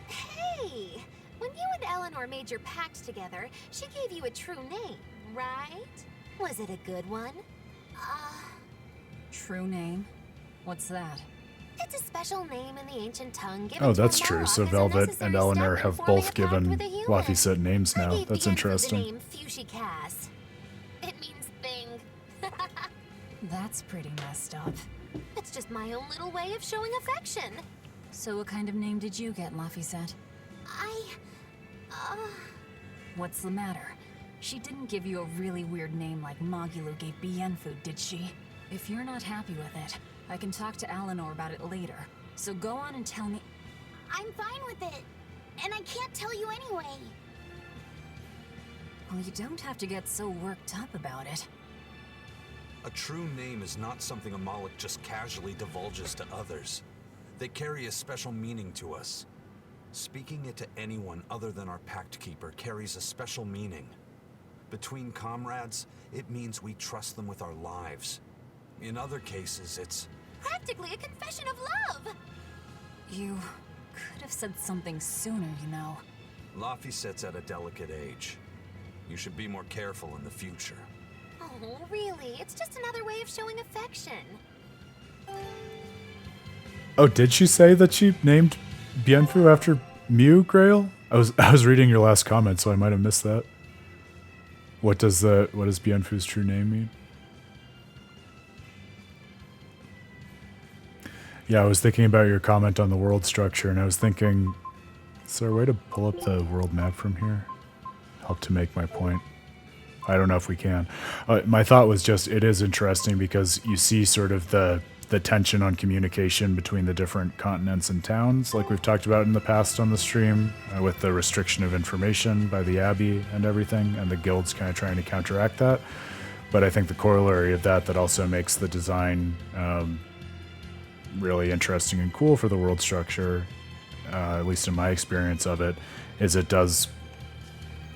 Hey! When you and Eleanor made your pact together, she gave you a true name, right? Was it a good one? True name? What's that? It's a special name in the ancient tongue given Oh, to that's a true. Malak So as a Velvet necessary and Eleanor step in have forming both a pact given with a human. Laphicet names I now. gave That's the interesting. The name Fushicaz. It means thing. That's pretty messed up. It's just my own little way of showing affection. So what kind of name did you get, Laphicet? What's the matter? She didn't give you a really weird name like Magulu gave Bien Food, did she? If you're not happy with it, I can talk to Eleanor about it later. So go on and tell me. I'm fine with it. And I can't tell you anyway. Well, you don't have to get so worked up about it. A true name is not something a Malik just casually divulges to others. They carry a special meaning to us. Speaking it to anyone other than our Pact Keeper carries a special meaning. Between comrades, it means we trust them with our lives. In other cases, it's Practically a confession of love. You could have said something sooner, you know. Laphicet's at a delicate age. You should be more careful in the future. Oh, Oh, really? It's just another way of showing affection. Oh, did she say that she named Bienfu after Mew, Grail? I was reading your last comment, so I might have missed that. What does Bienfu's true name mean? Yeah, I was thinking about your comment on the world structure, and I was thinking, is there a way to pull up the world map from here? Help to make my point. I don't know if we can. My thought was just, it is interesting because you see sort of the tension on communication between the different continents and towns, like we've talked about in the past on the stream, with the restriction of information by the Abbey and everything, and the guilds kind of trying to counteract that. But I think the corollary of that also makes the design really interesting and cool for the world structure, at least in my experience of it, is it does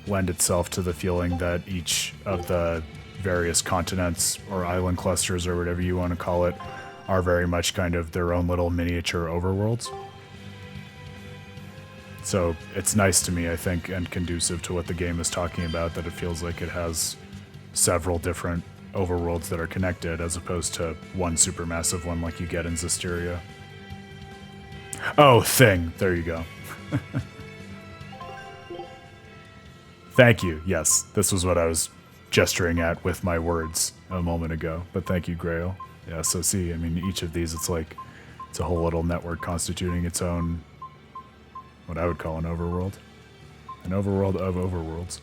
lend itself to the feeling that each of the various continents or island clusters or whatever you want to call it are very much kind of their own little miniature overworlds. So it's nice to me, I think, and conducive to what the game is talking about, that it feels like it has several different overworlds that are connected as opposed to one supermassive one like you get in Zestiria. Oh, thing. There you go. Thank you. Yes, this was what I was gesturing at with my words a moment ago. But thank you, Grail. Yeah, so see, I mean, each of these, it's like, it's a whole little network constituting its own, what I would call an overworld. An overworld of overworlds.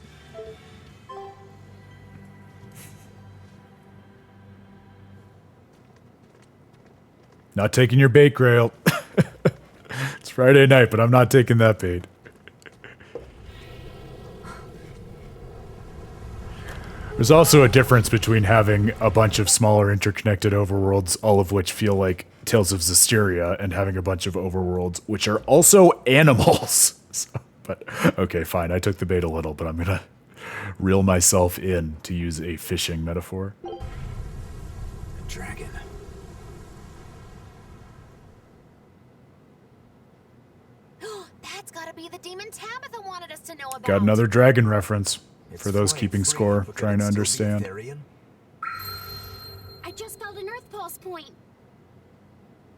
Not taking your bait, Grail. It's Friday night, but I'm not taking that bait. There's also a difference between having a bunch of smaller interconnected overworlds, all of which feel like Tales of Zestiria, and having a bunch of overworlds, which are also animals. So, but, okay, fine, I took the bait a little, but I'm gonna reel myself in, to use a fishing metaphor. A dragon. That's gotta be the demon Tabitha wanted us to know about. Got another dragon reference. For those flying keeping free, score, but trying to could it still be understand. Therion? I just felt an Earth Pulse point.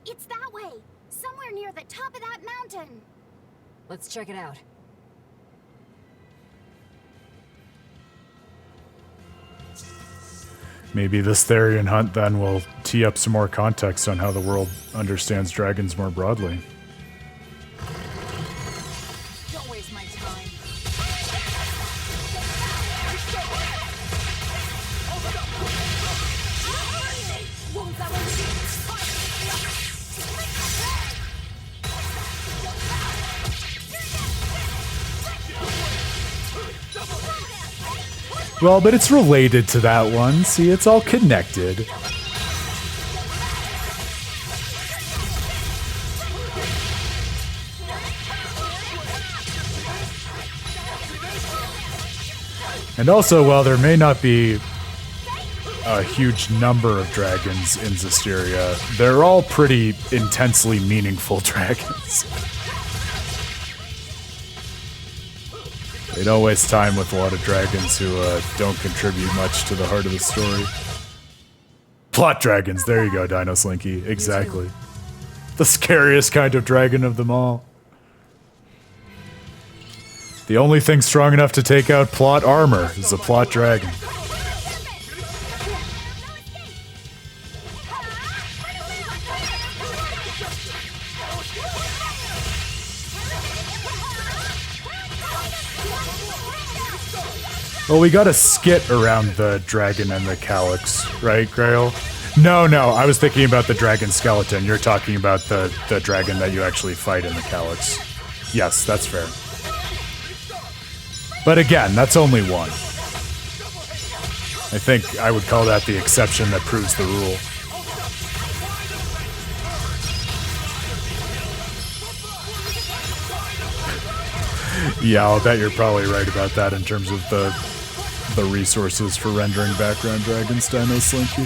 It's that way, somewhere near the top of that mountain. Let's check it out. Maybe this Therion hunt then will tee up some more context on how the world understands dragons more broadly. Don't waste my time. Well, but it's related to that one. See, it's all connected. And also, while there may not be a huge number of dragons in Zestiria, they're all pretty intensely meaningful dragons. They don't waste time with a lot of dragons who don't contribute much to the heart of the story. Plot dragons, there you go, Dino Slinky, exactly. The scariest kind of dragon of them all. The only thing strong enough to take out plot armor is a plot dragon. Well, we got a skit around the dragon and the calyx, right, Grail? No, I was thinking about the dragon skeleton. You're talking about the dragon that you actually fight in the calyx. Yes, that's fair. But again, that's only one. I think I would call that the exception that proves the rule. Yeah, I'll bet you're probably right about that in terms of the resources for rendering background dragons, Dino Slinky.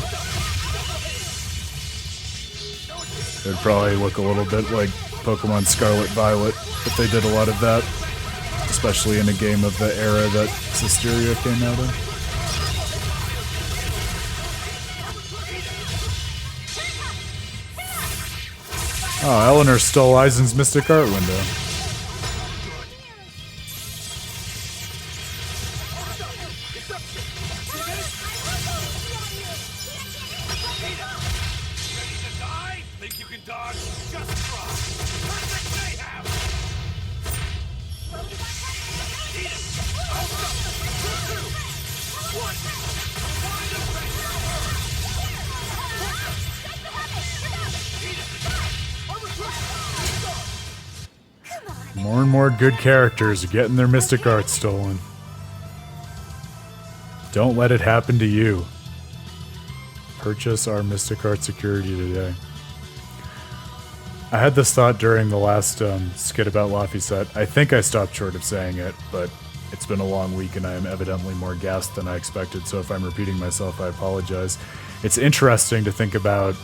It'd probably look a little bit like Pokemon Scarlet Violet if they did a lot of that, especially in a game of the era that Zestiria came out in. Oh, Eleanor stole Eisen's Mystic Art window. More and more good characters are getting their Mystic Art stolen. Don't let it happen to you. Purchase our Mystic Art security today. I had this thought during the last skit about Laphicet. I think I stopped short of saying it, but it's been a long week and I am evidently more gassed than I expected, so if I'm repeating myself, I apologize. It's interesting to think about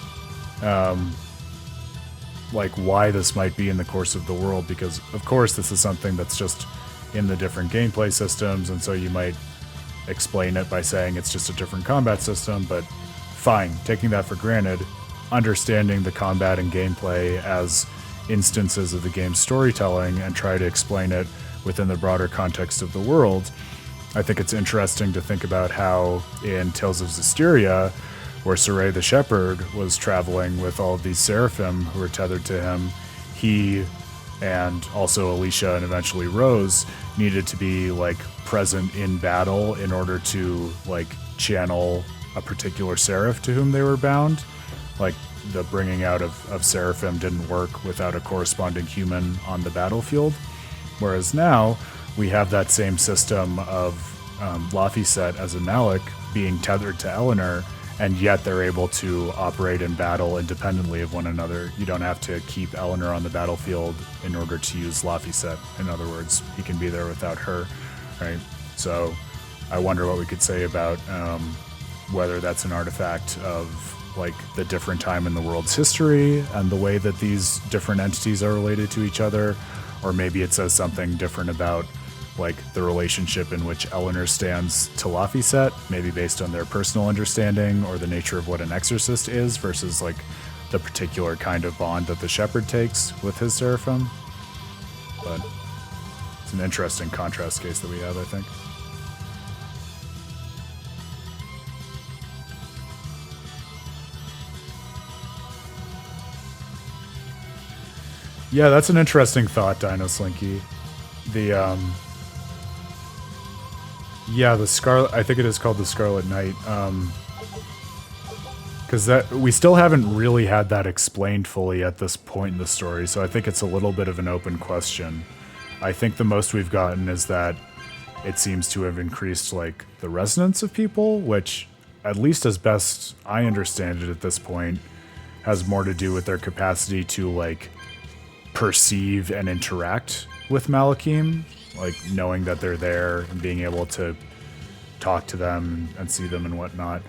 like why this might be in the course of the world, because of course this is something that's just in the different gameplay systems, and so you might explain it by saying it's just a different combat system, but fine, taking that for granted, understanding the combat and gameplay as instances of the game's storytelling and try to explain it within the broader context of the world. I think it's interesting to think about how in Tales of Zestiria, where Saray the Shepherd was traveling with all of these seraphim who were tethered to him, he and also Alicia and eventually Rose needed to be like present in battle in order to like channel a particular seraph to whom they were bound. Like the bringing out of seraphim didn't work without a corresponding human on the battlefield. Whereas now we have that same system of Laphicet as a Malik being tethered to Eleanor, and yet they're able to operate in battle independently of one another. You don't have to keep Eleanor on the battlefield in order to use Laphicet. In other words, he can be there without her, right? So I wonder what we could say about whether that's an artifact of like the different time in the world's history and the way that these different entities are related to each other, or maybe it says something different about like the relationship in which Eleanor stands to Laphicet, maybe based on their personal understanding or the nature of what an exorcist is versus like the particular kind of bond that the shepherd takes with his seraphim. But it's an interesting contrast case that we have, I think. Yeah, that's an interesting thought, Dino Slinky. The yeah, the Scarlet, I think it is called the Scarlet Knight. Because that we still haven't really had that explained fully at this point in the story, so I think it's a little bit of an open question. I think the most we've gotten is that it seems to have increased like the resonance of people, which, at least as best I understand it at this point, has more to do with their capacity to like perceive and interact with Malakim, like knowing that they're there and being able to talk to them and see them and whatnot.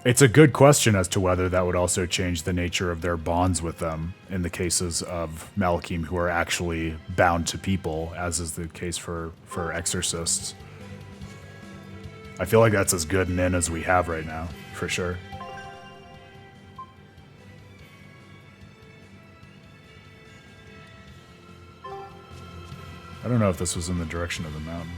It's a good question as to whether that would also change the nature of their bonds with them in the cases of Malakim who are actually bound to people, as is the case for exorcists. I feel like that's as good an in as we have right now, for sure. I don't know if this was in the direction of the mountain.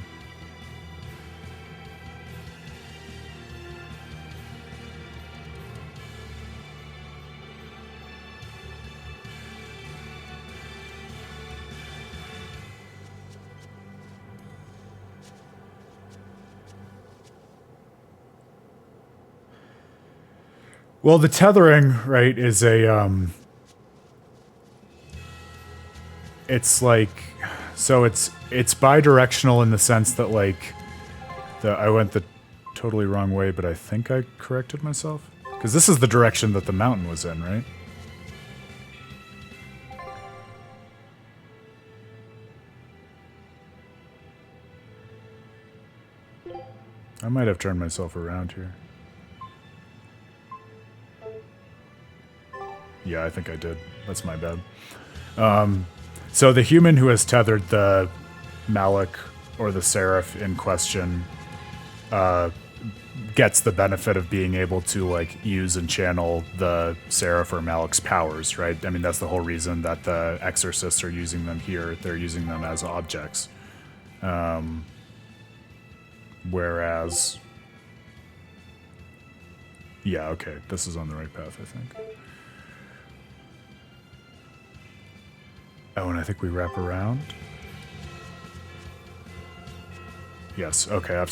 Well, the tethering, right, is a, it's like, so it's bidirectional in the sense that, like, I went the totally wrong way, but I think I corrected myself. Because this is the direction that the mountain was in, right? I might have turned myself around here. Yeah, I think I did. That's my bad. So the human who has tethered the Malik or the Seraph in question gets the benefit of being able to like use and channel the Seraph or Malik's powers, right? I mean, that's the whole reason that the exorcists are using them here. They're using them as objects. Whereas, yeah, okay, this is on the right path, I think. Oh, and I think we wrap around. Yes, okay.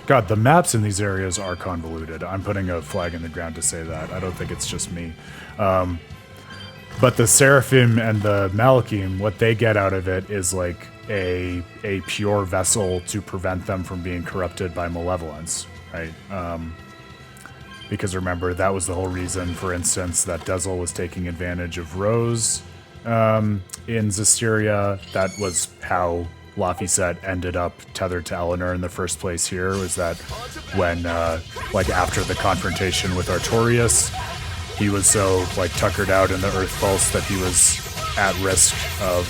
God, the maps in these areas are convoluted. I'm putting a flag in the ground to say that. I don't think it's just me. But the Seraphim and the Malakim, what they get out of it is like a pure vessel to prevent them from being corrupted by malevolence, right? Because remember, that was the whole reason, for instance, that Dezel was taking advantage of Rose in Zestiria. That was how Laphicet ended up tethered to Eleanor in the first place here, was that when, like, after the confrontation with Artorias, he was so, like, tuckered out in the Earth Pulse that he was at risk of,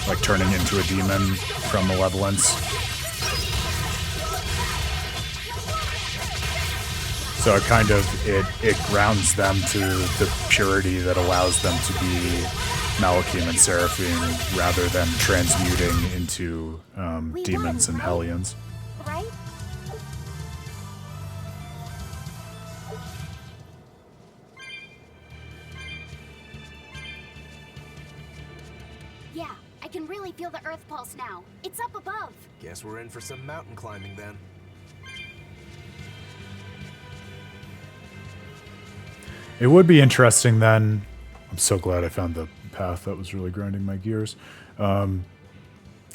like, turning into a demon from malevolence. So it kind of, it grounds them to the purity that allows them to be Malakim and Seraphim rather than transmuting into demons and Hellions. Right? Yeah, I can really feel the Earth Pulse now. It's up above. Guess we're in for some mountain climbing then. It would be interesting then. I'm so glad I found the path. That was really grinding my gears.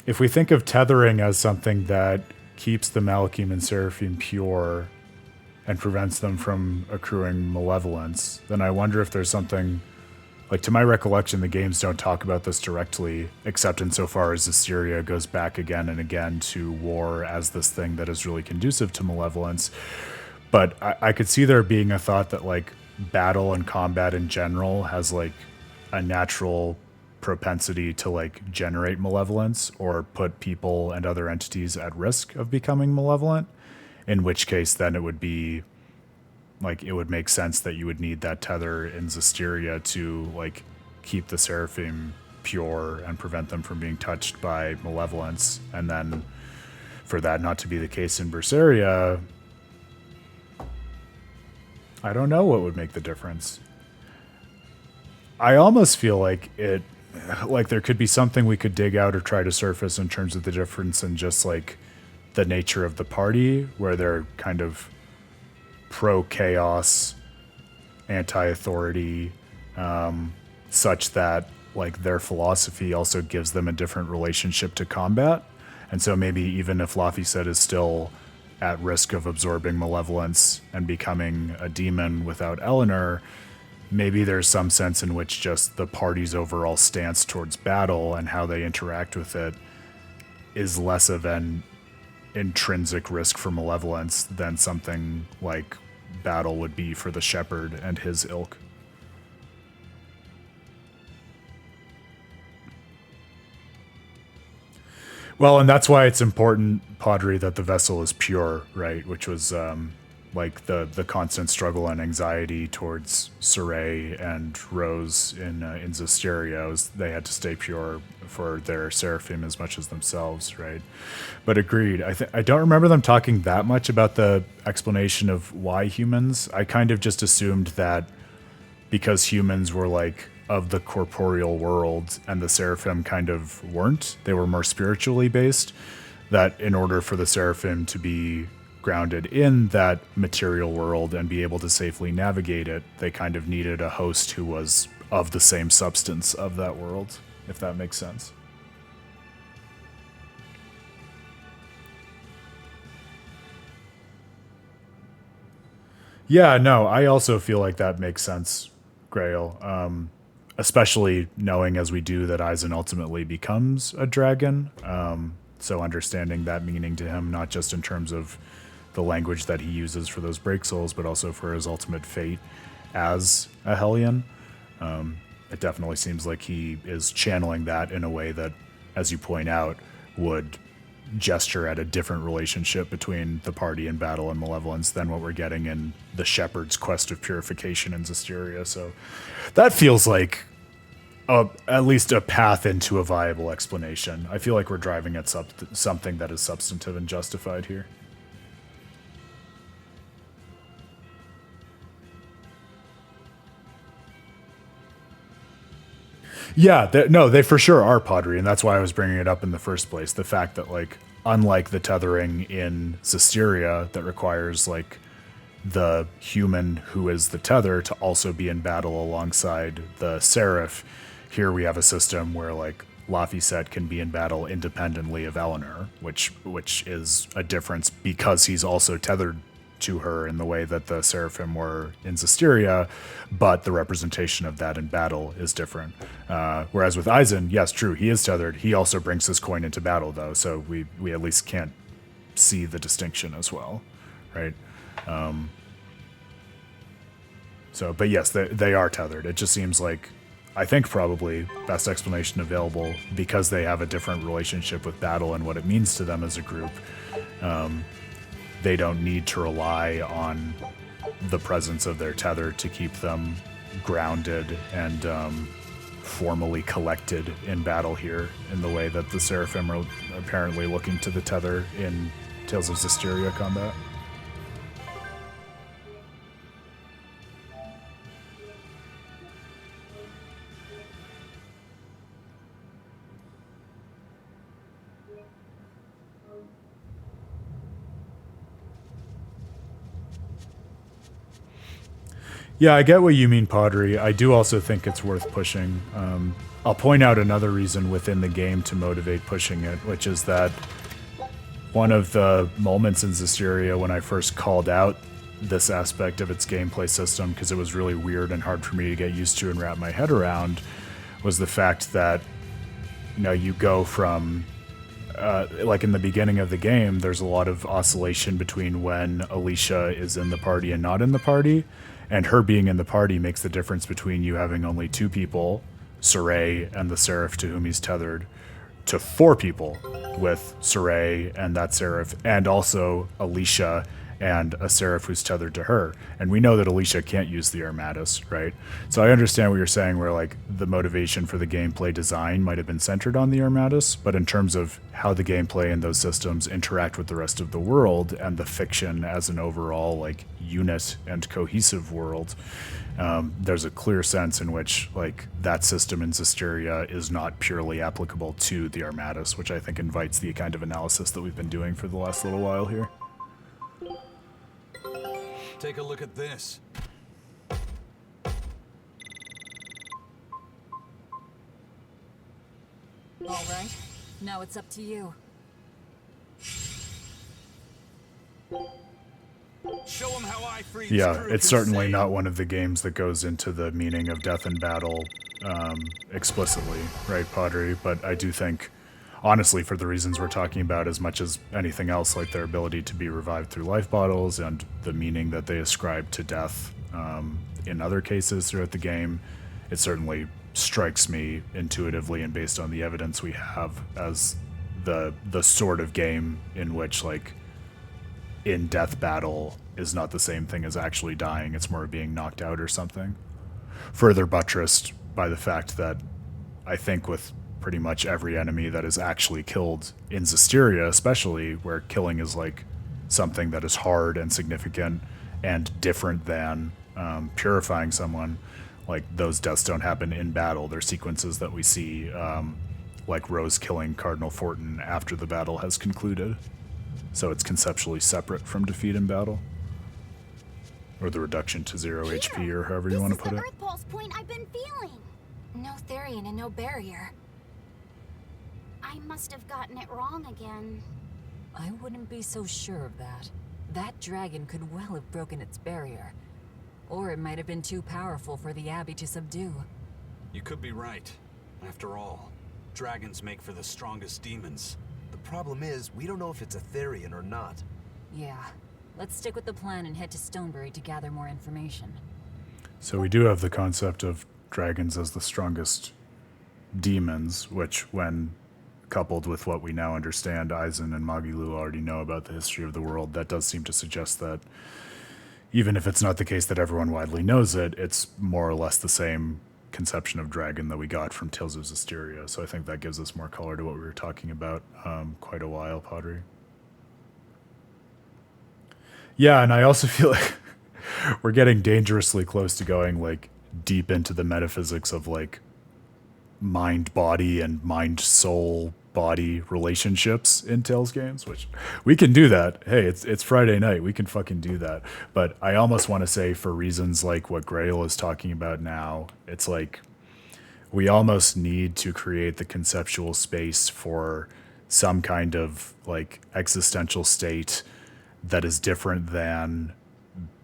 If we think of tethering as something that keeps the Malakim and Seraphim pure and prevents them from accruing malevolence, then I wonder if there's something, like, to my recollection, the games don't talk about this directly, except insofar as Zestiria goes back again and again to war as this thing that is really conducive to malevolence. But I could see there being a thought that, like, battle and combat in general has, like, a natural propensity to, like, generate malevolence or put people and other entities at risk of becoming malevolent, in which case then it would be, like, it would make sense that you would need that tether in Zestiria to, like, keep the Seraphim pure and prevent them from being touched by malevolence, and then for that not to be the case in Berseria, I don't know what would make the difference. I almost feel like there could be something we could dig out or try to surface in terms of the difference in just, like, the nature of the party, where they're kind of pro-chaos, anti-authority, such that, like, their philosophy also gives them a different relationship to combat. And so maybe even if Laphicet is still at risk of absorbing malevolence and becoming a demon without Eleanor, maybe there's some sense in which just the party's overall stance towards battle and how they interact with it is less of an intrinsic risk for malevolence than something like battle would be for the shepherd and his ilk. Well, and that's why it's important, Padre, that the vessel is pure, right? Which was like the constant struggle and anxiety towards Saray and Rose in Zestiria. Was they had to stay pure for their Seraphim as much as themselves, right? But agreed. I don't remember them talking that much about the explanation of why humans. I kind of just assumed that because humans were, like, of the corporeal world and the Seraphim kind of weren't, they were more spiritually based, that in order for the Seraphim to be grounded in that material world and be able to safely navigate it, they kind of needed a host who was of the same substance of that world, if that makes sense. Yeah, no, I also feel like that makes sense, Grail. Especially knowing as we do that Eisen ultimately becomes a dragon. So understanding that meaning to him, not just in terms of the language that he uses for those break souls, but also for his ultimate fate as a Hellion. It definitely seems like he is channeling that in a way that, as you point out, would gesture at a different relationship between the party in battle and malevolence than what we're getting in the shepherd's quest of purification in Zestiria. So that feels like at least a path into a viable explanation. I feel like we're driving at something that is substantive and justified here. Yeah, they for sure are Padre, and that's why I was bringing it up in the first place. The fact that, like, unlike the tethering in Zestiria that requires, like, the human who is the tether to also be in battle alongside the seraph, here we have a system where, like, Laphicet can be in battle independently of Eleanor, which is a difference because he's also tethered to her in the way that the Seraphim were in Zestiria, but the representation of that in battle is different. Whereas with Eisen, yes, true, he is tethered. He also brings his coin into battle, though, so we at least can't see the distinction as well, right? But yes, they are tethered. It just seems like, I think probably best explanation available, because they have a different relationship with battle and what it means to them as a group. They don't need to rely on the presence of their tether to keep them grounded and formally collected in battle here in the way that the Seraphim are apparently looking to the tether in Tales of Zestiria combat. Yeah, I get what you mean, Padre. I do also think it's worth pushing. I'll point out another reason within the game to motivate pushing it, which is that one of the moments in Zestiria when I first called out this aspect of its gameplay system, because it was really weird and hard for me to get used to and wrap my head around, was the fact that, you know, you go from like in the beginning of the game, there's a lot of oscillation between when Alicia is in the party and not in the party. And her being in the party makes the difference between you having only 2 people, Saray and the Seraph to whom he's tethered, to 4 people with Saray and that Seraph, and also Alicia and a Seraph who's tethered to her. And we know that Alicia can't use the Armatus, right? So I understand what you're saying, where, like, the motivation for the gameplay design might have been centered on the Armatus, but in terms of how the gameplay and those systems interact with the rest of the world and the fiction as an overall, like, unit and cohesive world, there's a clear sense in which, like, that system in Zestiria is not purely applicable to the Armatus, which I think invites the kind of analysis that we've been doing for the last little while here. Take a look at this. All right, now it's up to you. Show 'em how I freed Yeah, it's certainly not one of the games that goes into the meaning of death and battle explicitly, right, Padre? But I do think, honestly, for the reasons we're talking about, as much as anything else, like their ability to be revived through life bottles and the meaning that they ascribe to death in other cases throughout the game, it certainly strikes me intuitively and based on the evidence we have as the sort of game in which, like, in death battle is not the same thing as actually dying. It's more being knocked out or something. Further buttressed by the fact that I think with pretty much every enemy that is actually killed in Zestiria, especially, where killing is, like, something that is hard and significant and different than purifying someone, like, those deaths don't happen in battle. They're sequences that we see, like Rose killing Cardinal Fortin after the battle has concluded. So it's conceptually separate from defeat in battle. Or the reduction to 0 HP, or however you want to put it. This is the Earth Pulse point I've been feeling. No Therion and no barrier. I must have gotten it wrong again. I wouldn't be so sure of that. That dragon could well have broken its barrier. Or it might have been too powerful for the Abbey to subdue. You could be right. After all, dragons make for the strongest demons. The problem is, we don't know if it's a Therion or not. Yeah. Let's stick with the plan and head to Stonebury to gather more information. So we do have the concept of dragons as the strongest demons, which, when coupled with what we now understand Aizen and Magilu already know about the history of the world, that does seem to suggest that even if it's not the case that everyone widely knows it, it's more or less the same conception of dragon that we got from Tales of Zestiria. So I think that gives us more color to what we were talking about quite a while, Pottery. Yeah, and I also feel like we're getting dangerously close to going like deep into the metaphysics of like mind body and mind soul body relationships in Tales games, which we can do that. Hey, it's Friday night, we can fucking do that. But I almost want to say, for reasons like what Grail is talking about now, it's like we almost need to create the conceptual space for some kind of like existential state that is different than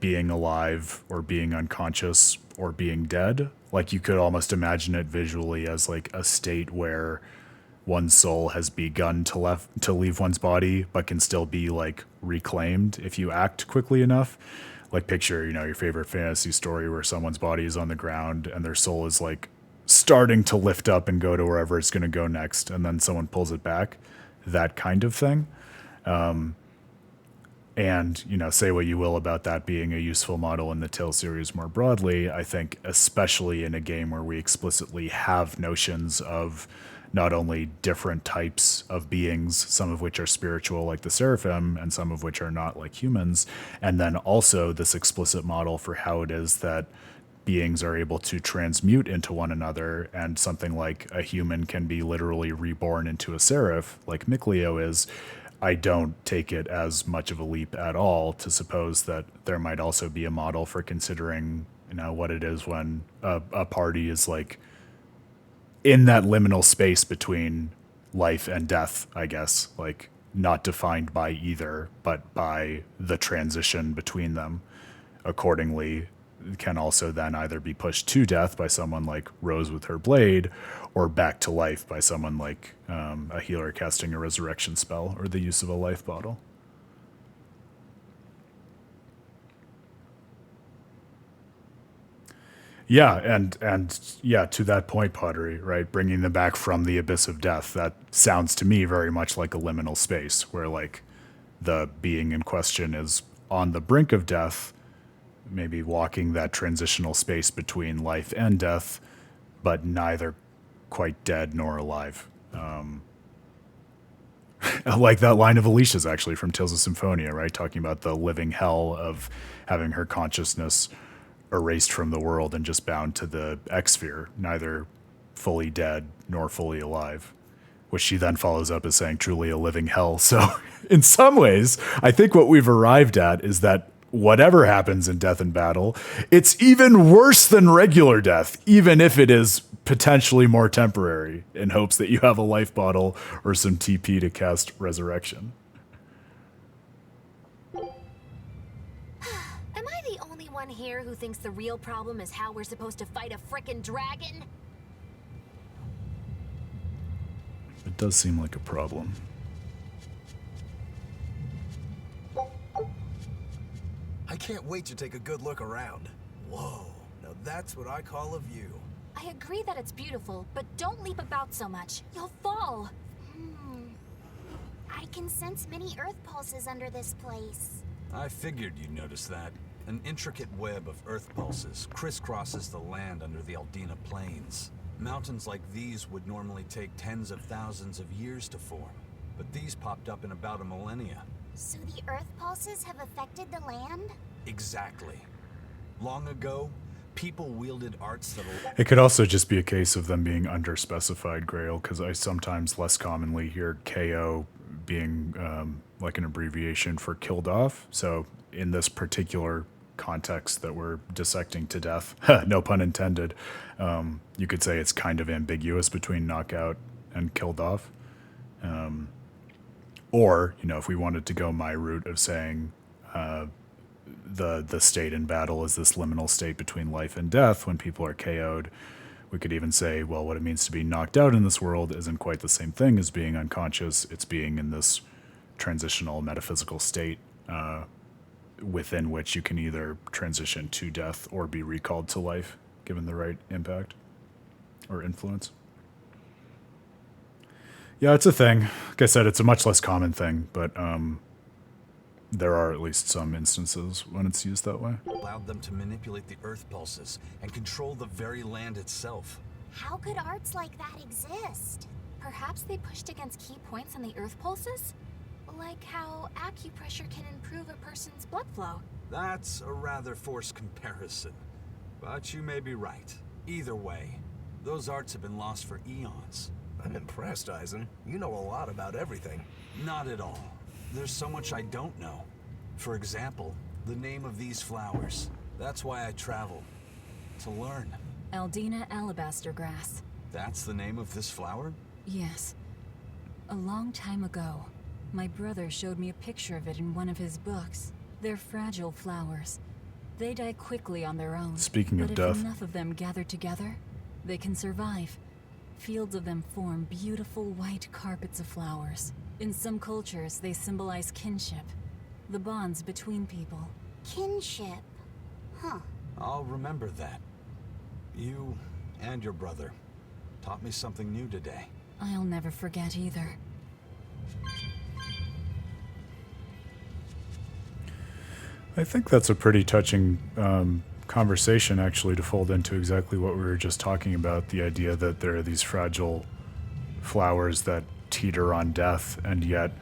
being alive or being unconscious or being dead. Like you could almost imagine it visually as like a state where one's soul has begun to leave one's body, but can still be like reclaimed if you act quickly enough. Like picture, you know, your favorite fantasy story where someone's body is on the ground and their soul is like starting to lift up and go to wherever it's going to go next, and then someone pulls it back. That kind of thing. And, you know, say what you will about that being a useful model in the Tales series more broadly. I think especially in a game where we explicitly have notions of not only different types of beings, some of which are spiritual like the Seraphim and some of which are not like humans, and then also this explicit model for how it is that beings are able to transmute into one another, and something like a human can be literally reborn into a seraph like Mikleo is. I don't take it as much of a leap at all to suppose that there might also be a model for considering, you know, what it is when a party is like in that liminal space between life and death, I guess, like not defined by either, but by the transition between them. Accordingly, can also then either be pushed to death by someone like Rose with her blade, or back to life by someone like a healer casting a resurrection spell, or the use of a life bottle. Yeah, and yeah, to that point, Pottery, right? Bringing them back from the abyss of death, that sounds to me very much like a liminal space where like the being in question is on the brink of death, maybe walking that transitional space between life and death, but neither quite dead nor alive. Like that line of Alicia's actually from Tales of Symphonia, right? Talking about the living hell of having her consciousness erased from the world and just bound to the X-sphere, neither fully dead nor fully alive, which she then follows up as saying truly a living hell. So in some ways, I think what we've arrived at is that whatever happens in death and battle, it's even worse than regular death, even if it is potentially more temporary, in hopes that you have a life bottle or some TP to cast resurrection. Am I the only one here who thinks the real problem is how we're supposed to fight a frickin' dragon? It does seem like a problem. I can't wait to take a good look around. Whoa, now that's what I call a view. I agree that it's beautiful, but don't leap about so much. You'll fall. I can sense many earth pulses under this place. I figured you'd notice that. An intricate web of earth pulses crisscrosses the land under the Aldina Plains. Mountains like these would normally take tens of thousands of years to form, but these popped up in about a millennia. So the earth pulses have affected the land? Exactly. Long ago, people wielded arts that'll... It could also just be a case of them being underspecified, Grail, because I sometimes less commonly hear KO being like an abbreviation for killed off. So in this particular context that we're dissecting to death, no pun intended, you could say it's kind of ambiguous between knockout and killed off. Or, you know, if we wanted to go my route of saying the state in battle is this liminal state between life and death when people are KO'd, we could even say, well, what it means to be knocked out in this world isn't quite the same thing as being unconscious. It's being in this transitional metaphysical state within which you can either transition to death or be recalled to life, given the right impact or influence. Yeah, it's a thing. Like I said, it's a much less common thing, but there are at least some instances when it's used that way. Allowed them to manipulate the earth pulses and control the very land itself. How could arts like that exist? Perhaps they pushed against key points on the earth pulses? Like how acupressure can improve a person's blood flow. That's a rather forced comparison. But you may be right. Either way, those arts have been lost for eons. I'm impressed, Eisen. You know a lot about everything. Not at all. There's so much I don't know. For example, the name of these flowers. That's why I travel. To learn. Aldina alabaster grass. That's the name of this flower? Yes. A long time ago, my brother showed me a picture of it in one of his books. They're fragile flowers. They die quickly on their own. Speaking of but death. if enough of them gather together, they can survive. Fields of them form beautiful white carpets of flowers. In some cultures, they symbolize kinship, the bonds between people. Kinship. Huh. I'll remember that. You and your brother taught me something new today. I'll never forget either. I think that's a pretty touching conversation, actually, to fold into exactly what we were just talking about, the idea that there are these fragile flowers that teeter on death and yet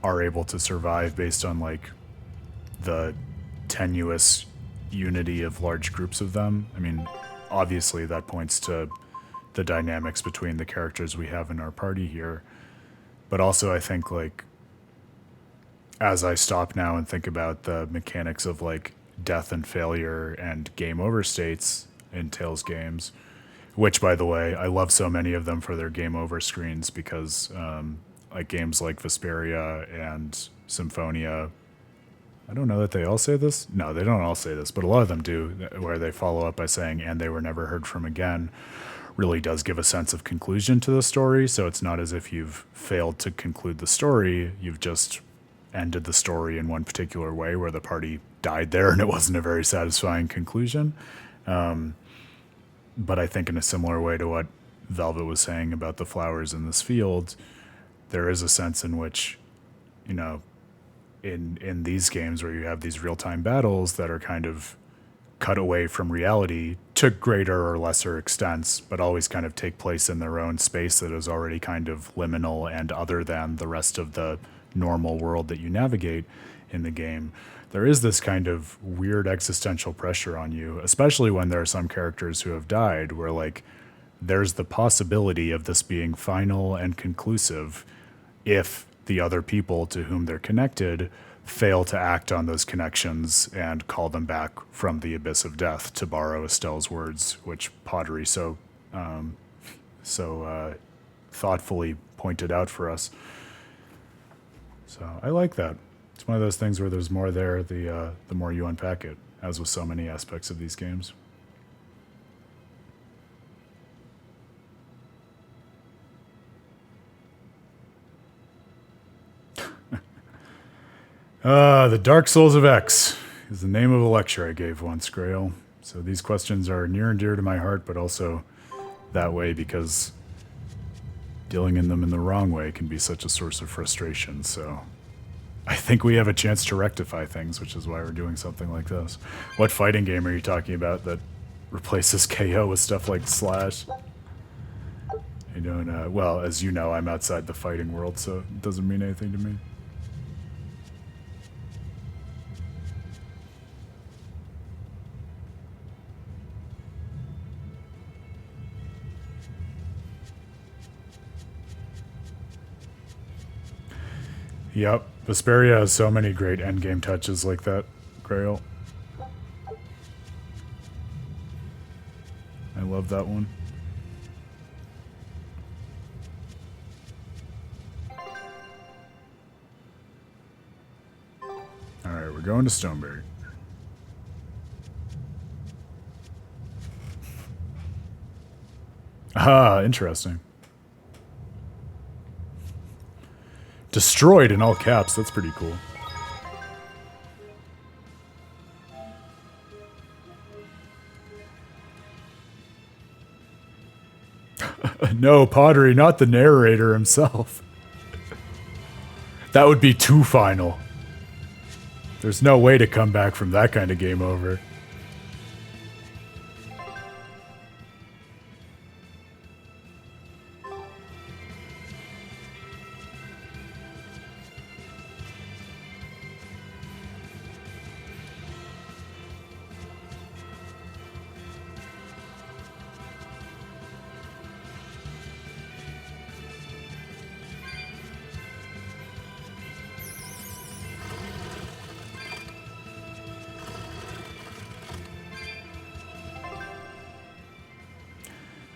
are able to survive based on, like, the tenuous unity of large groups of them. I mean, obviously that points to the dynamics between the characters we have in our party here. But also I think, like, as I stop now and think about the mechanics of, like, death and failure and game over states in Tales games, which, by the way, I love so many of them for their game over screens because like games like Vesperia and Symphonia, I don't know that they all say this. No, they don't all say this, but a lot of them do, where they follow up by saying, and they were never heard from again, really does give a sense of conclusion to the story. So it's not as if you've failed to conclude the story, you've just ended the story in one particular way where the party died there and it wasn't a very satisfying conclusion. But I think in a similar way to what Velvet was saying about the flowers in this field, there is a sense in which, you know, in these games where you have these real-time battles that are kind of cut away from reality to greater or lesser extents, but always kind of take place in their own space that is already kind of liminal and other than the rest of the normal world that you navigate in the game, there is this kind of weird existential pressure on you, especially when there are some characters who have died, where, like, there's the possibility of this being final and conclusive if the other people to whom they're connected fail to act on those connections and call them back from the abyss of death, to borrow Estelle's words, which Pottery so thoughtfully pointed out for us. So I like that. It's one of those things where there's more there the more you unpack it, as with so many aspects of these games. The Dark Souls of X is the name of a lecture I gave once, Grail. So these questions are near and dear to my heart, but also that way because dealing in them in the wrong way can be such a source of frustration. So I think we have a chance to rectify things, which is why we're doing something like this. What fighting game are you talking about that replaces KO with stuff like Slash? I don't, well, as you know, I'm outside the fighting world, so it doesn't mean anything to me. Yep, Vesperia has so many great endgame touches like that, Grail. I love that one. Alright, we're going to Stoneberry. Ah, interesting. Destroyed in all caps, that's pretty cool. No, Pottery, not the narrator himself. That would be too final. There's no way to come back from that kind of game over.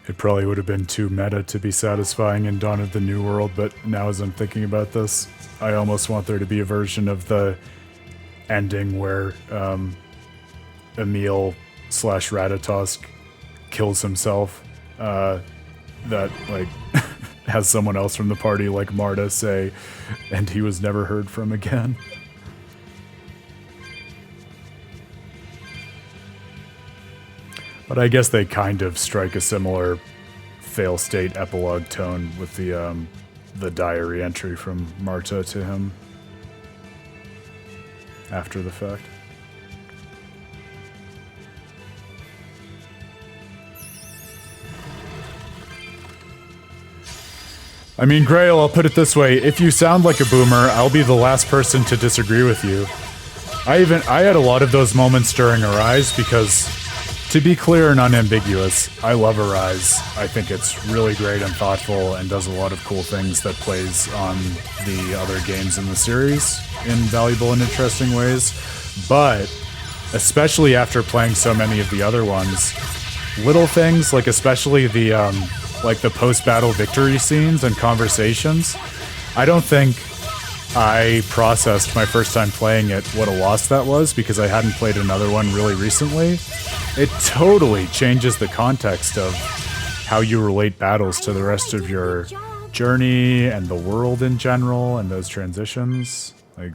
It probably would have been too meta to be satisfying in Dawn of the New World, but now as I'm thinking about this, I almost want there to be a version of the ending where Emil / Ratatosk kills himself, that, like, has someone else from the party, like Marta, say, and he was never heard from again. But I guess they kind of strike a similar fail state epilogue tone with the diary entry from Marta to him after the fact. I mean, Grail, I'll put it this way. If you sound like a boomer, I'll be the last person to disagree with you. I had a lot of those moments during Arise because, to be clear and unambiguous, I love Arise. I think it's really great and thoughtful and does a lot of cool things that plays on the other games in the series in valuable and interesting ways. But, especially after playing so many of the other ones, little things, like especially the post-battle victory scenes and conversations, I don't think I processed my first time playing it what a loss that was because I hadn't played another one really recently. It totally changes the context of how you relate battles to the rest of your journey and the world in general and those transitions. Like,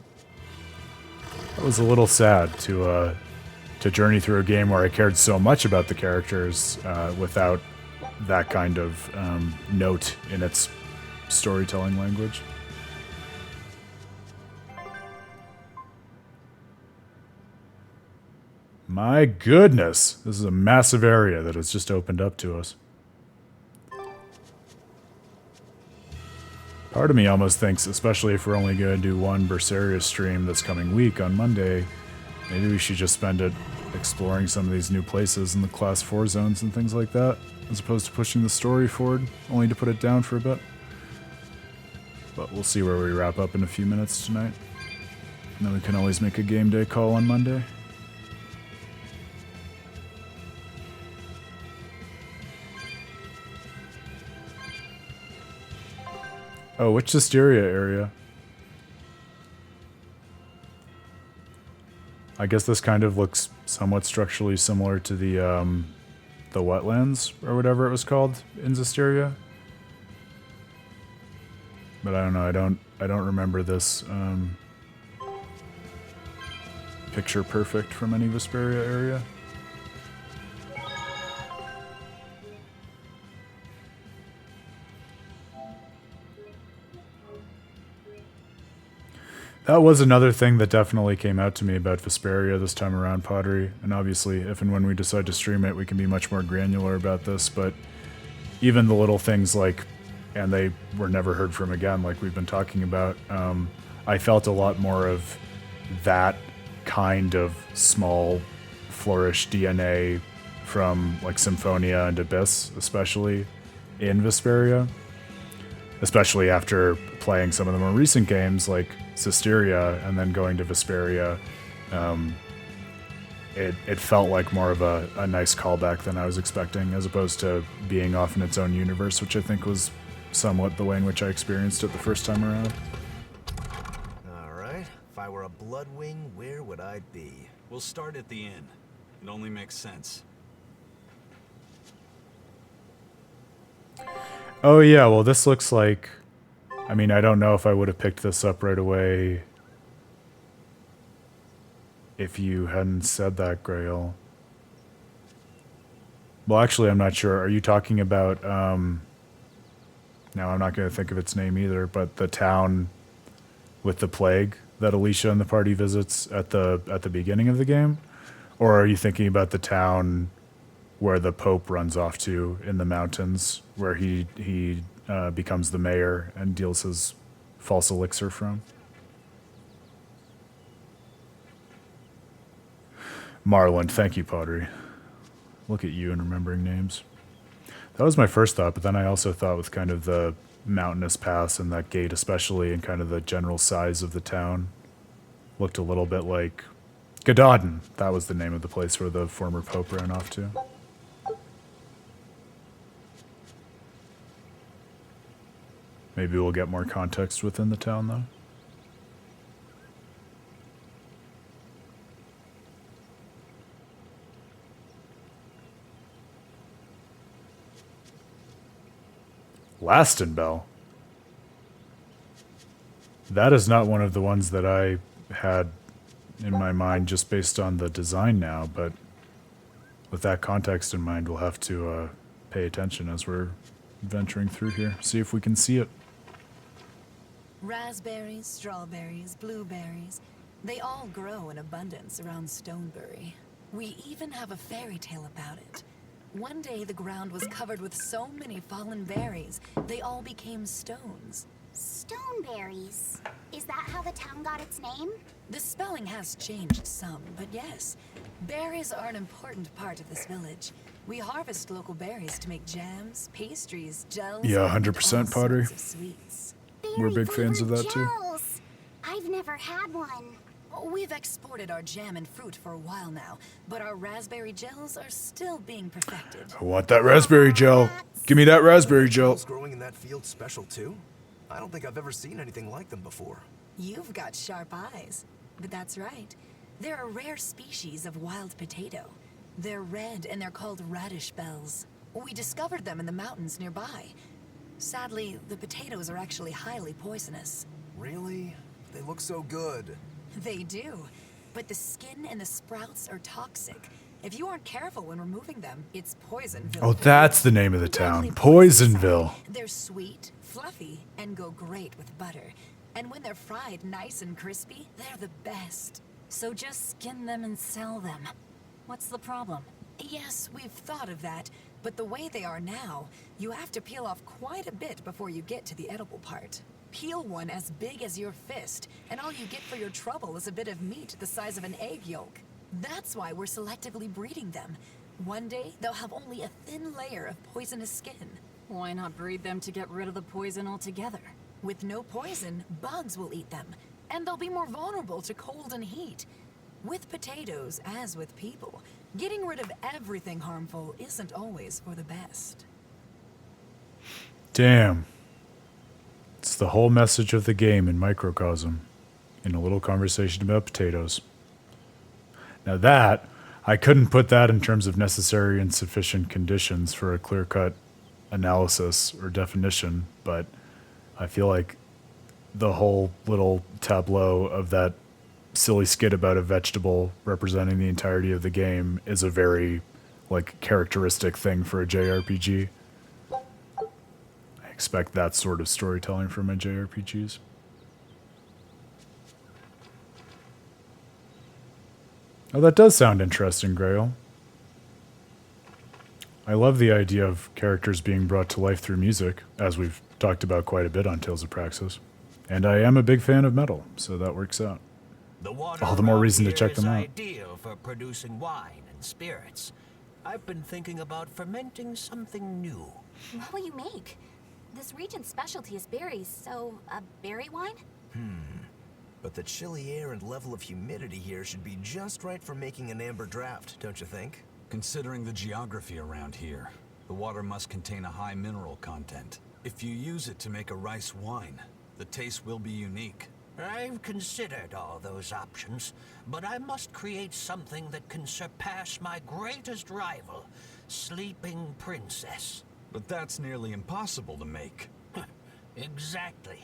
it was a little sad to journey through a game where I cared so much about the characters without that kind of note in its storytelling language. My goodness, this is a massive area that has just opened up to us. Part of me almost thinks, especially if we're only going to do one Berseria stream this coming week on Monday, maybe we should just spend it exploring some of these new places in the Class 4 zones and things like that, as opposed to pushing the story forward, only to put it down for a bit. But we'll see where we wrap up in a few minutes tonight. And then we can always make a game day call on Monday. Oh, which Zestiria area? I guess this kind of looks somewhat structurally similar to the wetlands, or whatever it was called in Zestiria. But I don't know, I don't remember this picture perfect from any Vesperia area. That was another thing that definitely came out to me about Vesperia this time around, Pottery. And obviously, if and when we decide to stream it, we can be much more granular about this. But even the little things like, and they were never heard from again, like we've been talking about, I felt a lot more of that kind of small flourish DNA from like Symphonia and Abyss, especially in Vesperia. Especially after playing some of the more recent games like Zestiria and then going to Vesperia, it felt like more of a nice callback than I was expecting, as opposed to being off in its own universe, which I think was somewhat the way in which I experienced it the first time around. Alright, if I were a Bloodwing, where would I be? We'll start at the inn. It only makes sense. Oh yeah, well this looks like, I mean, I don't know if I would have picked this up right away if you hadn't said that, Grail. Well, actually, I'm not sure. Are you talking about now I'm not going to think of its name either, but the town with the plague that Alicia and the party visits at the beginning of the game? Or are you thinking about the town where the Pope runs off to in the mountains, where he becomes the mayor and deals his false elixir from? Marlin, thank you, Pottery. Look at you and remembering names. That was my first thought, but then I also thought with kind of the mountainous pass and that gate especially, and kind of the general size of the town, looked a little bit like Gadodin. That was the name of the place where the former Pope ran off to. Maybe we'll get more context within the town, though. Lastenbell. That is not one of the ones that I had in my mind just based on the design now, but with that context in mind, we'll have to pay attention as we're venturing through here. See if we can see it. Raspberries, strawberries, blueberries, they all grow in abundance around Stonebury. We even have a fairy tale about it. One day the ground was covered with so many fallen berries, they all became stones. Stoneberries. Is that how the town got its name? The spelling has changed some, but yes. Berries are an important part of this village. We harvest local berries to make jams, pastries, gels, Yeah, and 100% all Pottery. sorts of sweets. We're big fans of that too. Gels. I've never had one. We've exported our jam and fruit for a while now, but our raspberry gels are still being perfected. I want that raspberry gel. Give me that raspberry gel. Apples growing in that field special too? I don't think I've ever seen anything like them before. You've got sharp eyes. But that's right. They're a rare species of wild potato. They're red and they're called radish bells. We discovered them in the mountains nearby. Sadly, the potatoes are actually highly poisonous. Really? They look so good. They do, but the skin and the sprouts are toxic. If you aren't careful when removing them, it's Poisonville. Oh, that's the name of the town. Deadly Poisonville. They're sweet, fluffy, and go great with butter. And when they're fried nice and crispy, they're the best. So just skin them and sell them. What's the problem? Yes, we've thought of that, but the way they are now, you have to peel off quite a bit before you get to the edible part. Peel one as big as your fist, and all you get for your trouble is a bit of meat the size of an egg yolk. That's why we're selectively breeding them. One day, they'll have only a thin layer of poisonous skin. Why not breed them to get rid of the poison altogether? With no poison, bugs will eat them, and they'll be more vulnerable to cold and heat. With potatoes, as with people, getting rid of everything harmful isn't always for the best. Damn. It's the whole message of the game in microcosm, in a little conversation about potatoes. Now that, I couldn't put that in terms of necessary and sufficient conditions for a clear-cut analysis or definition, but I feel like the whole little tableau of that silly skit about a vegetable representing the entirety of the game is a very, characteristic thing for a JRPG. I expect that sort of storytelling from my JRPGs. Oh, that does sound interesting, Grail. I love the idea of characters being brought to life through music, as we've talked about quite a bit on Tales of Praxis. And I am a big fan of metal, so that works out. All the more reason to check them out. Ideal for producing wine and spirits. I've been thinking about fermenting something new. What will you make? This region's specialty is berries, so a berry wine? But the chilly air and level of humidity here should be just right for making an amber draft, don't you think? Considering the geography around here, the water must contain a high mineral content. If you use it to make a rice wine, the taste will be unique. I've considered all those options, but I must create something that can surpass my greatest rival, Sleeping Princess. But that's nearly impossible to make. Exactly.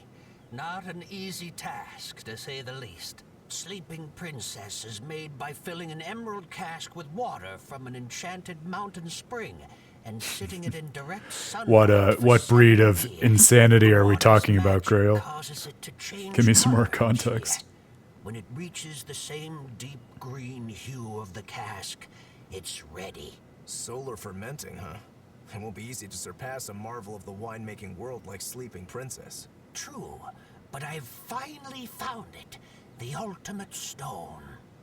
Not an easy task, to say the least. Sleeping Princess is made by filling an emerald cask with water from an enchanted mountain spring and sitting it in direct sunlight What breed of insanity are we talking about, Grail? causes it to change Give me some more color, context. When it reaches the same deep green hue of the cask, it's ready. Solar fermenting, huh? It won't be easy to surpass a marvel of the winemaking world like Sleeping Princess. True, but I've finally found it. The ultimate stone.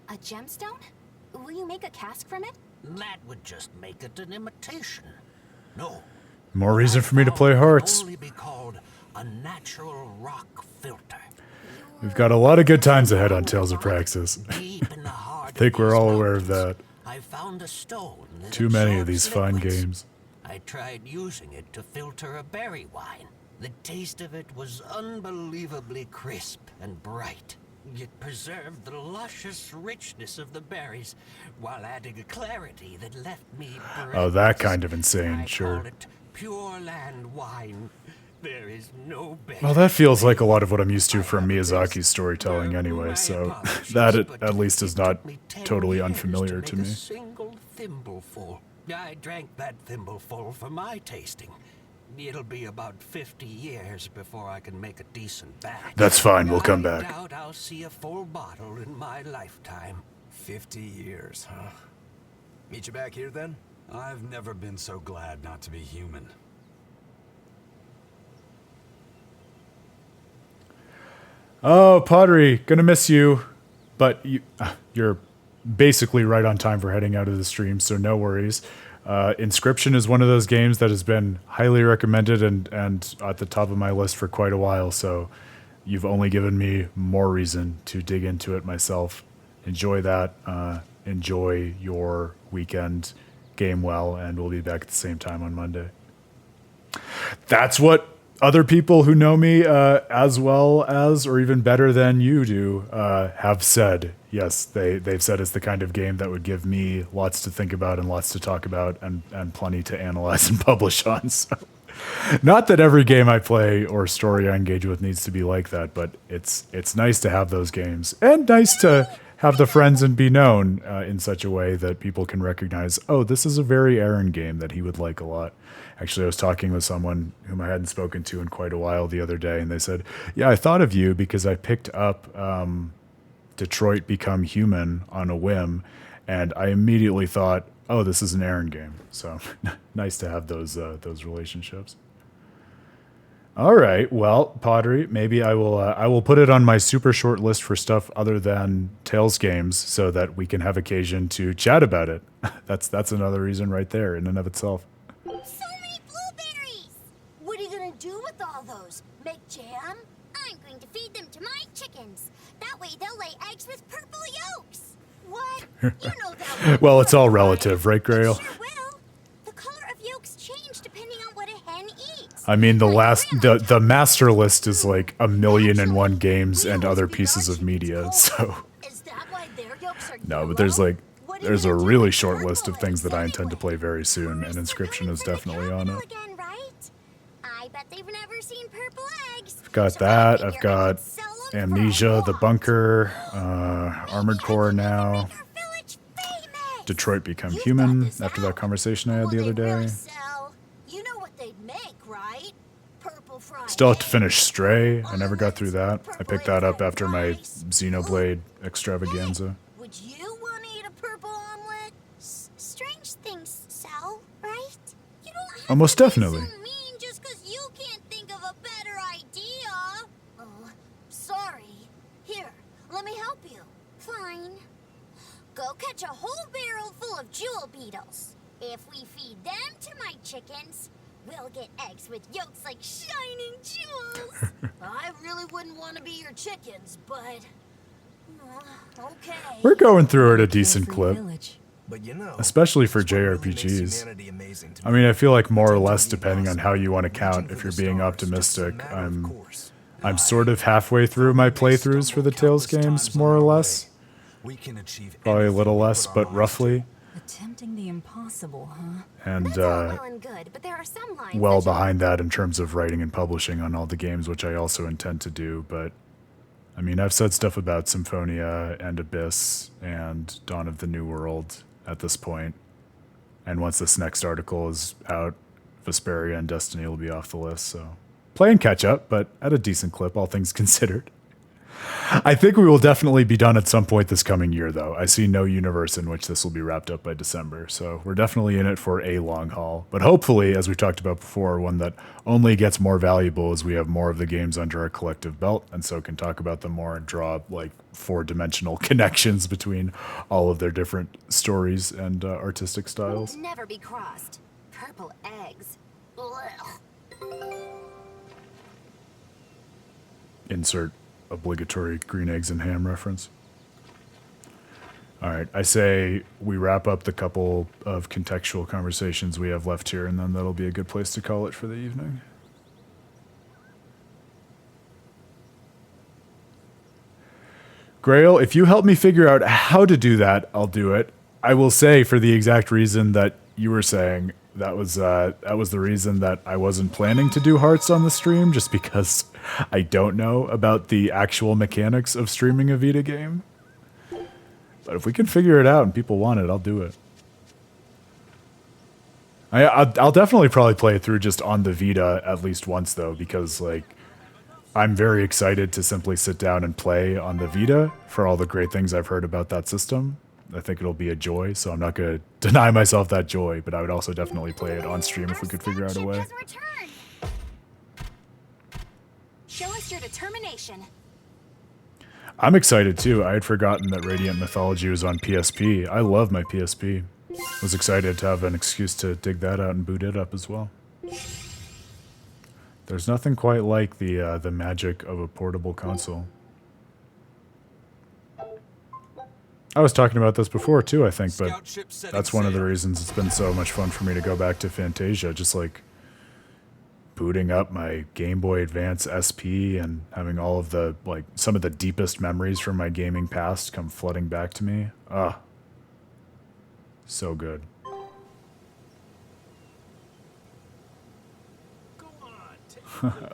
A gemstone? Will you make a cask from it? That would just make it an imitation. No. More reason for me to play Hearts. Only be called a natural rock filter. We've got a lot of good times ahead on Tales of Praxis. I think we're all aware of that. I found a stone that Too many of absorbs these fine liquids. games. I tried using it to filter a berry wine. The taste of it was unbelievably crisp and bright. It preserved the luscious richness of the berries while adding a clarity that left me breathless. Oh, that kind of insane, I sure. call it pure land wine. There is no better. Well, that feels like a lot of what I'm used to from Miyazaki's storytelling anyway, so that at least is not totally unfamiliar to make me. A single thimbleful. I drank that thimbleful for my tasting. It'll be about 50 years before I can make a decent batch. That's fine, we'll come I back. doubt I'll see a full bottle in my lifetime. 50 years, huh? Meet you back here then? I've never been so glad not to be human. Oh, Pottery, gonna miss you. But you're basically right on time for heading out of the stream, so no worries. Inscription is one of those games that has been highly recommended and at the top of my list for quite a while, so you've only given me more reason to dig into it myself. Enjoy that. Enjoy your weekend. Game well, and we'll be back at the same time on Monday. That's what other people who know me as well as, or even better than you do, have said. Yes, they've said it's the kind of game that would give me lots to think about and lots to talk about and plenty to analyze and publish on. So, not that every game I play or story I engage with needs to be like that, but it's nice to have those games and nice to have the friends and be known in such a way that people can recognize, oh, this is a very Aaron game that he would like a lot. Actually, I was talking with someone whom I hadn't spoken to in quite a while the other day, and they said, yeah, I thought of you because I picked up Detroit Become Human on a whim, and I immediately thought, oh, this is an Aaron game. So nice to have those relationships. All right, well, Pottery, maybe I will put it on my super short list for stuff other than Tales games so that we can have occasion to chat about it. That's another reason right there in and of itself. So many blueberries! What are you gonna do with all those? Make jam? I'm going to feed them to my chickens. That way they'll lay eggs with purple yolks. What? You know that. Well, it's all relative, right, Grail? Sure will. The color of yolks change depending on what a hen eats. I mean, the master list is like 1,000,001 games and other pieces of media. So Is that why their yolks are no, but there's a really short list of things that I intend to play very soon, and Inscription is definitely on it. again, right? I bet they've never seen purple eggs. I've got that. I've got Amnesia, The Bunker, Armored Core now. Detroit Become Human after that conversation I had the other day. You know what they'd make, right? Purple fried Still have to finish Stray. I never got through that. I picked that up after my Xenoblade extravaganza. Would you want to eat a purple omelet? Strange things sell, right? You don't have Almost to be definitely. so mean just because you can't think of a better idea. Oh, sorry. Here, let me help you. Fine. Go catch a whole barrel full of jewel beetles. If we feed them to my chickens, we'll get eggs with yolks like shining jewels. I really wouldn't want to be your chickens, but okay. We're going through at a decent clip, But you know, especially for it's what really makes JRPGs. humanity amazing to I mean, I feel like more or less, depending on how you want to count, if you're being optimistic, I'm sort of halfway through my playthroughs for the Tales games, more or less. We can achieve Probably a little less, but roughly. Attempting the impossible, huh? And That's all well and good, but there are some lines well that you- behind that in terms of writing and publishing on all the games, which I also intend to do. But I mean, I've said stuff about Symphonia and Abyss and Dawn of the New World at this point. And once this next article is out, Vesperia and Destiny will be off the list. So playing catch up, but at a decent clip, all things considered. I think we will definitely be done at some point this coming year, though. I see no universe in which this will be wrapped up by December, so we're definitely in it for a long haul. But hopefully, as we talked about before, one that only gets more valuable as we have more of the games under our collective belt, and so can talk about them more and draw like 4-dimensional connections between all of their different stories and artistic styles. Never be crossed. Purple eggs. Insert obligatory green eggs and ham reference. All right, I say we wrap up the couple of contextual conversations we have left here, and then that'll be a good place to call it for the evening. Grail, if you help me figure out how to do that, I'll do it. I will say, for the exact reason that you were saying, that was the reason that I wasn't planning to do hearts on the stream, just because I don't know about the actual mechanics of streaming a Vita game. But if we can figure it out and people want it, I'll do it. I'll definitely probably play it through just on the Vita at least once, though, because like I'm very excited to simply sit down and play on the Vita for all the great things I've heard about that system. I think it'll be a joy, so I'm not going to deny myself that joy, but I would also definitely play it on stream if we could figure out a way. Show us your determination. I'm excited too. I had forgotten that Radiant Mythology was on PSP. I love my PSP. Was excited to have an excuse to dig that out and boot it up as well. There's nothing quite like the magic of a portable console. I was talking about this before too, I think, but that's one of the reasons it's been so much fun for me to go back to Fantasia. Just like booting up my Game Boy Advance SP and having all of the, like, some of the deepest memories from my gaming past come flooding back to me. Ah, so good.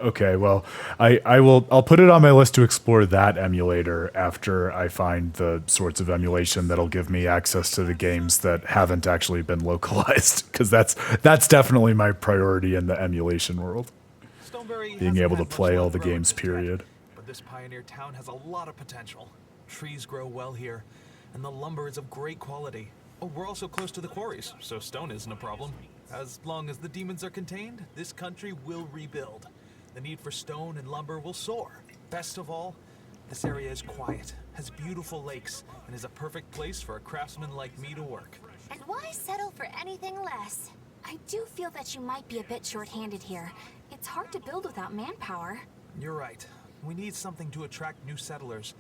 Okay, well, I'll put it on my list to explore that emulator after I find the sorts of emulation that'll give me access to the games that haven't actually been localized, because that's definitely my priority in the emulation world. Being able to play all the games, period. But this pioneer town has a lot of potential. Trees grow well here, and the lumber is of great quality. Oh, we're also close to the quarries, so stone isn't a problem. As long as the demons are contained, this country will rebuild. The need for stone and lumber will soar. Best of all, this area is quiet, has beautiful lakes, and is a perfect place for a craftsman like me to work. And why settle for anything less? I do feel that you might be a bit short-handed here. It's hard to build without manpower. You're right. We need something to attract new settlers.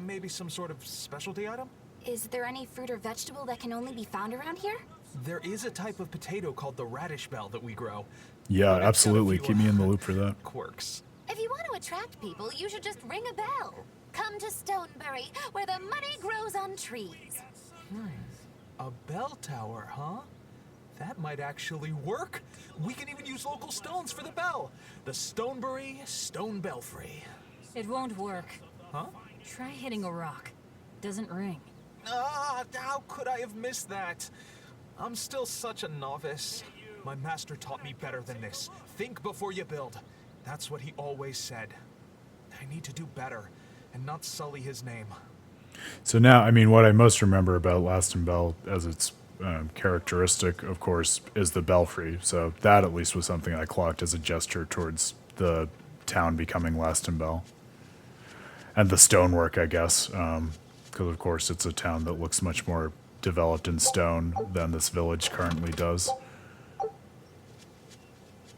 Maybe some sort of specialty item? Is there any fruit or vegetable that can only be found around here? There is a type of potato called the radish bell that we grow. Yeah, absolutely. Keep me in the loop for that. Quirks. If you want to attract people, you should just ring a bell. Come to Stonebury, where the money grows on trees. A bell tower, huh? That might actually work. We can even use local stones for the bell. The Stonebury Stone Belfry. It won't work. Huh? Try hitting a rock. Doesn't ring. Ah, how could I have missed that? I'm still such a novice. My master taught me better than this. Think before you build. That's what he always said. I need to do better and not sully his name. So now, I mean, what I most remember about Laston Bell as its characteristic, of course, is the belfry. So that at least was something I clocked as a gesture towards the town becoming Laston Bell. And the stonework, I guess, because of course it's a town that looks much more developed in stone than this village currently does.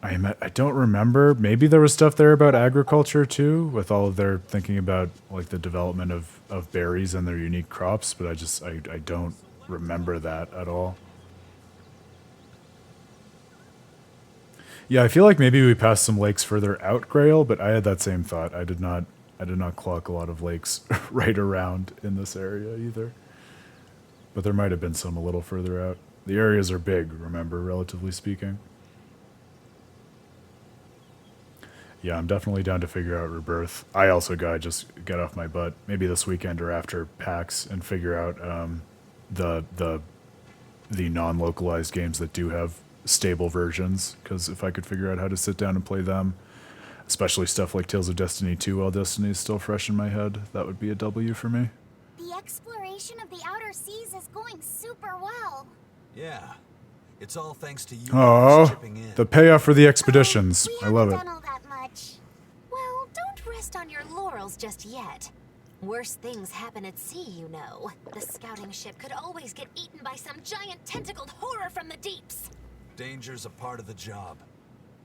I don't remember. Maybe there was stuff there about agriculture too, with all of their thinking about like the development of berries and their unique crops, but I don't remember that at all. Yeah, I feel like maybe we passed some lakes further out, Grail, but I had that same thought. I did not clock a lot of lakes right around in this area either. But there might have been some a little further out. The areas are big, remember, relatively speaking. Yeah, I'm definitely down to figure out Rebirth. I also gotta just get off my butt, maybe this weekend or after PAX, and figure out the the non-localized games that do have stable versions, because if I could figure out how to sit down and play them, especially stuff like Tales of Destiny 2 while Destiny is still fresh in my head, that would be a W for me. The exploration of the outer seas is going super well. Yeah. It's all thanks to you Oh, chipping in. the payoff for the expeditions. I love it. Done all that much. Well, don't rest on your laurels just yet. Worse things happen at sea, you know. The scouting ship could always get eaten by some giant tentacled horror from the deeps. Danger's a part of the job.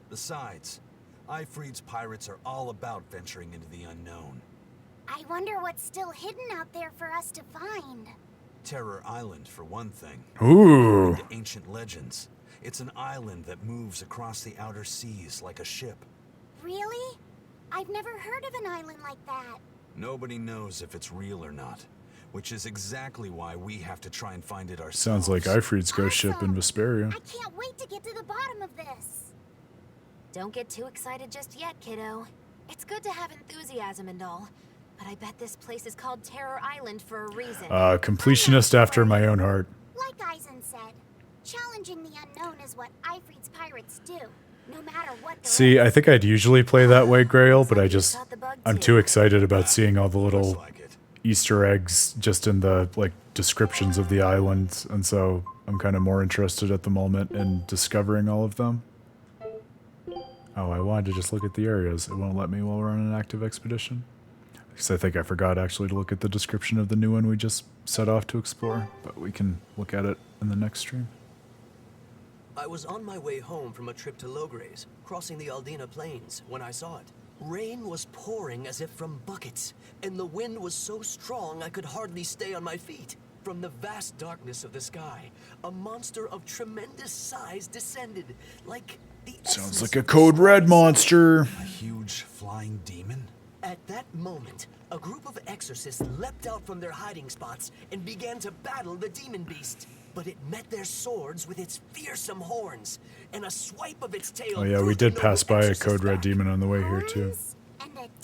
Besides, Ifreed's pirates are all about venturing into the unknown. I wonder what's still hidden out there for us to find. Terror Island, for one thing. Ooh. According to ancient legends, it's an island that moves across the outer seas like a ship. Really? I've never heard of an island like that. Nobody knows if it's real or not, which is exactly why we have to try and find it ourselves. Sounds like Ifreed's ghost ship in Vesperia. I can't wait to get to the bottom of this. Don't get too excited just yet, kiddo. It's good to have enthusiasm and all, but I bet this place is called Terror Island for a reason. Completionist after my own heart. Like Eisen said, challenging the unknown is what Ifreed's pirates do, no matter what the See, I think I'd usually play that way, Grail, but I'm too excited about seeing all the little Easter eggs just in the, like, descriptions of the islands, and so I'm kind of more interested at the moment in discovering all of them. Oh, I wanted to just look at the areas. It won't let me while we're on an active expedition. Because I think I forgot actually to look at the description of the new one we just set off to explore, but we can look at it in the next stream. I was on my way home from a trip to Logres, crossing the Aldina Plains, when I saw it. Rain was pouring as if from buckets, and the wind was so strong I could hardly stay on my feet. From the vast darkness of the sky, a monster of tremendous size descended, like the Sounds like a Code Red monster. A huge flying demon? At that moment, a group of exorcists leapt out from their hiding spots and began to battle the demon beast. But it met their swords with its fearsome horns, and a swipe of its tail. Oh yeah, we did pass by a Code Red demon on the way here too.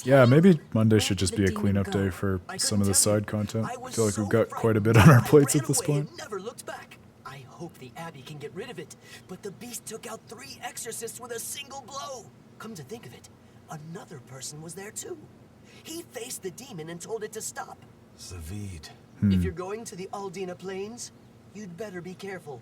Yeah, maybe Monday should just be a cleanup day for some of the side content. I feel like we've got quite a bit on our plates at this point. Never looked back. I hope the Abbey can get rid of it, but the beast took out 3 exorcists with a single blow. Come to think of it, another person was there too. He faced the demon and told it to stop. Zavid. If you're going to the Aldina Plains, you'd better be careful.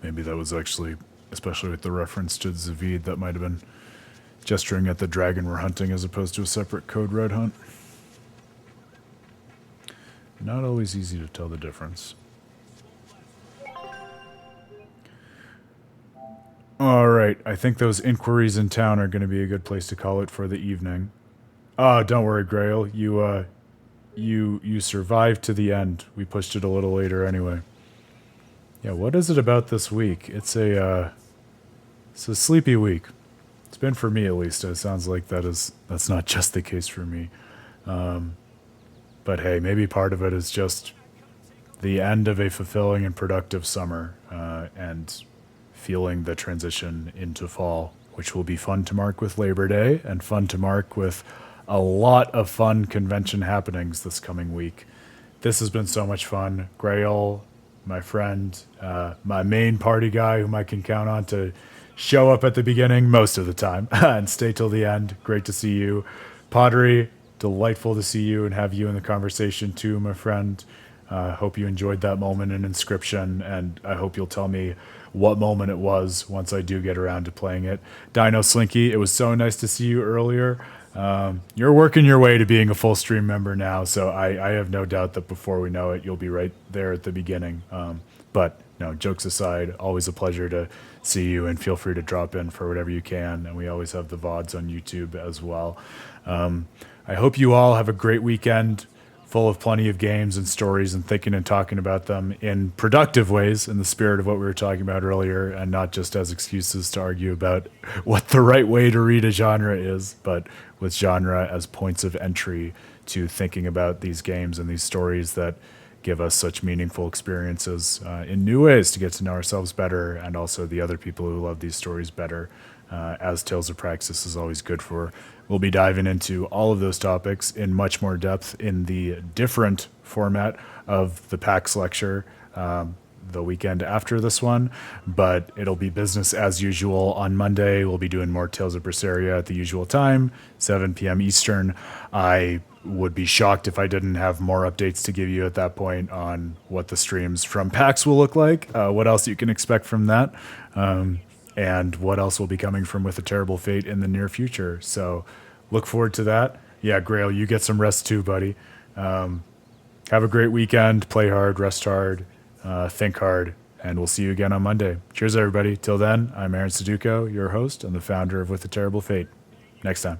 Maybe that was actually, especially with the reference to Zavid, that might have been gesturing at the dragon we're hunting as opposed to a separate Code Red hunt. Not always easy to tell the difference. Alright, I think those inquiries in town are going to be a good place to call it for the evening. Don't worry, Grail. You survived to the end. We pushed it a little later anyway. Yeah, what is it about this week? It's a sleepy week. It's been for me at least. It sounds like that's not just the case for me. But hey, maybe part of it is just the end of a fulfilling and productive summer, and feeling the transition into fall, which will be fun to mark with Labor Day and fun to mark with a lot of fun convention happenings this coming week. This has been so much fun. Grail, my friend, my main party guy whom I can count on to show up at the beginning most of the time and stay till the end. Great to see you. Pottery, delightful to see you and have you in the conversation too, my friend. Hope you enjoyed that moment in Inscription, and I hope you'll tell me what moment it was once I do get around to playing it. Dino Slinky, it was so nice to see you earlier. You're working your way to being a full stream member now, so I have no doubt that before we know it, you'll be right there at the beginning. But no, jokes aside, always a pleasure to see you, and feel free to drop in for whatever you can. And we always have the VODs on YouTube as well. I hope you all have a great weekend, full of plenty of games and stories, and thinking and talking about them in productive ways in the spirit of what we were talking about earlier, and not just as excuses to argue about what the right way to read a genre is, but with genre as points of entry to thinking about these games and these stories that give us such meaningful experiences in new ways to get to know ourselves better, and also the other people who love these stories better, as Tales of Praxis is always good for we'll be diving into all of those topics in much more depth in the different format of the PAX lecture the weekend after this one, but it'll be business as usual. On Monday, we'll be doing more Tales of Berseria at the usual time, 7 p.m. Eastern. I would be shocked if I didn't have more updates to give you at that point on what the streams from PAX will look like, what else you can expect from that, and what else will be coming from With a Terrible Fate in the near future. So look forward to that. Yeah, Grail, you get some rest too, buddy. Have a great weekend. Play hard, rest hard, think hard, and we'll see you again on Monday. Cheers, everybody. Till then, I'm Aaron Suduko, your host and the founder of With a Terrible Fate. Next time.